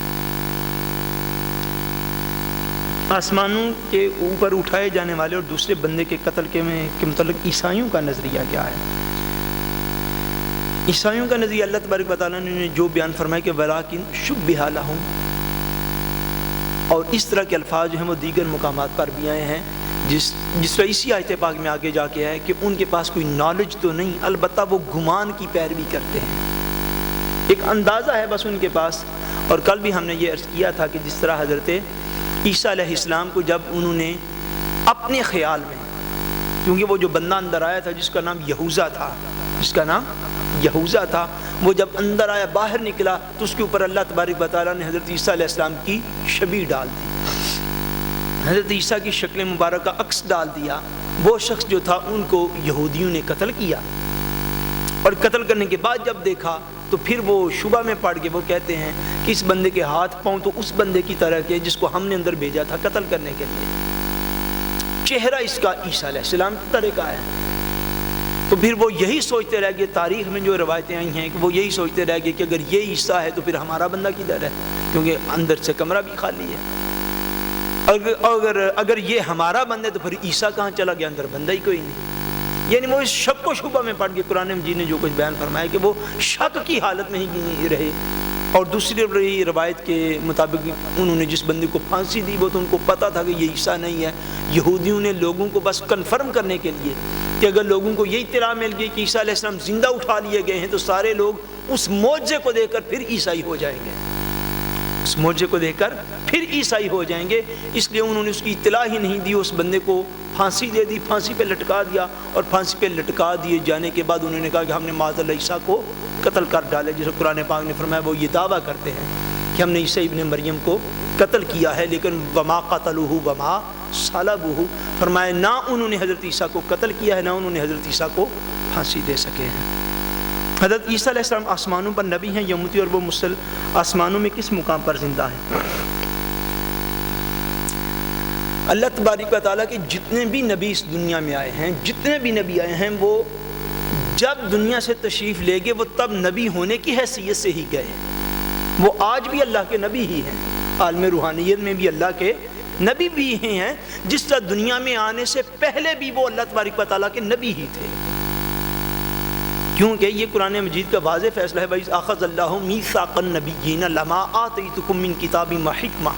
S2: آسمانوں کے اوپر اٹھائے جانے والے اور دوسرے بندے کے قتل کے متعلق عیسائیوں کا نظریہ کیا ہے؟ عیسائیوں کا نظریہ اللہ تبارک و تعالیٰ نے جو بیان فرمایا کہ وَلَٰكِن شُبِّهَ لَهُمْ، اور اس طرح کے الفاظ جو ہیں وہ دیگر مقامات پر بھی آئے ہیں، جس طرح اسی آیت پاک میں آگے جا کے ہے کہ ان کے پاس کوئی نالج تو نہیں، البتہ وہ گمان کی پیروی کرتے ہیں، ایک اندازہ ہے بس ان کے پاس۔ اور کل بھی ہم نے یہ عرض کیا تھا کہ جس طرح حضرت عیسیٰ علیہ السلام کو جب انہوں نے اپنے خیال میں، کیونکہ وہ جو بندہ اندر آیا تھا جس کا نام یہوذا تھا، وہ جب اندر آیا باہر نکلا تو اس کے اوپر اللہ تبارک و تعالیٰ نے حضرت عیسیٰ علیہ السلام کی شبیہ ڈال دی، حضرت عیسیٰ کی شکل مبارکہ عکس ڈال دیا۔ وہ شخص جو تھا ان کو یہودیوں نے قتل کیا، اور قتل کرنے کے بعد جب دیکھا تو پھر وہ شبہ میں پڑ کے وہ کہتے ہیں کہ اس بندے کے ہاتھ پاؤں تو اس بندے کی طرح کے جس کو ہم نے اندر بھیجا تھا قتل کرنے کے لیے، چہرہ اس کا عیسیٰ علیہ السلام کی طرح کا ہے۔ تو پھر وہ یہی سوچتے رہ گئے، تاریخ میں جو روایتیں آئی ہیں کہ وہ یہی سوچتے رہ گئے کہ اگر یہ عیسیٰ ہے تو پھر ہمارا بندہ کدھر ہے، کیونکہ اندر سے کمرہ بھی خالی ہے، اگر یہ ہمارا بندہ ہے تو پھر عیسیٰ کہاں چلا گیا، اندر بندہ ہی کوئی نہیں۔ یعنی وہ اس شک و شبہ میں پڑ گئے۔ قرآن مجید نے جو کچھ بیان فرمایا کہ وہ شک کی حالت میں ہی رہے۔ اور دوسری روایت کے مطابق انہوں نے جس بندے کو پھانسی دی وہ تو ان کو پتہ تھا کہ یہ عیسیٰ نہیں ہے، یہودیوں نے لوگوں کو بس کنفرم کرنے کے لیے کہ اگر لوگوں کو یہ اطلاع مل گئی کہ عیسیٰ علیہ السلام زندہ اٹھا لیے گئے ہیں تو سارے لوگ اس معجزے کو دیکھ کر پھر عیسائی ہو جائیں گے، اس معجزے کو دیکھ کر پھر عیسائی ہو جائیں گے، اس لیے انہوں نے اس کی اطلاع ہی نہیں دی، اس بندے کو پھانسی دے دی، پھانسی پہ لٹکا دیا، اور پھانسی پہ لٹکا دیے جانے کے بعد انہوں نے کہا کہ ہم نے معاذ اللہ عیسیٰ کو قتل کر ڈالے، جیسے قرآن پاک نے فرمایا وہ یہ دعویٰ کرتے ہیں کہ ہم نے عیسیٰ ابن مریم کو قتل کیا ہے، لیکن وما قتلوہ وما صلبوہ، فرمایا نہ انہوں نے حضرت عیسیٰ کو قتل کیا ہے نہ انہوں نے حضرت عیسیٰ کو پھانسی دے سکے ہیں۔ حضرت عیسیٰ علیہ السلام آسمانوں پر نبی ہیں یا امتی، اور وہ مسل آسمانوں میں کس مقام پر زندہ ہے؟ اللہ تبارک و تعالیٰ کے جتنے بھی نبی اس دنیا میں آئے ہیں، جتنے بھی نبی آئے ہیں، وہ جب دنیا سے تشریف لے گئے وہ تب نبی ہونے کی حیثیت سے ہی گئے، وہ آج بھی اللہ کے نبی ہی ہیں، عالم روحانیت میں بھی اللہ کے نبی بھی ہیں، جس طرح دنیا میں آنے سے پہلے بھی وہ اللہ تبارک و تعالیٰ کے نبی ہی تھے، کیونکہ یہ قرآن مجید کا واضح فیصلہ ہے، بھائی اخذ اللہ میثاق النبیین لما آتیتکم من کتاب و حکمہ،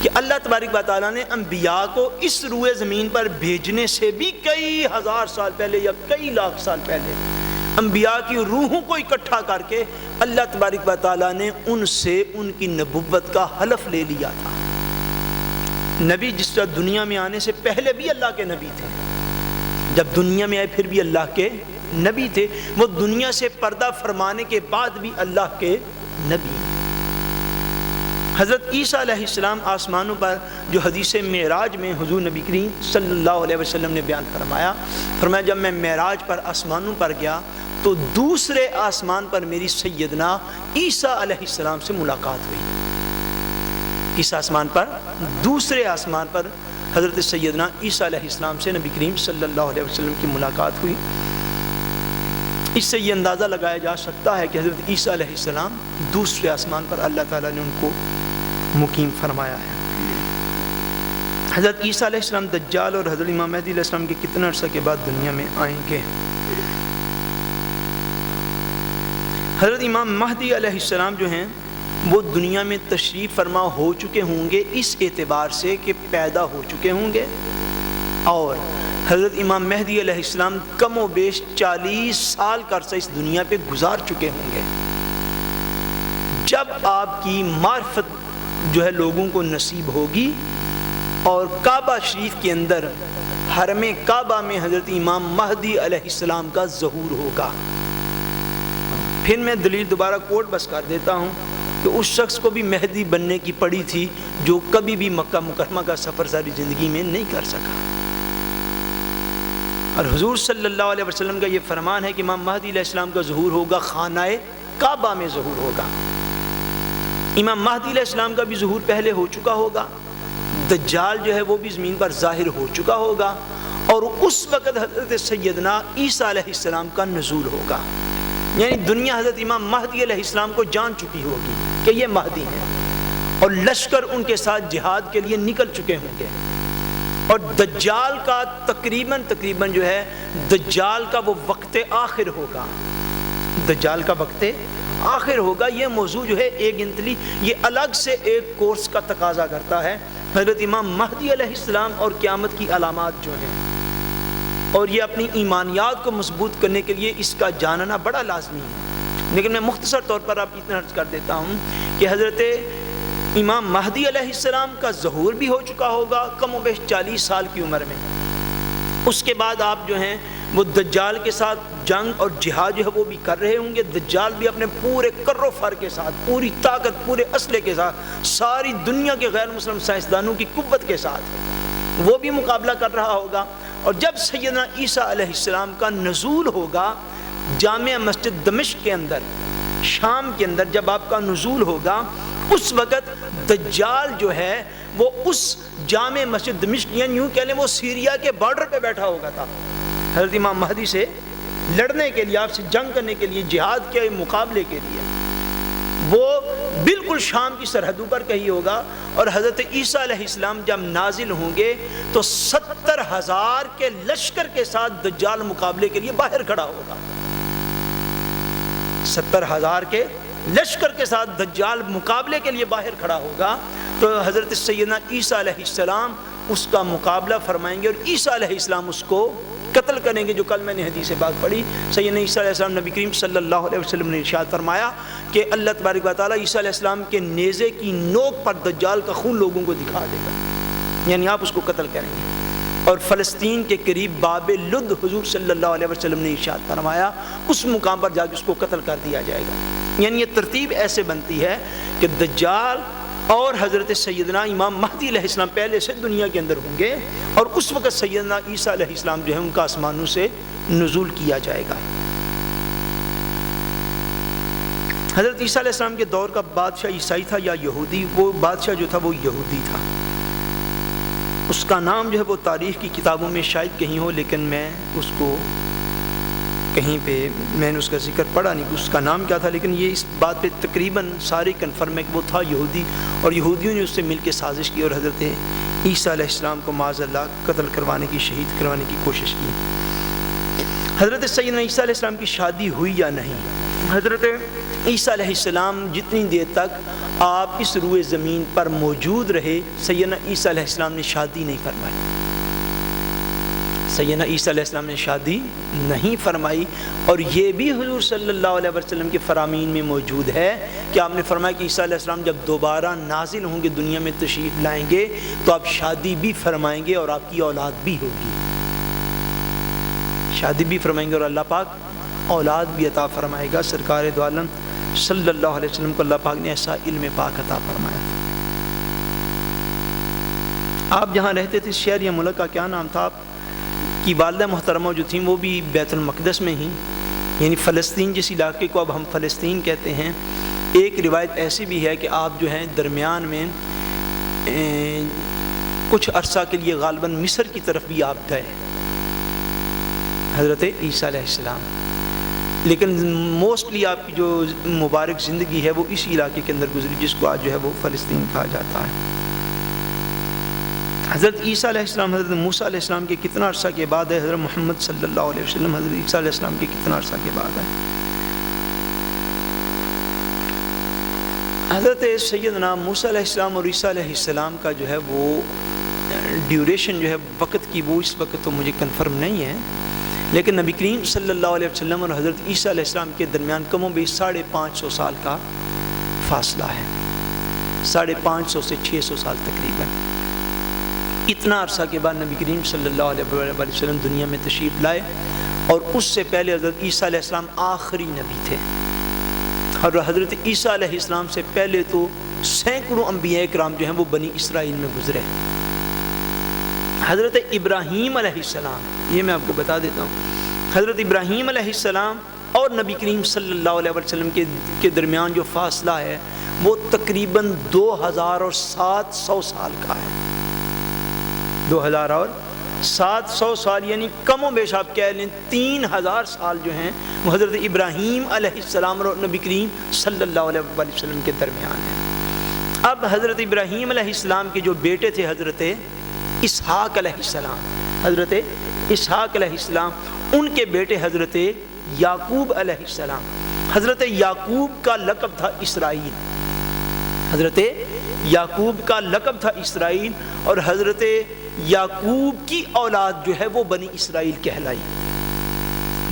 S2: کہ اللہ تبارک و تعالیٰ نے انبیاء کو اس روئے زمین پر بھیجنے سے بھی کئی ہزار سال پہلے یا کئی لاکھ سال پہلے انبیاء کی روحوں کو اکٹھا کر کے اللہ تبارک و تعالیٰ نے ان سے ان کی نبوت کا حلف لے لیا تھا۔ نبی جس طرح دنیا میں آنے سے پہلے بھی اللہ کے نبی تھے، جب دنیا میں آئے پھر بھی اللہ کے نبی تھے، وہ دنیا سے پردہ فرمانے کے بعد بھی اللہ کے نبی۔ حضرت عیسیٰ علیہ السلام آسمانوں پر جو حدیث معراج میں حضور نبی کریم صلی اللہ علیہ وسلم نے بیان فرمایا جب میں معراج پر آسمانوں پر گیا تو دوسرے آسمان پر میری سیدنا عیسیٰ علیہ السلام سے ملاقات ہوئی. کس آسمان پر؟ دوسرے آسمان پر حضرت سیدنا عیسیٰ علیہ السلام سے نبی کریم صلی اللہ علیہ وسلم کی ملاقات ہوئی. اس سے یہ اندازہ لگایا جا سکتا ہے کہ حضرت عیسیٰ علیہ السلام دوسرے آسمان پر اللہ تعالیٰ نے ان کو مقیم فرمایا ہے. حضرت عیسیٰ علیہ السلام دجال اور حضرت امام مہدی علیہ السلام کے کتنے عرصہ کے بعد دنیا میں آئیں گے؟ حضرت امام مہدی علیہ السلام جو ہیں وہ دنیا میں تشریف فرما ہو چکے ہوں گے اس اعتبار سے کہ پیدا ہو چکے ہوں گے، اور حضرت امام مہدی علیہ السلام کم و بیش 40 سال کا عرصہ اس دنیا پہ گزار چکے ہوں گے. جب آپ کی معرفت جو ہے لوگوں کو نصیب ہوگی اور کعبہ شریف کے اندر حرم کعبہ میں حضرت امام مہدی علیہ السلام کا ظہور ہوگا. پھر میں دلیل دوبارہ کوٹ بس کر دیتا ہوں کہ اس شخص کو بھی مہدی بننے کی پڑی تھی جو کبھی بھی مکہ مکرمہ کا سفر ساری زندگی میں نہیں کر سکا. اور حضور صلی اللہ علیہ وسلم کا یہ فرمان ہے کہ امام مہدی علیہ السلام کا ظہور ہوگا خانہ کعبہ میں ظہور ہوگا. امام مہدی علیہ السلام کا بھی ظہور پہلے ہو چکا ہوگا، دجال جو ہے وہ بھی زمین پر ظاہر ہو چکا ہوگا، اور اس وقت حضرت سیدنا عیسیٰ علیہ السلام کا نزول ہوگا. یعنی دنیا حضرت امام مہدی علیہ السلام کو جان چکی ہوگی کہ یہ مہدی ہیں، اور لشکر ان کے ساتھ جہاد کے لیے نکل چکے ہوں گے. اور دجال کا تقریباً جو ہے دجال کا وہ وقت آخر ہوگا. دجال کا وقت آخر ہوگا. یہ موضوع جو ہے ایک انتلی یہ الگ سے ایک کورس کا تقاضا کرتا ہے. حضرت امام مہدی علیہ السلام اور قیامت کی علامات جو ہیں، اور یہ اپنی ایمانیات کو مضبوط کرنے کے لیے اس کا جاننا بڑا لازمی ہے. لیکن میں مختصر طور پر آپ اتنا عرض کر دیتا ہوں کہ حضرت امام مہدی علیہ السلام کا ظہور بھی ہو چکا ہوگا کم و بیش 40 سال کی عمر میں. اس کے بعد آپ جو ہیں وہ دجال کے ساتھ جنگ اور جہاد جو ہے وہ بھی کر رہے ہوں گے. دجال بھی اپنے پورے کر و فر کے ساتھ، پوری طاقت، پورے اسلحے کے ساتھ، ساری دنیا کے غیر مسلم سائنسدانوں کی قوت کے ساتھ وہ بھی مقابلہ کر رہا ہوگا. اور جب سیدنا عیسیٰ علیہ السلام کا نزول ہوگا جامع مسجد دمشق کے اندر، شام کے اندر جب آپ کا نزول ہوگا، اس وقت دجال جو ہے وہ اس جامع مسجد دمشق، یعنی یوں کہہ لیں وہ سیریا کے بارڈر پہ بیٹھا ہوگا تھا حضرت امام مہدی سے لڑنے کے لیے، آپ سے جنگ کرنے کے لیے، جہاد کے مقابلے کے لیے. وہ بالکل شام کی سرحدوں پر کہیں ہوگا. اور حضرت عیسیٰ علیہ السلام جب نازل ہوں گے تو 70,000 کے لشکر کے ساتھ دجال مقابلے کے لیے باہر کھڑا ہوگا. 70,000 کے لشکر کے ساتھ دجال مقابلے کے لیے باہر کھڑا ہوگا. تو حضرت سیدنا عیسیٰ علیہ السلام اس کا مقابلہ فرمائیں گے، اور عیسیٰ علیہ السلام اس کو قتل کریں گے. جو کل میں نے حدیث بات پڑھی، سیدنا عیسیٰ علیہ السلام، نبی کریم صلی اللہ علیہ وسلم نے ارشاد فرمایا کہ اللہ تبارک و تعالیٰ عیسیٰ علیہ السلام کے نیزے کی نوک پر دجال کا خون لوگوں کو دکھا دے گا، یعنی آپ اس کو قتل کریں گے. اور فلسطین کے قریب باب لد حضور صلی اللہ علیہ وسلم نے ارشاد فرمایا اس مقام پر جا کے اس کو قتل کر دیا جائے گا. یعنی یہ ترتیب ایسے بنتی ہے کہ دجال اور حضرت سیدنا امام مہدی علیہ السلام پہلے سے دنیا کے اندر ہوں گے، اور اس وقت سیدنا عیسیٰ علیہ السلام جو ہے ان کا آسمانوں سے نزول کیا جائے گا. حضرت عیسیٰ علیہ السلام کے دور کا بادشاہ عیسائی تھا یا یہودی؟ وہ بادشاہ جو تھا وہ یہودی تھا. اس کا نام جو ہے وہ تاریخ کی کتابوں میں شاید کہیں ہو، لیکن میں اس کو کہیں پہ میں نے اس کا ذکر پڑھا نہیں کہ اس کا نام کیا تھا. لیکن یہ اس بات پہ تقریباً سارے کنفرم ہے کہ وہ تھا یہودی، اور یہودیوں نے اس سے مل کے سازش کی اور حضرت عیسیٰ علیہ السلام کو معاذ اللہ قتل کروانے کی، شہید کروانے کی کوشش کی. حضرت سیدنا عیسیٰ علیہ السلام کی شادی ہوئی یا نہیں؟ حضرت عیسیٰ علیہ السلام جتنی دیر تک آپ اس روئے زمین پر موجود رہے، سیدنا عیسیٰ علیہ السلام نے شادی نہیں فرمائی. سیدنا عیسیٰ علیہ السلام نے شادی نہیں فرمائی. اور یہ بھی حضور صلی اللہ علیہ وسلم کے فرامین میں موجود ہے کہ آپ نے فرمایا کہ عیسیٰ علیہ السلام جب دوبارہ نازل ہوں گے، دنیا میں تشریف لائیں گے، تو آپ شادی بھی فرمائیں گے اور آپ کی اولاد بھی ہوگی. شادی بھی فرمائیں گے اور اللہ پاک اولاد بھی عطا فرمائے گا. سرکار دو عالم صلی اللہ علیہ وسلم کو اللہ پاک نے ایسا علم پاک عطا فرمایا تھا. آپ جہاں رہتے تھے شہر یا ملک کا کیا نام تھا؟ آپ کی والدہ محترمہ جو تھیں وہ بھی بیت المقدس میں ہی یعنی فلسطین جس علاقے کو اب ہم فلسطین کہتے ہیں، ایک روایت ایسی بھی ہے کہ آپ جو ہیں درمیان میں کچھ عرصہ کے لیے غالباً مصر کی طرف بھی آپ گئے، حضرت عیسیٰ علیہ السلام، لیکن موسٹلی آپ کی جو مبارک زندگی ہے وہ اسی علاقے کے اندر گزری جس کو آج جو ہے وہ فلسطین کہا جاتا ہے۔ حضرت عیسیٰ علیہ السلام حضرت موسیٰ علیہ السلام کے کتنا عرصہ کے بعد ہے؟ حضرت محمد صلی اللہ علیہ وسلم حضرت عیسیٰ علیہ السلام کے کتنا عرصہ کے بعد ہے؟ حضرت سیدنا موسیٰ علیہ السلام اور عیسیٰ علیہ السلام کا جو ہے وہ ڈیوریشن جو ہے وقت کی، وہ اس وقت تو مجھے کنفرم نہیں ہے، لیکن نبی کریم صلی اللہ علیہ وسلم اور حضرت عیسیٰ علیہ السلام کے درمیان کم و بیش 550 سال کا فاصلہ ہے، 550 سے 600 سال تقریباً۔ اتنا عرصہ کے بعد نبی کریم صلی اللہ علیہ وسلم دنیا میں تشریف لائے، اور اس سے پہلے حضرت عیسیٰ علیہ السلام آخری نبی تھے، اور حضرت عیسیٰ علیہ السلام سے پہلے تو سینکڑوں انبیاء کرام جو ہیں وہ بنی اسرائیل میں گزرے۔ حضرت ابراہیم علیہ السلام، یہ میں آپ کو بتا دیتا ہوں، حضرت ابراہیم علیہ السلام اور نبی کریم صلی اللہ علیہ وسلم کے درمیان جو فاصلہ ہے وہ تقریباً 2700 سال کا ہے، 2700 سال، یعنی کم و بیش آپ کہہ لیں 3000 سال جو ہیں وہ حضرت ابراہیم علیہ السلام اور نبی کریم صلی اللہ علیہ وسلم کے درمیان ہیں۔ اب حضرت ابراہیم علیہ السلام کے جو بیٹے تھے حضرت اسحاق علیہ السلام، حضرت اسحاق علیہ السلام، ان کے بیٹے حضرت یعقوب علیہ السلام۔ حضرت یعقوب کا لقب تھا اسرائیل، حضرت یعقوب کا لقب تھا اسرائیل، اور حضرت یعقوب کی اولاد جو ہے وہ بنی اسرائیل کہلائی،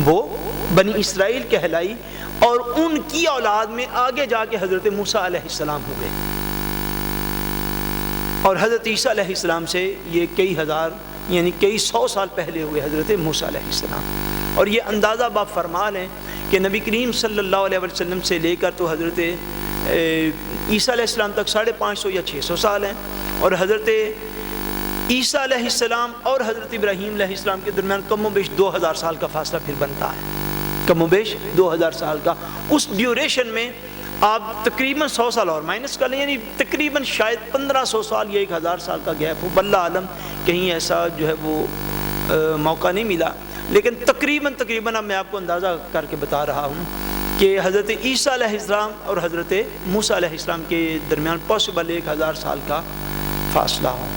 S2: وہ بنی اسرائیل کہلائی، اور ان کی اولاد میں آگے جا کے حضرت موسیٰ علیہ السلام ہو گئے، اور حضرت عیسیٰ علیہ السلام سے یہ کئی ہزار یعنی کئی 100 سال پہلے ہوئے حضرت موسیٰ علیہ السلام۔ اور یہ اندازہ باپ فرما لیں کہ نبی کریم صلی اللہ علیہ وسلم سے لے کر تو حضرت عیسیٰ علیہ السلام تک 550 یا 600 سال ہیں، اور حضرت عیسیٰ علیہ السلام اور حضرت ابراہیم علیہ السلام کے درمیان کم و بیش 2000 سال کا فاصلہ پھر بنتا ہے، کم و بیش 2000 سال کا۔ اس ڈیوریشن میں آپ تقریباً 100 سال اور مائنس کر لیں، یعنی تقریباً شاید 1500 سال یا 1000 سال کا گیپ ہو، واللہ عالم، کہیں ایسا جو ہے وہ موقع نہیں ملا، لیکن تقریباً اب میں آپ کو اندازہ کر کے بتا رہا ہوں کہ حضرت عیسیٰ علیہ السلام اور حضرت موسیٰ علیہ السلام کے درمیان پاسبل 1000 سال کا فاصلہ ہو۔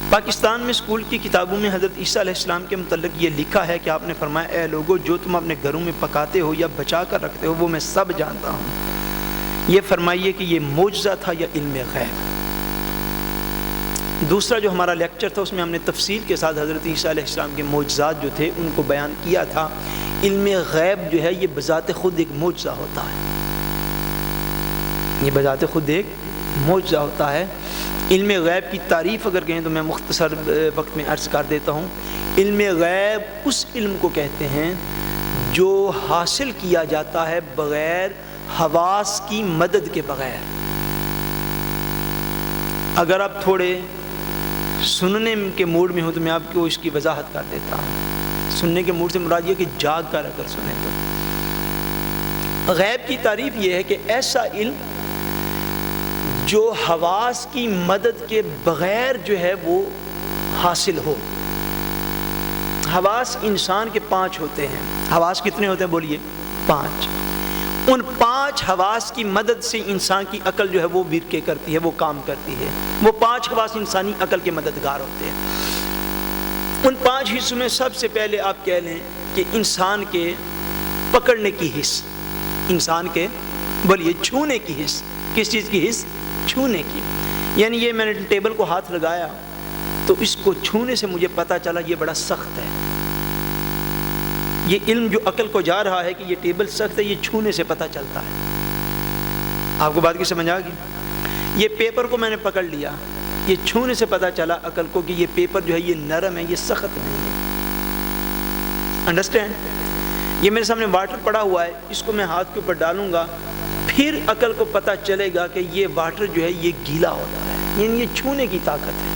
S2: پاکستان میں اسکول کی کتابوں میں حضرت عیسیٰ علیہ السلام کے متعلق یہ لکھا ہے کہ آپ نے فرمایا، اے لوگو، جو تم اپنے گھروں میں پکاتے ہو یا بچا کر رکھتے ہو وہ میں سب جانتا ہوں، یہ فرمائیے کہ یہ معجزہ تھا یا علم غیب۔ دوسرا جو ہمارا لیکچر تھا اس میں ہم نے تفصیل کے ساتھ حضرت عیسیٰ علیہ السلام کے معجزات جو تھے ان کو بیان کیا تھا۔ علم غیب جو ہے یہ بذات خود ایک معجزہ ہوتا ہے، یہ بذات خود ایک معجزہ ہوتا ہے۔ علم غیب کی تعریف اگر کہیں تو میں مختصر وقت میں عرض کر دیتا ہوں۔ علم غیب اس علم کو کہتے ہیں جو حاصل کیا جاتا ہے بغیر حواس کی مدد کے بغیر۔ اگر آپ تھوڑے سننے کے موڈ میں ہو تو میں آپ کو اس کی وضاحت کر دیتا ہوں۔ سننے کے موڈ سے مراد یہ کہ جاگ کر اگر سنیں تو غیب کی تعریف یہ ہے کہ ایسا علم جو حواس کی مدد کے بغیر جو ہے وہ حاصل ہو۔ حواس انسان کے 5 ہوتے ہیں۔ حواس کتنے ہوتے ہیں بولیے؟ 5۔ ان 5 حواس کی مدد سے انسان کی عقل جو ہے وہ ورکے کرتی ہے، وہ کام کرتی ہے۔ وہ 5 حواس انسانی عقل کے مددگار ہوتے ہیں۔ ان 5 حصوں میں سب سے پہلے آپ کہہ لیں کہ انسان کے پکڑنے کی حس، انسان کے بولیے چھونے کی حس۔ کس چیز کی حس؟ چھونے کی۔ یعنی یہ میں نے ٹیبل کو ہاتھ لگایا تو اس کو چھونے سے مجھے پتا چلا یہ بڑا سخت ہے۔ یہ علم جو عقل کو جا رہا ہے کہ یہ ٹیبل سخت ہے، یہ چھونے سے پتا چلتا ہے۔ آپ کو بات کی سمجھ آ گئی؟ یہ پیپر کو میں نے پکڑ لیا، یہ چھونے سے پتا چلا عقل کو کہ یہ پیپر جو ہے یہ نرم ہے، یہ سخت نہیں ہے۔ انڈرسٹینڈ؟ یہ میرے سامنے واٹر پڑا ہوا ہے، اس کو میں ہاتھ کے اوپر ڈالوں گا، پھر عقل کو پتہ چلے گا کہ یہ واٹر جو ہے یہ گیلا ہوتا ہے، یعنی یہ چھونے کی طاقت ہے۔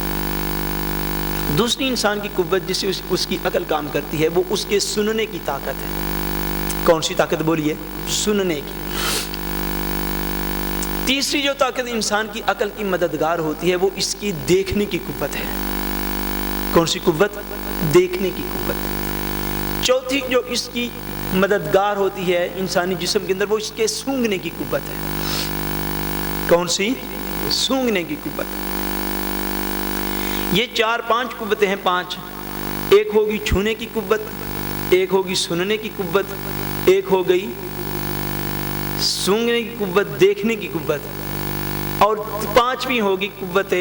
S2: دوسری انسان کی قوت جس سے اس کی عقل کام کرتی ہے وہ اس کے سننے کی طاقت ہے. کون سی طاقت بولیے؟ سننے کی. تیسری جو طاقت انسان کی عقل کی مددگار ہوتی ہے وہ اس کی دیکھنے کی قوت ہے. کون سی قوت؟ دیکھنے کی قوت. چوتھی جو اس کی مددگار ہوتی ہے انسانی جسم کے اندر وہ اس کے سونگھنے کی قوت ہے. کون سی؟ سونگھنے کی قوت. یہ 4-5 قوتیں ہیں. 5 ایک ہوگی چھونے کی قوت، ایک ہوگی سننے کی قوت، ایک ہو گئی سونگھنے کی قوت، دیکھنے کی قوت، اور 5ویں ہوگی قوت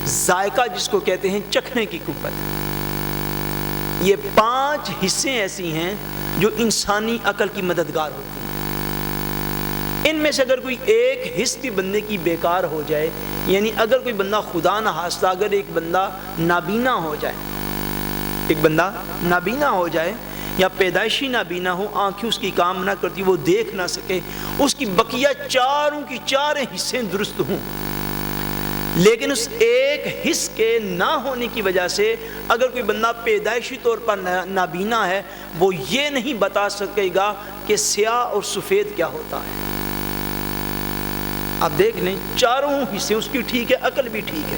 S2: ذائقہ جس کو کہتے ہیں چکھنے کی قوت. یہ 5 حصے ایسی ہیں جو انسانی عقل کی مددگار ہوتی ہیں. ان میں سے اگر کوئی ایک حصہ بھی بندے کی بیکار ہو جائے، یعنی اگر کوئی بندہ خدا نہ خواستہ اگر ایک بندہ نابینا ہو جائے، ایک بندہ نابینا ہو جائے یا پیدائشی نابینا ہو، آنکھیں اس کی کام نہ کرتی، وہ دیکھ نہ سکے، اس کی بقیہ چاروں کی 4 حصے درست ہوں، لیکن اس ایک حص کے نہ ہونے کی وجہ سے اگر کوئی بندہ پیدائشی طور پر نابینا ہے وہ یہ نہیں بتا سکے گا کہ سیاہ اور سفید کیا ہوتا ہے. آپ دیکھ لیں 4 حصے اس کی ٹھیک ہے، عقل بھی ٹھیک ہے،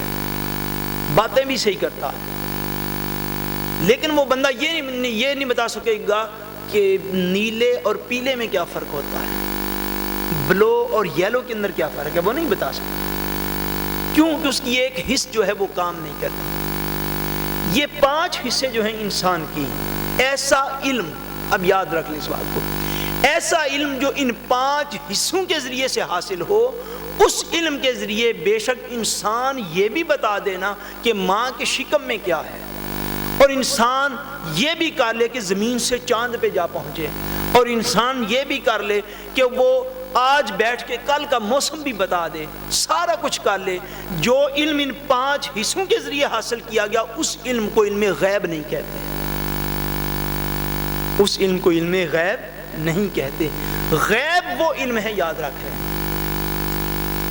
S2: باتیں بھی صحیح کرتا ہے، لیکن وہ بندہ یہ نہیں بتا سکے گا کہ نیلے اور پیلے میں کیا فرق ہوتا ہے، بلو اور یلو کے اندر کیا فرق ہے، وہ نہیں بتا سکتا. کیونکہ اس کی ایک حص جو ہے وہ کام نہیں کرتا. یہ 5 حصے جو ہیں انسان کی، ایسا علم، اب یاد رکھ لیں اس بات کو، ایسا علم جو ان 5 حصوں کے ذریعے سے حاصل ہو، اس علم کے ذریعے بے شک انسان یہ بھی بتا دینا کہ ماں کے شکم میں کیا ہے، اور انسان یہ بھی کر لے کہ زمین سے چاند پہ جا پہنچے، اور انسان یہ بھی کر لے کہ وہ آج بیٹھ کے کل کا موسم بھی بتا دے، سارا کچھ کر لے. جو علم ان 5 حصوں کے ذریعے حاصل کیا گیا اس علم کو علم غیب نہیں کہتے، اس علم کو علم غیب نہیں کہتے. غیب وہ علم ہے، یاد رکھیں.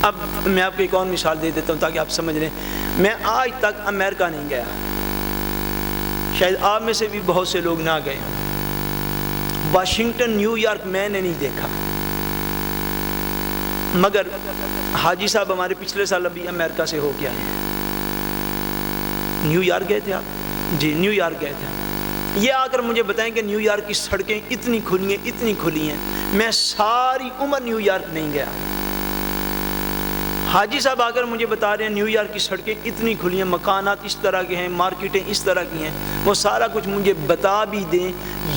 S2: اب میں آپ کو ایک اور مثال دے دیتا ہوں تاکہ آپ سمجھ لیں. میں آج تک امریکہ نہیں گیا، شاید آپ میں سے بھی بہت سے لوگ نہ گئے. واشنگٹن، نیو یارک میں نے نہیں دیکھا، مگر حاجی صاحب ہمارے پچھلے سال ابھی امریکہ سے ہو کے آئے ہیں. نیو یارک گئے تھے آپ؟ جی نیو یارک گئے تھے. یہ آ کر مجھے بتائیں کہ نیو یارک کی سڑکیں اتنی کھلی ہیں. میں ساری عمر نیو یارک نہیں گیا. حاجی صاحب آ کر مجھے بتا رہے ہیں نیو یارک کی سڑکیں اتنی کھلی ہیں، مکانات اس طرح کے ہیں، مارکیٹیں اس طرح کی ہیں، وہ سارا کچھ مجھے بتا بھی دیں.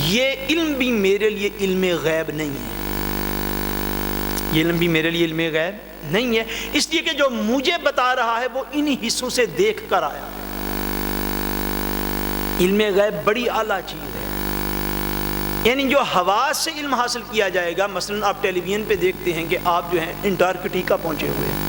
S2: یہ علم بھی میرے لیے علم غیب نہیں ہے، یہ علم بھی میرے لیے علم غیب نہیں ہے، اس لیے کہ جو مجھے بتا رہا ہے وہ انہی حصوں سے دیکھ کر آیا. علم غیب بڑی اعلیٰ چیز ہے. یعنی جو حواس سے علم حاصل کیا جائے گا، مثلا آپ ٹیلی ویژن پہ دیکھتے ہیں کہ آپ جو ہیں انٹارکٹیکا پہنچے ہوئے ہیں،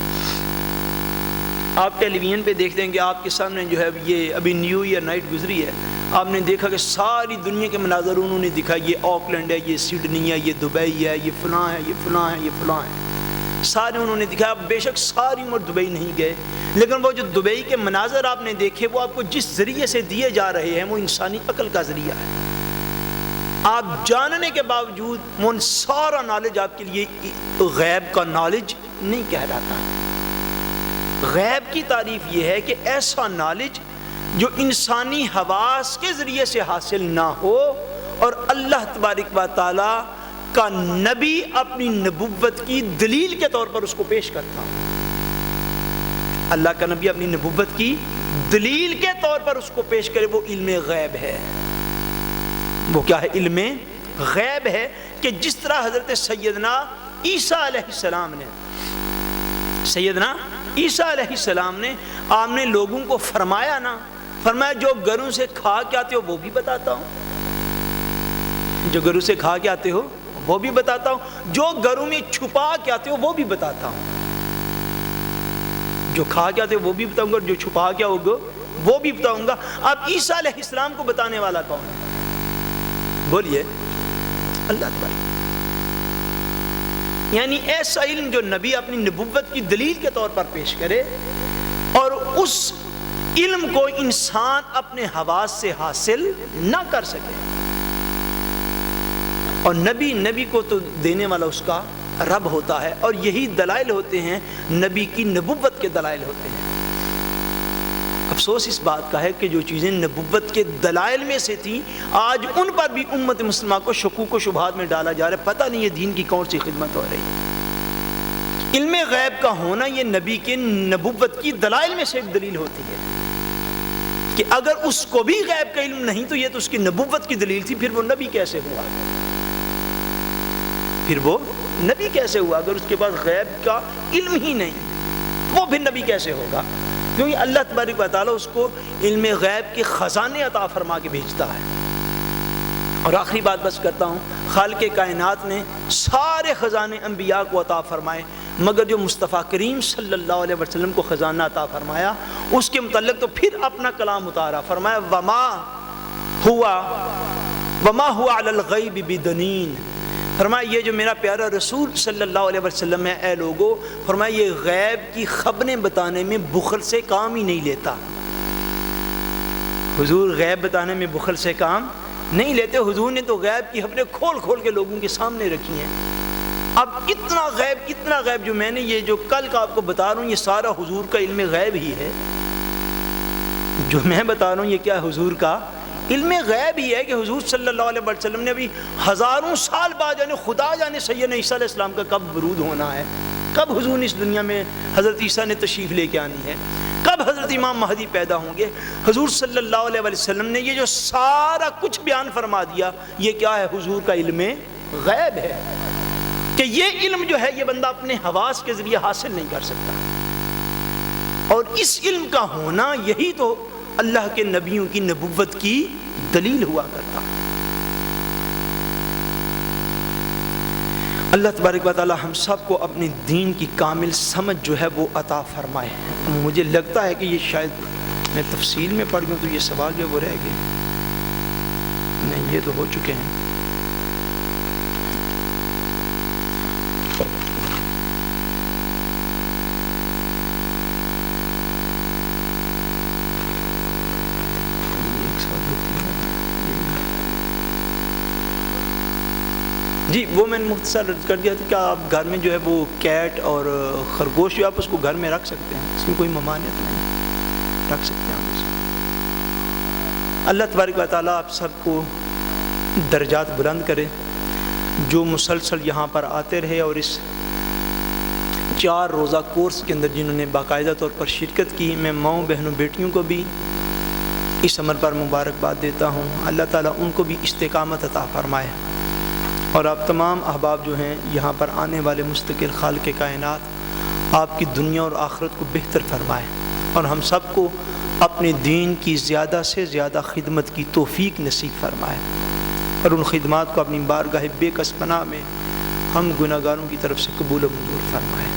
S2: آپ ٹیلی ویژن پہ دیکھتے ہیں کہ آپ کے سامنے جو ہے یہ ابھی نیو ایئر نائٹ گزری ہے، آپ نے دیکھا کہ ساری دنیا کے مناظر انہوں نے دکھا، یہ آکلینڈ ہے، یہ سڈنی ہے، یہ دبئی ہے، یہ فلاں ہے، یہ فلاں ہے، یہ فلاں ہے، سارے انہوں نے دکھایا. بے شک ساری عمر دبئی نہیں گئے، لیکن وہ جو دبئی کے مناظر آپ نے دیکھے وہ آپ کو جس ذریعے سے دیے جا رہے ہیں وہ انسانی عقل کا ذریعہ ہے. آپ جاننے کے باوجود وہ سارا نالج آپ کے لیے غیب کا نالج نہیں کہلاتا. غیب کی تعریف یہ ہے کہ ایسا نالج جو انسانی حواس کے ذریعے سے حاصل نہ ہو، اور اللہ تبارک و تعالی کا نبی اپنی نبوت کی دلیل کے طور پر اس کو پیش کرتا. اللہ کا نبی اپنی نبوت کی دلیل کے طور پر اس کو پیش کرے، وہ علم غیب ہے. وہ کیا ہے؟ علم غیب ہے. کہ جس طرح حضرت سیدنا عیسیٰ علیہ السلام نے آپ نے لوگوں کو فرمایا جو گھروں سے کھا کے آتے ہو وہ بھی بتاتا ہوں، جو گھروں سے کھا کے آتے ہو وہ بھی بتاتا ہوں، جو گھروں میں چھپا کے آتے ہو وہ بھی بتاتا ہوں. جو کھا کے آتے ہو وہ بھی بتاؤں گا، جو چھپا کے ہوگا وہ بھی بتاؤں گا. اب عیسیٰ علیہ السلام کو بتانے والا کون ہے؟ بولیے. اللہ تبارک. یعنی ایسا علم جو نبی اپنی نبوت کی دلیل کے طور پر پیش کرے، اور اس علم کو انسان اپنے حواس سے حاصل نہ کر سکے، اور نبی کو تو دینے والا اس کا رب ہوتا ہے، اور یہی دلائل ہوتے ہیں نبی کی نبوت کے دلائل ہوتے ہیں۔ افسوس اس بات کا ہے کہ جو چیزیں نبوت کے دلائل میں سے تھیں آج ان پر بھی امت مسلمہ کو شکوک و شبہات میں ڈالا جا رہا ہے، پتہ نہیں یہ دین کی کون سی خدمت ہو رہی ہے۔ علم غیب کا ہونا یہ نبی کے نبوت کی دلائل میں سے ایک دلیل ہوتی ہے کہ اگر اس کو بھی غیب کا علم نہیں تو یہ تو اس کی نبوت کی دلیل تھی، پھر وہ نبی کیسے ہوا؟ پھر وہ نبی کیسے ہوا اگر اس کے پاس غیب کا علم ہی نہیں؟ وہ پھر نبی کیسے ہوگا؟ کیونکہ اللہ تبارک و تعالیٰ اس کو علم غیب کے خزانے عطا فرما کے بھیجتا ہے۔ اور آخری بات بس کرتا ہوں، خالق کائنات نے سارے خزانے انبیاء کو عطا فرمائے، مگر جو مصطفیٰ کریم صلی اللہ علیہ وسلم کو خزانہ عطا فرمایا اس کے متعلق تو پھر اپنا کلام اتارا، فرمایا وما ہوا علی الغیب بدنین، فرمایا یہ جو میرا پیارا رسول صلی اللہ علیہ وسلم ہے اے لوگو، فرمایا یہ غیب کی خبریں بتانے میں بخل سے کام ہی نہیں لیتا۔ حضور غیب بتانے میں بخل سے کام نہیں لیتے، حضور نے تو غیب کی خبریں کھول کھول کے لوگوں کے سامنے رکھی ہیں۔ اب اتنا غیب جو میں نے یہ جو کل کا آپ کو بتا رہا ہوں یہ سارا حضور کا علم غیب ہی ہے، جو میں بتا رہا ہوں یہ کیا ہے؟ حضور کا علم غیب ہی ہے کہ حضور صلی اللہ علیہ وسلم نے ابھی ہزاروں سال بعد جانے خدا جانے سیدنا عیسیٰ علیہ السلام کا کب ورود ہونا ہے، کب حضور نے اس دنیا میں حضرت عیسیٰ نے تشریف لے کے آنی ہے، کب حضرت امام مہدی پیدا ہوں گے۔ حضور صلی اللہ علیہ وسلم نے یہ جو سارا کچھ بیان فرما دیا یہ کیا ہے؟ حضور کا علم غیب ہے کہ یہ علم جو ہے یہ بندہ اپنے حواس کے ذریعے حاصل نہیں کر سکتا، اور اس علم کا ہونا یہی تو اللہ کے نبیوں کی نبوت کی دلیل ہوا کرتا۔ اللہ تبارک و تعالی ہم سب کو اپنے دین کی کامل سمجھ جو ہے وہ عطا فرمائے۔ مجھے لگتا ہے کہ یہ شاید میں تفصیل میں پڑھ گیا تو یہ سوال جو وہ رہ گئے، نہیں یہ تو ہو چکے ہیں۔ جی وہ میں نے مختصر کر دیا تھا کہ آپ گھر میں جو ہے وہ کیٹ اور خرگوش جو آپ اس کو گھر میں رکھ سکتے ہیں، اس میں کوئی ممانعت نہیں، رکھ سکتے ہیں آپ اسے۔ اللہ تبارک و تعالیٰ آپ سب کو درجات بلند کرے، جو مسلسل یہاں پر آتے رہے اور اس 4 روزہ کورس کے اندر جنہوں نے باقاعدہ طور پر شرکت کی، میں ماؤں بہنوں بیٹیوں کو بھی اس عمل پر مبارکباد دیتا ہوں۔ اللہ تعالیٰ ان کو بھی استقامت عطا فرمائے، اور آپ تمام احباب جو ہیں یہاں پر آنے والے مستقل خالق کائنات آپ کی دنیا اور آخرت کو بہتر فرمائے، اور ہم سب کو اپنے دین کی زیادہ سے زیادہ خدمت کی توفیق نصیب فرمائے، اور ان خدمات کو اپنی بارگاہ بے کس پناہ میں ہم گناہگاروں کی طرف سے قبول و منظور فرمائے۔